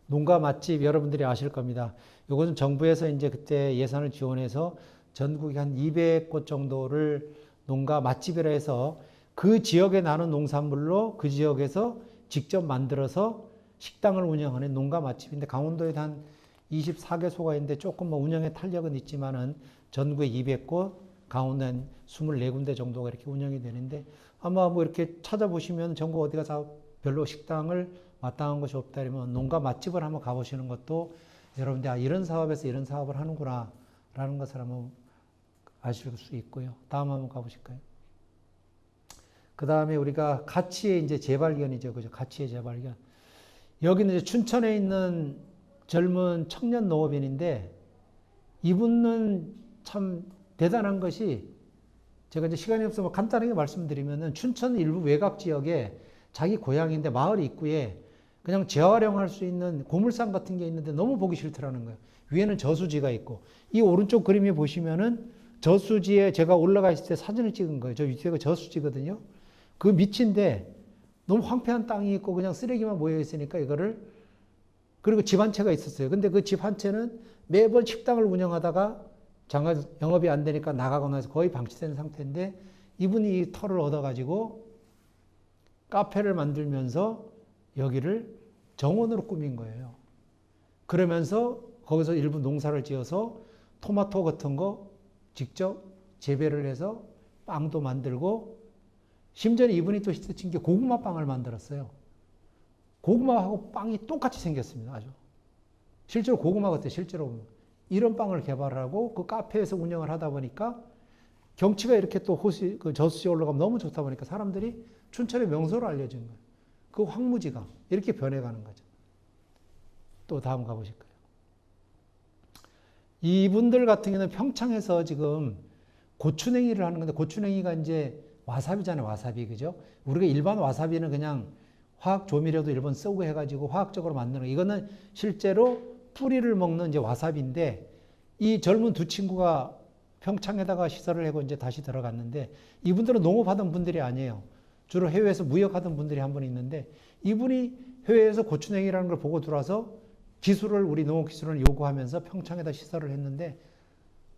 농가 맛집 여러분들이 아실 겁니다. 이것은 정부에서 이제 그때 예산을 지원해서 전국에 한 200곳 정도를 농가 맛집이라 해서 그 지역에 나는 농산물로 그 지역에서 직접 만들어서 식당을 운영하는 농가 맛집인데 강원도에 한 24개소가 있는데 조금 뭐 운영에 탄력은 있지만은 전국에 200곳, 강원도에 한 24군데 정도가 이렇게 운영이 되는데 아마 뭐 이렇게 찾아보시면 전국 어디 가서 별로 식당을 마땅한 것이 없다 그러면 농가 맛집을 한번 가보시는 것도 여러분들 아, 이런 사업에서 이런 사업을 하는구나 라는 것을 한번 아실 수 있고요. 다음 한번 가보실까요? 그 다음에 우리가 가치의 이제 재발견이죠. 그죠? 가치의 재발견. 여기는 이제 춘천에 있는 젊은 청년 농업인인데 이분은 참 대단한 것이 제가 이제 시간이 없어서 간단하게 말씀드리면은 춘천 일부 외곽 지역에 자기 고향인데 마을 입구에 그냥 재활용할 수 있는 고물상 같은 게 있는데 너무 보기 싫더라는 거예요. 위에는 저수지가 있고 이 오른쪽 그림에 보시면은 저수지에 제가 올라가 있을 때 사진을 찍은 거예요. 저 밑에가 저수지거든요. 그 밑인데 너무 황폐한 땅이 있고 그냥 쓰레기만 모여 있으니까 이거를 그리고 집 한 채가 있었어요. 근데 그 집 한 채는 매번 식당을 운영하다가 장가 영업이 안 되니까 나가거나 해서 거의 방치된 상태인데 이분이 이 터를 얻어가지고 카페를 만들면서 여기를 정원으로 꾸민 거예요. 그러면서 거기서 일부 농사를 지어서 토마토 같은 거 직접 재배를 해서 빵도 만들고 심지어 이분이 또 히트친 게 고구마 빵을 만들었어요. 고구마하고 빵이 똑같이 생겼습니다. 아주. 실제로 고구마 같아요. 실제로. 이런 빵을 개발하고 그 카페에서 운영을 하다 보니까 경치가 이렇게 또 그 저수지에 올라가면 너무 좋다 보니까 사람들이 춘천의 명소로 알려진 거예요. 그 황무지가 이렇게 변해가는 거죠. 또 다음 가보실까요? 이분들 같은 경우는 평창에서 지금 고추냉이를 하는 건데 고추냉이가 이제 와사비잖아요. 와사비. 그죠? 우리가 일반 와사비는 그냥 화학 조미료도 일본 쓰고 해가지고 화학적으로 만드는 거. 이거는 실제로 뿌리를 먹는 이제 와사비인데 이 젊은 두 친구가 평창에다가 시설을 하고 이제 다시 들어갔는데 이분들은 농업하던 분들이 아니에요. 주로 해외에서 무역하던 분들이 한 분 있는데 이분이 해외에서 고추냉이라는 걸 보고 들어와서 기술을 우리 농업기술을 요구하면서 평창에다 시설을 했는데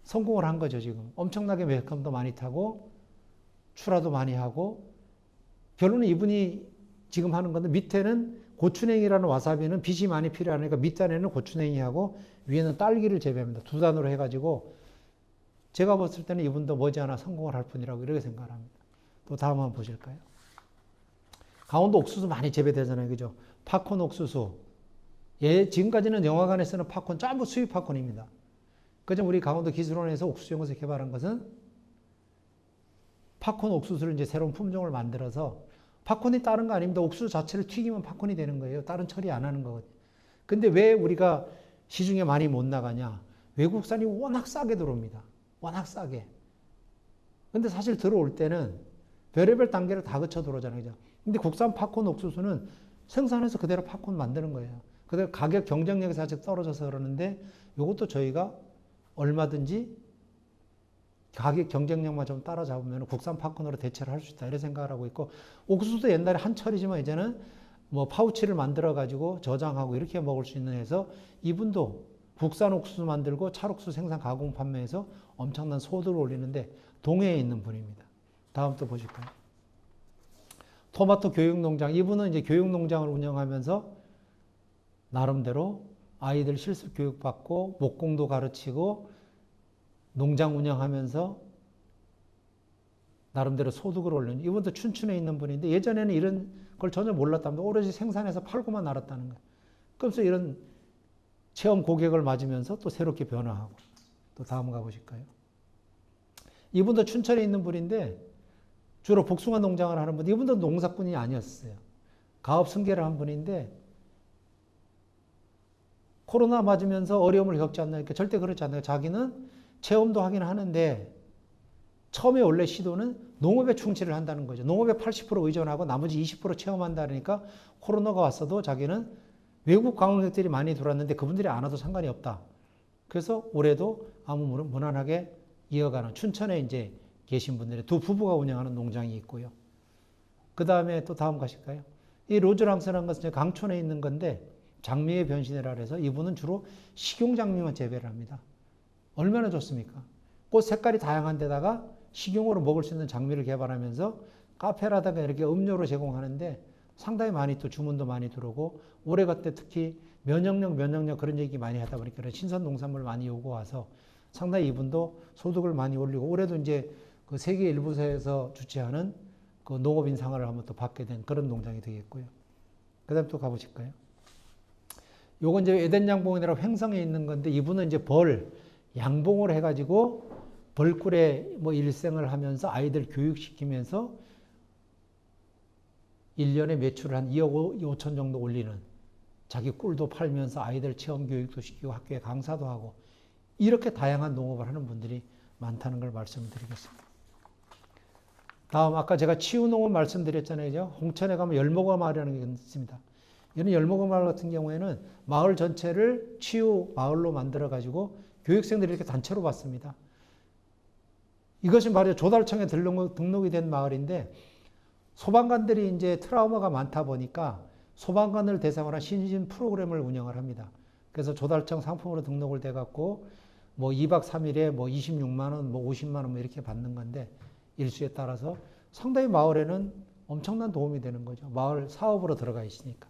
성공을 한 거죠. 지금 엄청나게 매감도 많이 타고 출하도 많이 하고 결론은 이분이 지금 하는 건데 밑에는 고추냉이라는 와사비는 빛이 많이 필요하니까 밑단에는 고추냉이하고 위에는 딸기를 재배합니다. 두 단으로 해가지고 제가 봤을 때는 이분도 머지않아 성공을 할 뿐이라고 이렇게 생각합니다. 또 다음 한번 보실까요? 강원도 옥수수 많이 재배되잖아요. 그죠? 팝콘 옥수수. 예, 지금까지는 영화관에서는 팝콘 전부 수입 팝콘입니다. 그죠? 우리 강원도 기술원에서 옥수수연구소 개발한 것은 팝콘 옥수수를 이제 새로운 품종을 만들어서 팝콘이 다른 거 아닙니다. 옥수수 자체를 튀기면 팝콘이 되는 거예요. 다른 처리 안 하는 거거든요. 근데 왜 우리가 시중에 많이 못 나가냐? 외국산이 워낙 싸게 들어옵니다. 워낙 싸게. 근데 사실 들어올 때는 별의별 단계를 다 거쳐 들어오잖아요. 그죠? 근데 국산 팝콘 옥수수는 생산해서 그대로 팝콘 만드는 거예요. 그대로 가격 경쟁력이 사실 떨어져서 그러는데 이것도 저희가 얼마든지 가격 경쟁력만 좀 따라잡으면 국산 팝콘으로 대체를 할 수 있다. 이런 생각을 하고 있고 옥수수도 옛날에 한철이지만 이제는 뭐 파우치를 만들어 가지고 저장하고 이렇게 먹을 수 있는 해서 이분도 국산 옥수수 만들고 찰옥수수 생산 가공 판매해서 엄청난 소득을 올리는데 동해에 있는 분입니다. 다음 또 보실까요? 토마토 교육농장. 이분은 이제 교육농장을 운영하면서 나름대로 아이들 실습 교육받고 목공도 가르치고 농장 운영하면서 나름대로 소득을 올리는 이분도 춘천에 있는 분인데 예전에는 이런 걸 전혀 몰랐답니다. 오로지 생산해서 팔고만 알았다는 거예요. 그래서 이런 체험 고객을 맞으면서 또 새롭게 변화하고 또 다음 가보실까요? 이분도 춘천에 있는 분인데 주로 복숭아 농장을 하는 분, 이분도 농사꾼이 아니었어요. 가업 승계를 한 분인데 코로나 맞으면서 어려움을 겪지 않나니까 절대 그렇지 않아요. 자기는 체험도 하긴 하는데 처음에 원래 시도는 농업에 충실을 한다는 거죠. 농업에 80% 의존하고 나머지 20% 체험한다 그러니까 코로나가 왔어도 자기는 외국 관광객들이 많이 들어왔는데 그분들이 안 와도 상관이 없다. 그래서 올해도 아무 무난하게 이어가는 춘천에 이제 계신 분들의 두 부부가 운영하는 농장이 있고요. 그 다음에 또 다음 가실까요? 이 로즈랑스라는 것은 강촌에 있는 건데 장미의 변신이라 해서 이분은 주로 식용 장미만 재배를 합니다. 얼마나 좋습니까? 꽃 색깔이 다양한 데다가 식용으로 먹을 수 있는 장미를 개발하면서 카페라다가 이렇게 음료로 제공하는데 상당히 많이 또 주문도 많이 들어오고 올해 같은 특히 면역력 그런 얘기 많이 하다 보니까 그런 신선 농산물 많이 오고 와서 상당히 이분도 소득을 많이 올리고 올해도 이제 그 세계 일부에서 주최하는 그 농업인상을 한번 또 받게 된 그런 농장이 되겠고요. 그 다음에 또 가보실까요? 요건 이제 에덴 양봉이라고 횡성에 있는 건데 이분은 이제 양봉을 해가지고 벌꿀에 뭐 일생을 하면서 아이들 교육시키면서 1년에 매출을 한 2억 5천 정도 올리는 자기 꿀도 팔면서 아이들 체험 교육도 시키고 학교에 강사도 하고 이렇게 다양한 농업을 하는 분들이 많다는 걸 말씀드리겠습니다. 다음 아까 제가 치유농업 말씀드렸잖아요. 홍천에 가면 열목어 마을이라는 게 있습니다. 이런 열목어 마을 같은 경우에는 마을 전체를 치유 마을로 만들어 가지고 교육생들이 이렇게 단체로 받습니다. 이것이 바로 조달청에 등록이 된 마을인데 소방관들이 이제 트라우마가 많다 보니까 소방관을 대상으로 한 신신 프로그램을 운영을 합니다. 그래서 조달청 상품으로 등록을 돼 갖고 뭐 2박 3일에 뭐 26만 원, 뭐 50만 원 뭐 이렇게 받는 건데 일수에 따라서 상당히 마을에는 엄청난 도움이 되는 거죠. 마을 사업으로 들어가 있으니까.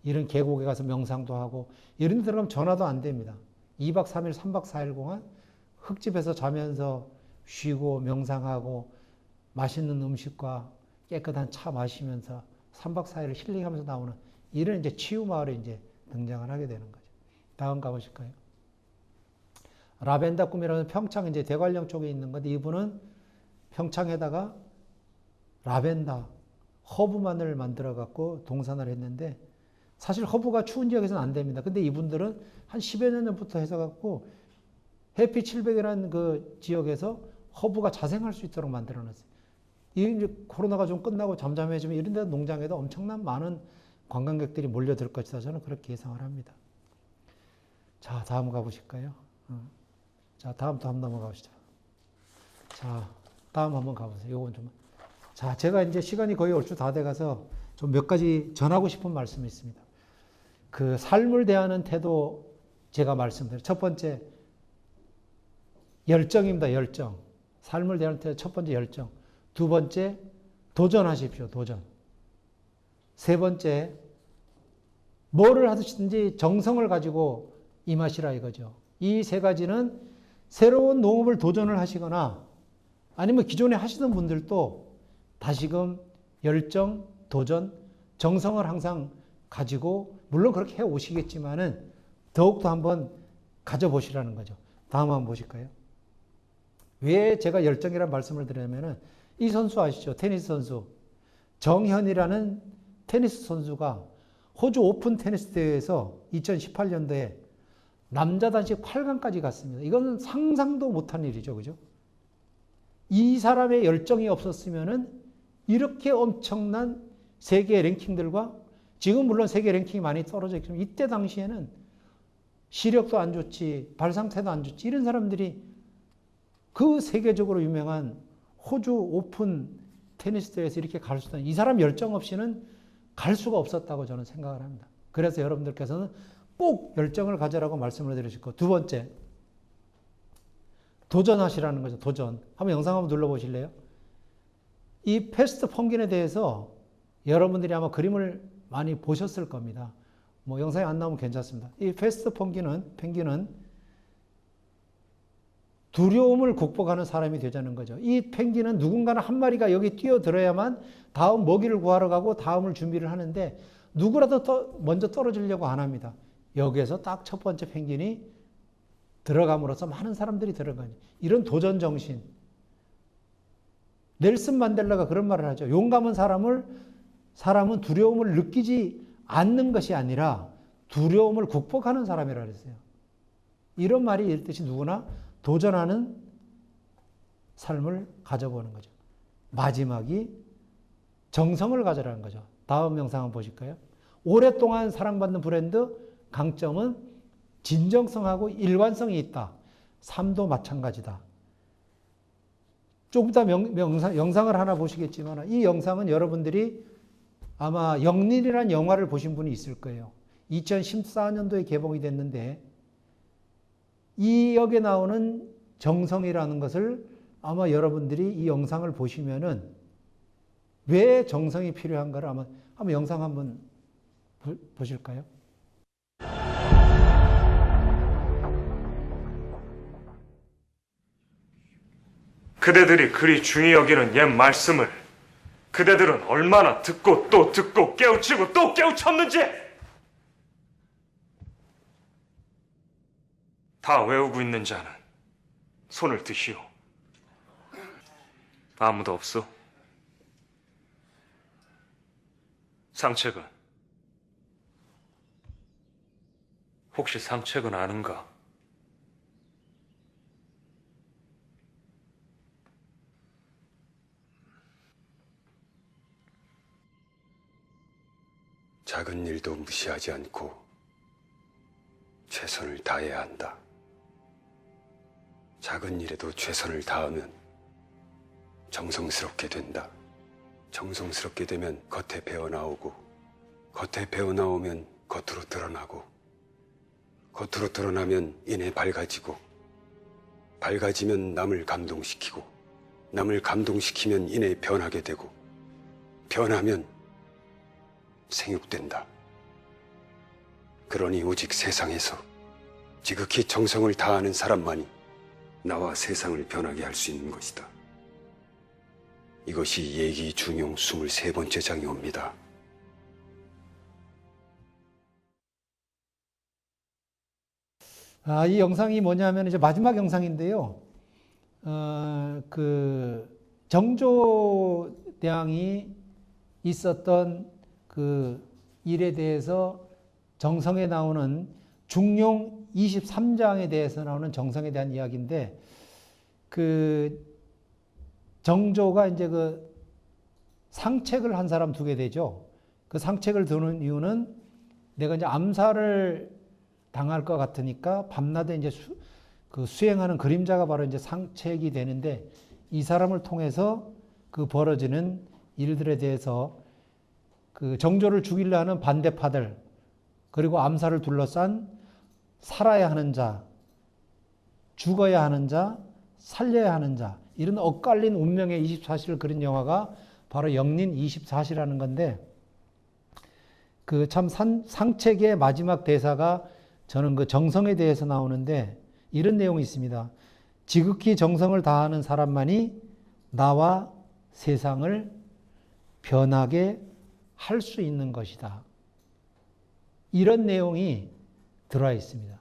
이런 계곡에 가서 명상도 하고 이런 데 들어가면 전화도 안 됩니다. 2박 3일, 3박 4일 동안 흙집에서 자면서 쉬고 명상하고 맛있는 음식과 깨끗한 차 마시면서 3박 4일을 힐링하면서 나오는 이런 이제 치유 마을에 이제 등장을 하게 되는 거죠. 다음 가보실까요? 라벤더 꿈이라는 평창 이제 대관령 쪽에 있는 건데 이분은 평창에다가 라벤더 허브만을 만들어 갖고 동산을 했는데 사실 허브가 추운 지역에서는 안 됩니다. 근데 이분들은 한 10여 년 전부터 해서 갖고 해피 700이라는 그 지역에서 허브가 자생할 수 있도록 만들어 놨어요. 이제 코로나가 좀 끝나고 잠잠해지면 이런 데 농장에도 엄청난 많은 관광객들이 몰려들 것이다. 저는 그렇게 예상을 합니다. 자, 다음 가보실까요? 자, 다음 또 한번 넘어가 보시죠. 자, 다음 한번 가보세요. 요건 좀. 자, 제가 이제 시간이 거의 얼추 다 돼가서 좀 몇 가지 전하고 싶은 말씀이 있습니다. 그 삶을 대하는 태도 제가 말씀드려요. 첫 번째, 열정입니다. 열정. 삶을 대하는 태도 첫 번째 열정. 두 번째, 도전하십시오. 도전. 세 번째, 뭐를 하시든지 정성을 가지고 임하시라 이거죠. 이 세 가지는 새로운 농업을 도전을 하시거나 아니면 기존에 하시던 분들도 다시금 열정, 도전, 정성을 항상 가지고 물론 그렇게 해 오시겠지만은 더욱더 한번 가져보시라는 거죠. 다음 한번 보실까요? 왜 제가 열정이라는 말씀을 드리냐면은 이 선수 아시죠? 테니스 선수. 정현이라는 테니스 선수가 호주 오픈 테니스 대회에서 2018년도에 남자 단식 8강까지 갔습니다. 이건 상상도 못한 일이죠. 그죠? 이 사람의 열정이 없었으면은 이렇게 엄청난 세계 랭킹들과 지금 물론 세계 랭킹이 많이 떨어져 있지만 이때 당시에는 시력도 안 좋지, 발 상태도 안 좋지 이런 사람들이 그 세계적으로 유명한 호주 오픈 테니스 대회에서 이렇게 갈 수 있다는 이 사람 열정 없이는 갈 수가 없었다고 저는 생각을 합니다. 그래서 여러분들께서는 꼭 열정을 가져라고 말씀을 드리시고 두 번째, 도전하시라는 거죠. 도전. 한번 영상 한번 눌러보실래요? 이 패스트 펭귄에 대해서 여러분들이 아마 그림을 많이 보셨을 겁니다. 뭐 영상이 안 나오면 괜찮습니다. 이 패스트 펭귄은 두려움을 극복하는 사람이 되자는 거죠. 이 펭귄은 누군가는 한 마리가 여기 뛰어들어야만 다음 먹이를 구하러 가고 다음을 준비를 하는데 누구라도 먼저 떨어지려고 안 합니다. 여기에서 딱 첫 번째 펭귄이 들어감으로써 많은 사람들이 들어가니 이런 도전 정신. 넬슨 만델라가 그런 말을 하죠. 용감한 사람은 두려움을 느끼지 않는 것이 아니라 두려움을 극복하는 사람이라 그랬어요. 이런 말이 있듯이 누구나 도전하는 삶을 가져보는 거죠. 마지막이 정성을 가져라는 거죠. 다음 영상 한번 보실까요? 오랫동안 사랑받는 브랜드 강점은 진정성하고 일관성이 있다. 삶도 마찬가지다. 조금 이따 영상을 하나 보시겠지만 이 영상은 여러분들이 아마 영린이라는 영화를 보신 분이 있을 거예요. 2014년도에 개봉이 됐는데 이 역에 나오는 정성이라는 것을 아마 여러분들이 이 영상을 보시면은 왜 정성이 필요한가를 한번 영상 한번 보실까요? 그대들이 그리 중히 여기는 옛 말씀을 그대들은 얼마나 듣고 또 듣고 깨우치고 또 깨우쳤는지 다 외우고 있는 자는 손을 드시오. 아무도 없소? 상책은? 혹시 상책은 아는가? 작은 일도 무시하지 않고 최선을 다해야 한다. 작은 일에도 최선을 다하면 정성스럽게 된다. 정성스럽게 되면 겉에 배어나오고, 겉에 배어나오면 겉으로 드러나고, 겉으로 드러나면 이내 밝아지고, 밝아지면 남을 감동시키고, 남을 감동시키면 이내 변하게 되고, 변하면 생육된다. 그러니 오직 세상에서 지극히 정성을 다하는 사람만이 나와 세상을 변하게 할 수 있는 것이다. 이것이 예기 중용 23번째 장이옵니다. 이 영상이 뭐냐면 이제 마지막 영상인데요. 정조대왕이 있었던 그 일에 대해서 정성에 나오는 중용 23장에 대해서 나오는 정성에 대한 이야기인데, 그 정조가 이제 그 상책을 한 사람 두게 되죠. 그 상책을 두는 이유는 내가 이제 암살을 당할 것 같으니까 밤낮에 이제 수행하는 그림자가 바로 이제 상책이 되는데, 이 사람을 통해서 그 벌어지는 일들에 대해서 그 정조를 죽이려 하는 반대파들, 그리고 암살을 둘러싼 살아야 하는 자, 죽어야 하는 자, 살려야 하는 자, 이런 엇갈린 운명의 24시를 그린 영화가 바로 영린 24시라는 건데, 그 참 상책의 마지막 대사가 저는 그 정성에 대해서 나오는데 이런 내용이 있습니다. 지극히 정성을 다하는 사람만이 나와 세상을 변하게 할 수 있는 것이다. 이런 내용이 들어와 있습니다.